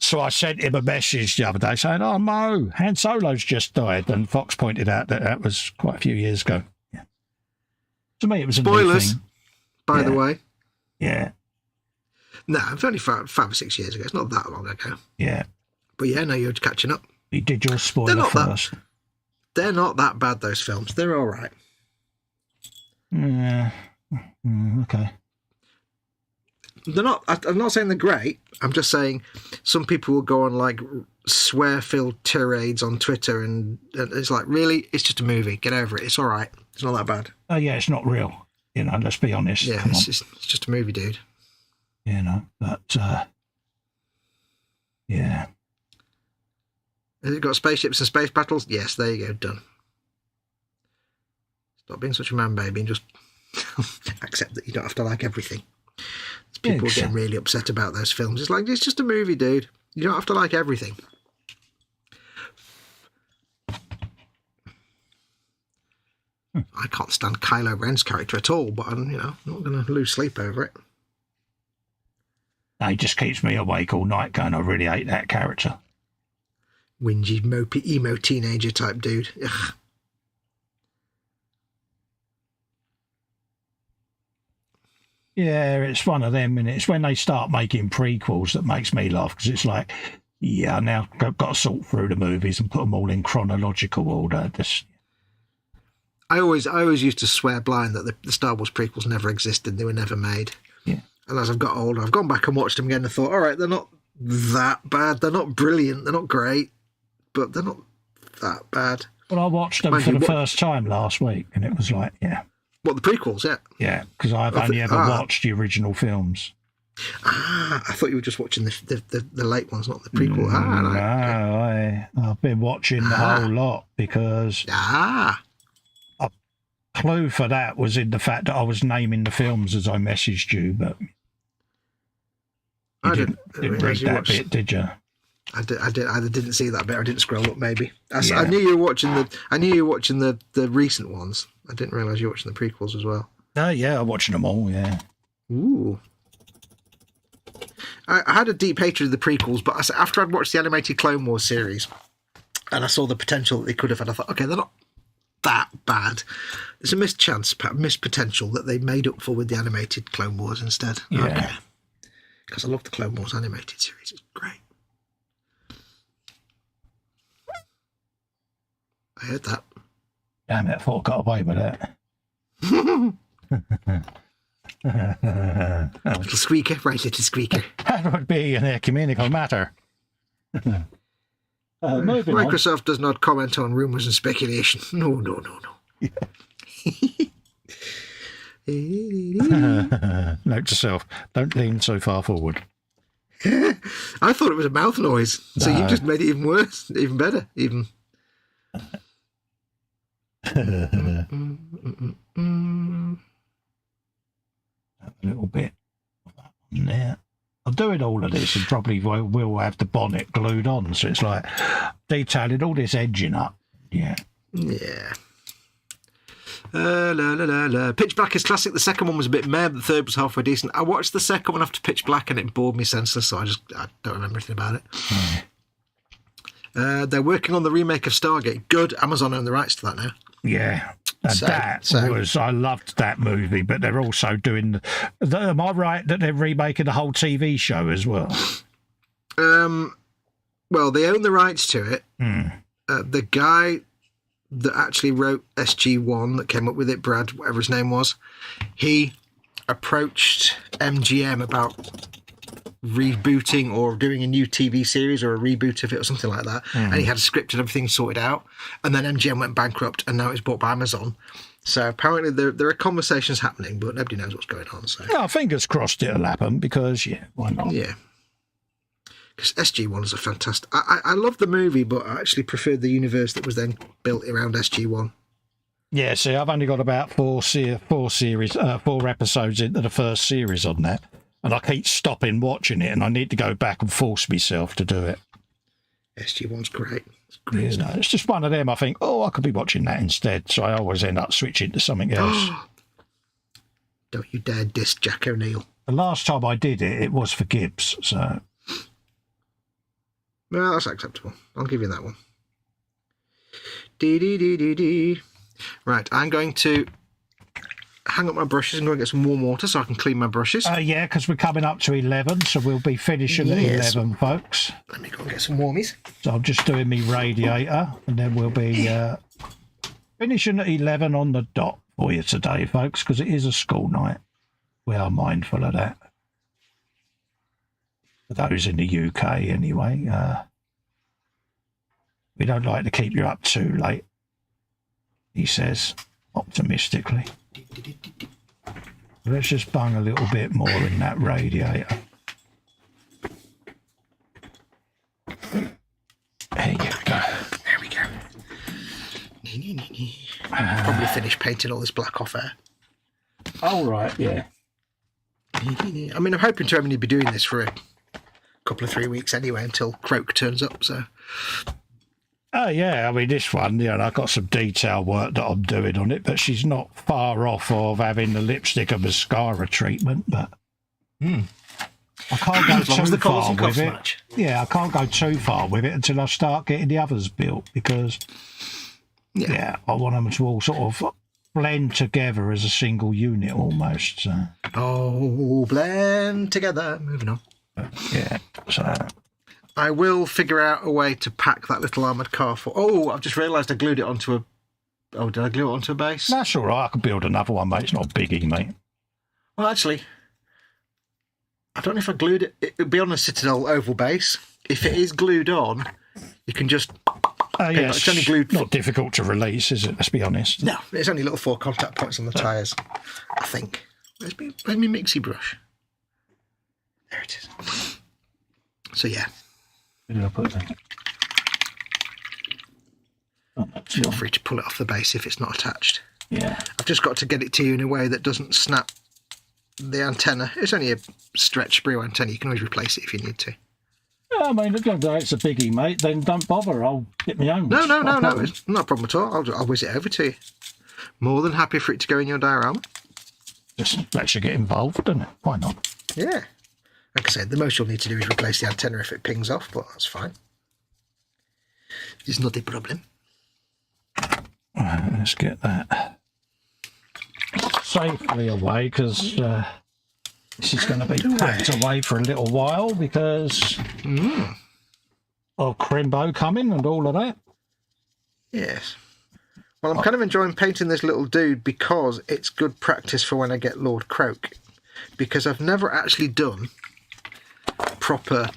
So I sent him a message the other day saying, "Oh, Mo, Han Solo's just died," and Fox pointed out that was quite a few years ago. Yeah. To me, it was a new Spoilers, thing. by the way. Yeah. No, it's only 5 or 6 years ago. It's not that long ago. Yeah. But yeah, no, you're catching up. You did your spoiler first. They're not that bad, those films. They're all right. Yeah. Okay. They're not. I'm not saying they're great. I'm just saying some people will go on like swear-filled tirades on Twitter, and it's like, really, it's just a movie. Get over it. It's all right. It's not that bad. Oh yeah, it's not real. You know, let's be honest. Yeah, it's just a movie, dude. You know, but yeah. Has it got spaceships and space battles? Yes, there you go, done. Stop being such a man, baby, and just accept that you don't have to like everything. People are getting really upset about those films. It's like, it's just a movie, dude. You don't have to like everything. I can't stand Kylo Ren's character at all, but I'm, not going to lose sleep over it. He just keeps me awake all night going, I really hate that character. Whingy, mopey, emo teenager type dude. Ugh. Yeah, it's one of them, and it's when they start making prequels that makes me laugh, because it's like, yeah, now I've got to sort through the movies and put them all in chronological order. I always used to swear blind that the Star Wars prequels never existed. They were never made. Yeah. And as I've got older, I've gone back and watched them again and thought, all right, they're not that bad. They're not brilliant. They're not great, but they're not that bad. Well, I watched them for the first time last week, and it was like, yeah. What, the prequels? Yeah. Yeah, because I've only ever watched the original films. I thought you were just watching the late ones, not the prequel. No, I've been watching the whole lot, because a clue for that was in the fact that I was naming the films as I messaged you, but you didn't read that bit, did you? I either didn't see that bit or I didn't scroll up. Maybe I knew you were watching the recent ones. I didn't realise you were watching the prequels as well. Yeah, I'm watching them all. Yeah. Ooh. I had a deep hatred of the prequels, but after I'd watched the animated Clone Wars series and I saw the potential that they could have had, I thought, okay, they're not that bad. There's a missed potential that they made up for with the animated Clone Wars instead. Yeah. Okay. Because I love the Clone Wars animated series. It's great. I heard that. Damn it, I thought I got away with that. Little squeaker, right, little squeaker. That would be an ecumenical matter. Microsoft does not comment on rumours and speculation. No. Note to self, don't lean so far forward. I thought it was a mouth noise, so you just made it even worse, even better, even. A little bit there. I'm doing all of this and probably will have the bonnet glued on, so it's like detailing all this edging up. Yeah. Pitch Black is classic. The second one was a bit meh, the third was halfway decent. I watched the second one after Pitch Black and it bored me senseless, so I don't remember anything about it. They're working on the remake of Stargate. Good. Amazon own the rights to that now. Yeah. I loved that movie, but they're also doing am I right that they're remaking the whole TV show as well? Well, they own the rights to it. The guy that actually wrote SG-1 that came up with it, Brad, whatever his name was, he approached MGM about rebooting or doing a new TV series or a reboot of it or something like that, and he had a script and everything sorted out, and then MGM went bankrupt and now it's bought by Amazon. So apparently there are conversations happening, but nobody knows what's going on. So fingers crossed it'll happen, because why not? Yeah, because SG-1 is a fantastic. I love the movie, but I actually preferred the universe that was then built around SG-1. Yeah, see, I've only got about four episodes into the first series on that. And I keep stopping watching it, and I need to go back and force myself to do it. SG-1's great. It's great. It's just one of them. I think, I could be watching that instead. So I always end up switching to something else. Don't you dare diss Jack O'Neill. The last time I did it, it was for Gibbs. So Well, that's acceptable. I'll give you that one. Dee. Right, I'm going to hang up my brushes and go and get some warm water so I can clean my brushes. Yeah, because we're coming up to 11, so we'll be finishing at 11, folks. Let me go and get some warmies. So I'm just doing me radiator, and then we'll be finishing at 11 on the dot for you today, folks, because it is a school night. We are mindful of that. For those in the UK, anyway. We don't like to keep you up too late, he says, optimistically. Let's just bung a little bit more in that radiator. There you go. There we go. Probably finish painting all this black off air. All right, yeah. I mean, I'm hoping to only be doing this for a couple of 3 weeks anyway until Croak turns up, so... Oh, yeah, I mean, this one, you know, I've got some detail work that I'm doing on it, but she's not far off of having the lipstick and mascara treatment, but I can't go too far with it. Match. Yeah, I can't go too far with it until I start getting the others built, because, I want them to all sort of blend together as a single unit almost. So. Oh, blend together. Moving on. Yeah, so... I will figure out a way to pack that little armoured car for... Oh, I've just realised I glued it onto a... Oh, did I glue it onto a base? That's all right. I can build another one, mate. It's not a biggie, mate. Well, actually, I don't know if I glued it... It would be on a Citadel oval base. If it is glued on, you can just... Yes. It's only glued... Not difficult to release, is it? Let's be honest. No, it's only little 4 contact points on the tyres, I think. Where's my mixie brush? There it is. So, yeah. Where did I put that? Feel free to pull it off the base if it's not attached. Yeah. I've just got to get it to you in a way that doesn't snap the antenna. It's only a stretch brew antenna. You can always replace it if you need to. Yeah, I mean, if it's a biggie, mate, then don't bother. I'll get my own. No. It's not a problem at all. I'll whiz it over to you. More than happy for it to go in your diorama. Just lets you get involved, doesn't it? Why not? Yeah. Like I said, the most you'll need to do is replace the antenna if it pings off, but that's fine. It's not a problem. Right, let's get that safely away, because this is going to be packed away for a little while because of Crimbo coming and all of that. Yes. Well, I'm kind of enjoying painting this little dude because it's good practice for when I get Lord Croak. Because I've never actually done proper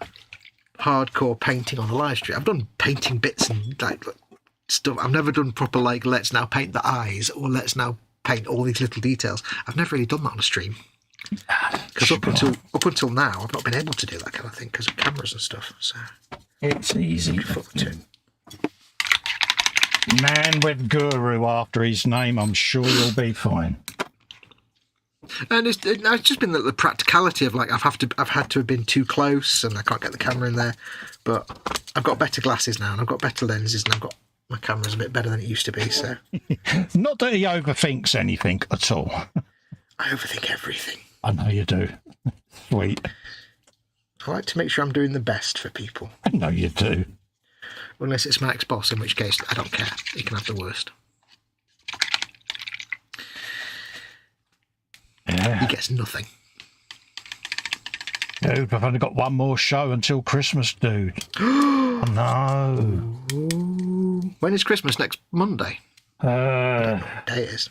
hardcore painting on a live stream. I've done painting bits and like stuff. I've never done proper like let's now paint the eyes or let's now paint all these little details. I've never really done that on a stream because up until now I've not been able to do that kind of thing because of cameras and stuff. So it's easy. Too. Man with Guru after his name, I'm sure you'll be fine. And it's just been the practicality of like I've had to have been too close and I can't get the camera in there, but I've got better glasses now and I've got better lenses and I've got my camera's a bit better than it used to be. So not that he overthinks anything at all. I overthink everything. I know you do. Sweet. I like to make sure I'm doing the best for people. I know you do. Unless it's my ex-boss, in which case I don't care. He can have the worst. Yeah. He gets nothing. Dude, I've only got one more show until Christmas, dude. Oh, no. Ooh. When is Christmas? Next Monday? I don't know what day it is.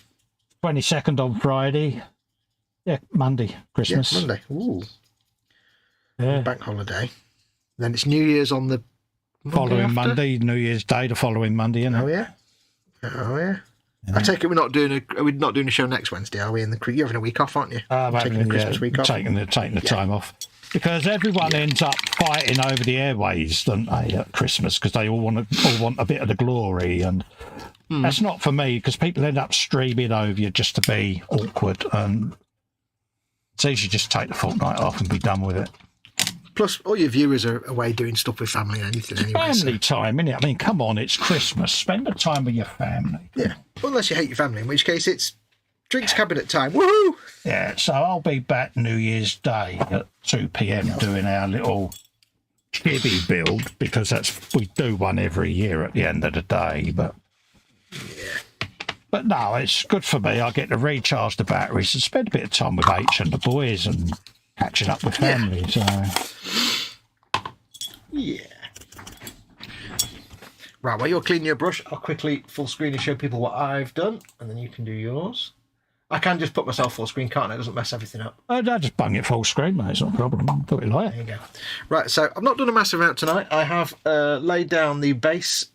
22nd on Friday. Yeah, Monday, Christmas. Yeah, Monday. Ooh. Yeah. Bank holiday. Then it's New Year's on the following Monday, New Year's Day, the following Monday, isn't it? Oh, yeah. Oh, yeah. I take it we're not doing a show next Wednesday, are we? You're having a week off, aren't you? Taking the Christmas week off. Taking the time off. Because everyone ends up fighting over the airways, don't they, at Christmas, because they all want a bit of the glory, and that's not for me, because people end up streaming over you just to be awkward, and it's easy to just take the fortnight off and be done with it. Plus, all your viewers are away doing stuff with family and anything anyway. Family time, innit? I mean, come on, it's Christmas. Spend the time with your family. Yeah, well, unless you hate your family, in which case it's drinks cabinet time. Woohoo! Yeah, so I'll be back New Year's Day at 2 p.m. doing our little chibi build because we do one every year at the end of the day. But no, it's good for me. I get to recharge the batteries and spend a bit of time with H and the boys and catching up with family. So yeah. Right, while you're cleaning your brush, I'll quickly full screen and show people what I've done, and then you can do yours. I can just put myself full screen, can't I? It doesn't mess everything up. I just bung it full screen, mate. It's not a problem. Do it like. There you go. Right, so I've not done a massive amount tonight. I have laid down the base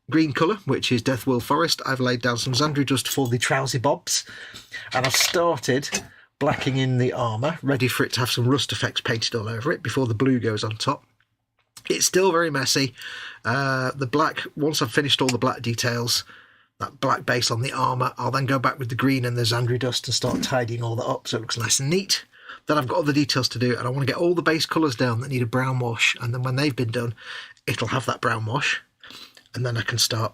green colour, which is Deathwheel Forest. I've laid down some Xandri dust for the trousie bobs, and I've started blacking in the armour, ready for it to have some rust effects painted all over it before the blue goes on top. It's still very messy. The black, once I've finished all the black details, that black base on the armour, I'll then go back with the green and the Xandri dust and start tidying all that up so it looks nice and neat. Then I've got other details to do, and I want to get all the base colours down that need a brown wash, and then when they've been done, it'll have that brown wash, and then I can start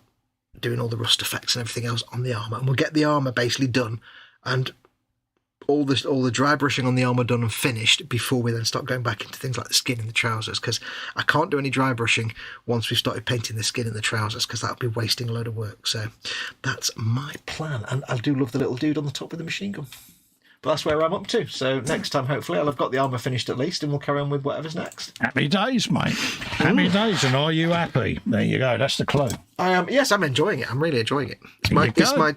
doing all the rust effects and everything else on the armour, and we'll get the armour basically done, and all the dry brushing on the armour done and finished before we then start going back into things like the skin and the trousers, because I can't do any dry brushing once we've started painting the skin and the trousers, because that'll be wasting a load of work. So that's my plan, and I do love the little dude on the top with the machine gun. But that's where I'm up to. So next time, hopefully, I'll have got the armour finished at least, and we'll carry on with whatever's next. Happy days, mate. Happy days, and are you happy? There you go. That's the clue. I am. Yes, I'm enjoying it. I'm really enjoying it. It's my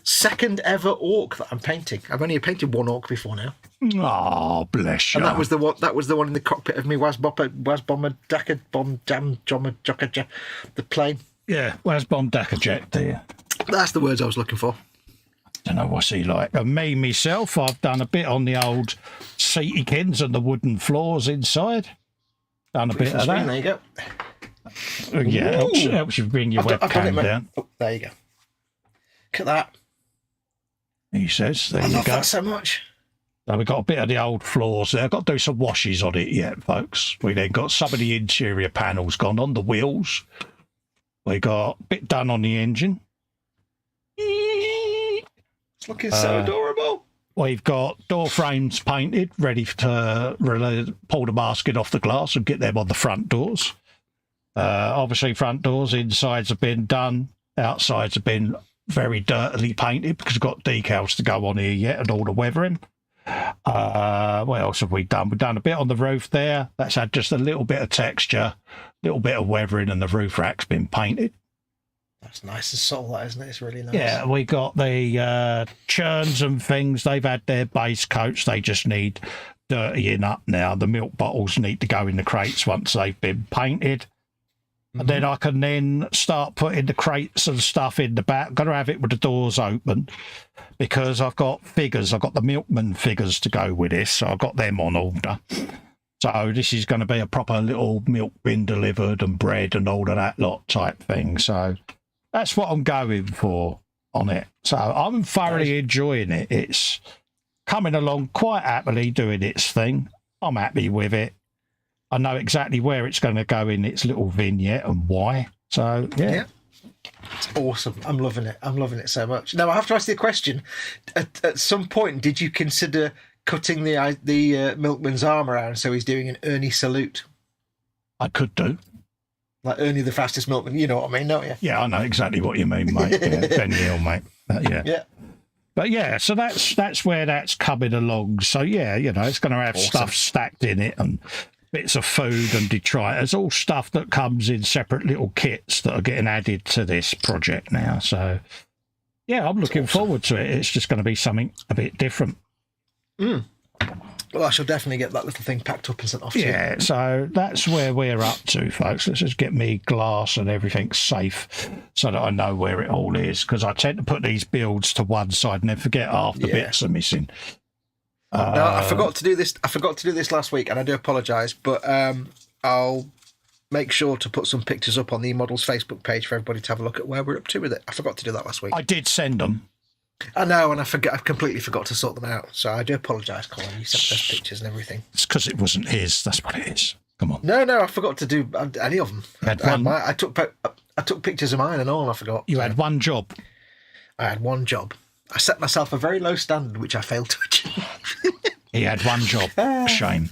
second ever orc that I'm painting. I've only painted one orc before now. Oh, bless you. And that was the one. That was the one in the cockpit of me Wasbomber Dakka Bomb Jam Jomma Jocka the plane. Yeah, Wasbom Dakka Jet, dear. That's the words I was looking for. Don't know what's he like. And me, myself, I've done a bit on the old seatykins and the wooden floors inside. Done a bit of that. There you go. Yeah, helps you bring your webcam down. Oh, there you go. Look at that. He says, there I you love go. that so much. So we've got a bit of the old floors there. I've got to do some washes on it yet, folks. We then got some of the interior panels gone on, the wheels. We got a bit done on the engine. It's looking so adorable. We've got door frames painted, ready to pull the basket off the glass and get them on the front doors. Obviously, front doors, insides have been done. Outsides have been very dirtily painted because we've got decals to go on here yet and all the weathering. What else have we done? We've done a bit on the roof there. That's had just a little bit of texture, little bit of weathering, and the roof rack's been painted. That's nice and subtle, that, isn't it? It's really nice. Yeah, we got the churns and things. They've had their base coats. They just need dirtying up now. The milk bottles need to go in the crates once they've been painted. And then I can then start putting the crates and stuff in the back. Got to have it with the doors open because I've got figures. I've got the milkman figures to go with this. So I've got them on order. So this is going to be a proper little milk bin delivered and bread and all of that lot type thing. So that's what I'm going for on it. So I'm thoroughly enjoying it. It's coming along quite happily, doing its thing. I'm happy with it. I know exactly where it's going to go in its little vignette and why. So, yeah. It's awesome. I'm loving it. I'm loving it so much. Now, I have to ask you a question. At some point, did you consider cutting the milkman's arm around so he's doing an Ernie salute? I could do. Like Ernie the fastest milkman. You know what I mean, don't you? Yeah, I know exactly what you mean, mate. Yeah, Ben Hill, mate. Yeah. But yeah, so that's where that's coming along. So yeah, you know, it's going to have stuff stacked in it and bits of food and detritus, all stuff that comes in separate little kits that are getting added to this project now. So yeah, I'm looking forward to it. It's just going to be something a bit different. Well, I shall definitely get that little thing packed up and sent off to you. Yeah, so that's where we're up to, folks. Let's just get me glass and everything safe so that I know where it all is, because I tend to put these builds to one side and then forget half the bits are missing. No, I forgot to do this. I forgot to do this last week, and I do apologise. But I'll make sure to put some pictures up on the eModels Facebook page for everybody to have a look at where we're up to with it. I forgot to do that last week. I did send them. I know, and I completely forgot to sort them out. So I do apologise, Colin. You sent those pictures and everything. It's because it wasn't his. That's what it is. Come on. No, I forgot to do any of them. I took pictures of mine and all. I forgot. You had one job. I had one job. I set myself a very low standard, which I failed to achieve. He had one job. Shame.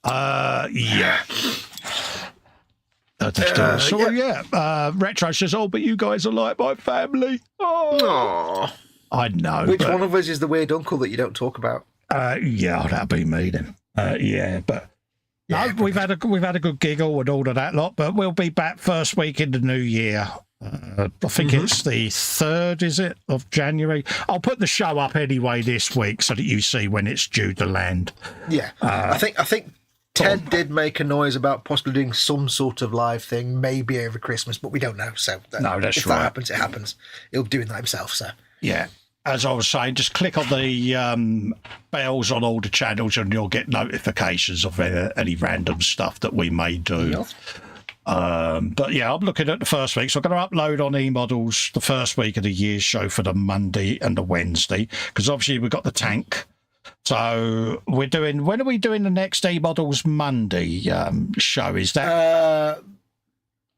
Yeah. Retro says, "Oh, but you guys are like my family." Oh, Aww. I know. Which one of us is the weird uncle that you don't talk about? Yeah, that'd be me then. But Yeah, no, we've had a good giggle and all of that lot. But we'll be back first week in the new year. I think it's the 3rd, is it, of January? I'll put the show up anyway this week so that you see when it's due to land. Yeah, I think Ted did make a noise about possibly doing some sort of live thing, maybe over Christmas, but we don't know. So no, that's if right. that happens, it happens. He'll be doing that himself. So yeah. As I was saying, just click on the bells on all the channels and you'll get notifications of any random stuff that we may do. Yeah. But yeah, I'm looking at the first week. So I'm going to upload on eModels the first week of the year's show for the Monday and the Wednesday, because obviously we've got the tank. So we're doing, when are we doing the next eModels Monday show? Is that...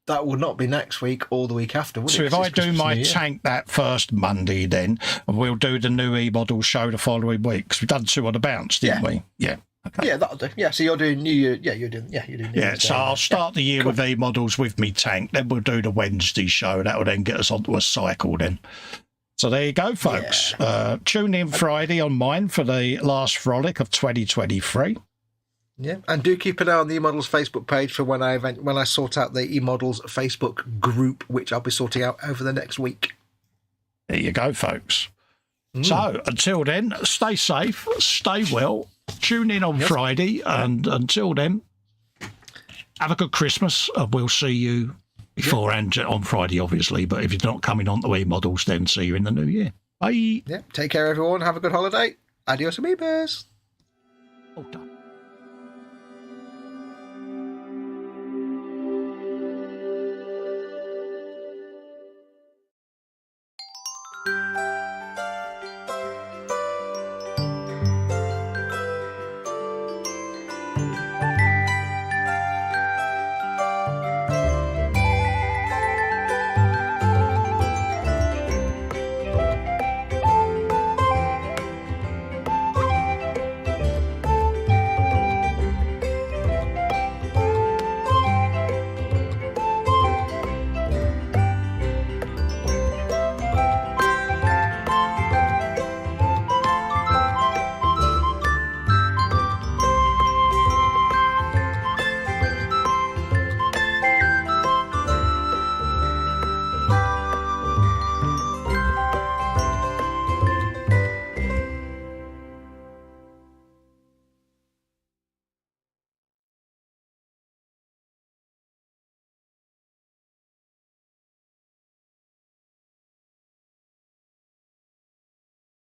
that would not be next week or the week after, would it? So if I do my tank that first Monday, then we'll do the new eModels show the following week, because we've done 2 on the bounce, didn't we? Yeah. Okay. Yeah, that'll do. Yeah, so you're doing New Year. Yeah, you're doing New Year's so Day. I'll start the year with eModels with me tank, then we'll do the Wednesday show. That will then get us onto a cycle then. So there you go, folks. Yeah. Tune in Friday on mine for the last frolic of 2023. Yeah, and do keep an eye on the eModels Facebook page for when I sort out the eModels Facebook group, which I'll be sorting out over the next week. There you go, folks. So until then, stay safe, stay well, tune in on Friday, and until then, have a good Christmas. We'll see you beforehand on Friday, obviously, but if you're not coming on to eModels, then see you in the new year. Bye. Yeah, take care, everyone. Have a good holiday. Adios, amigos. Well done.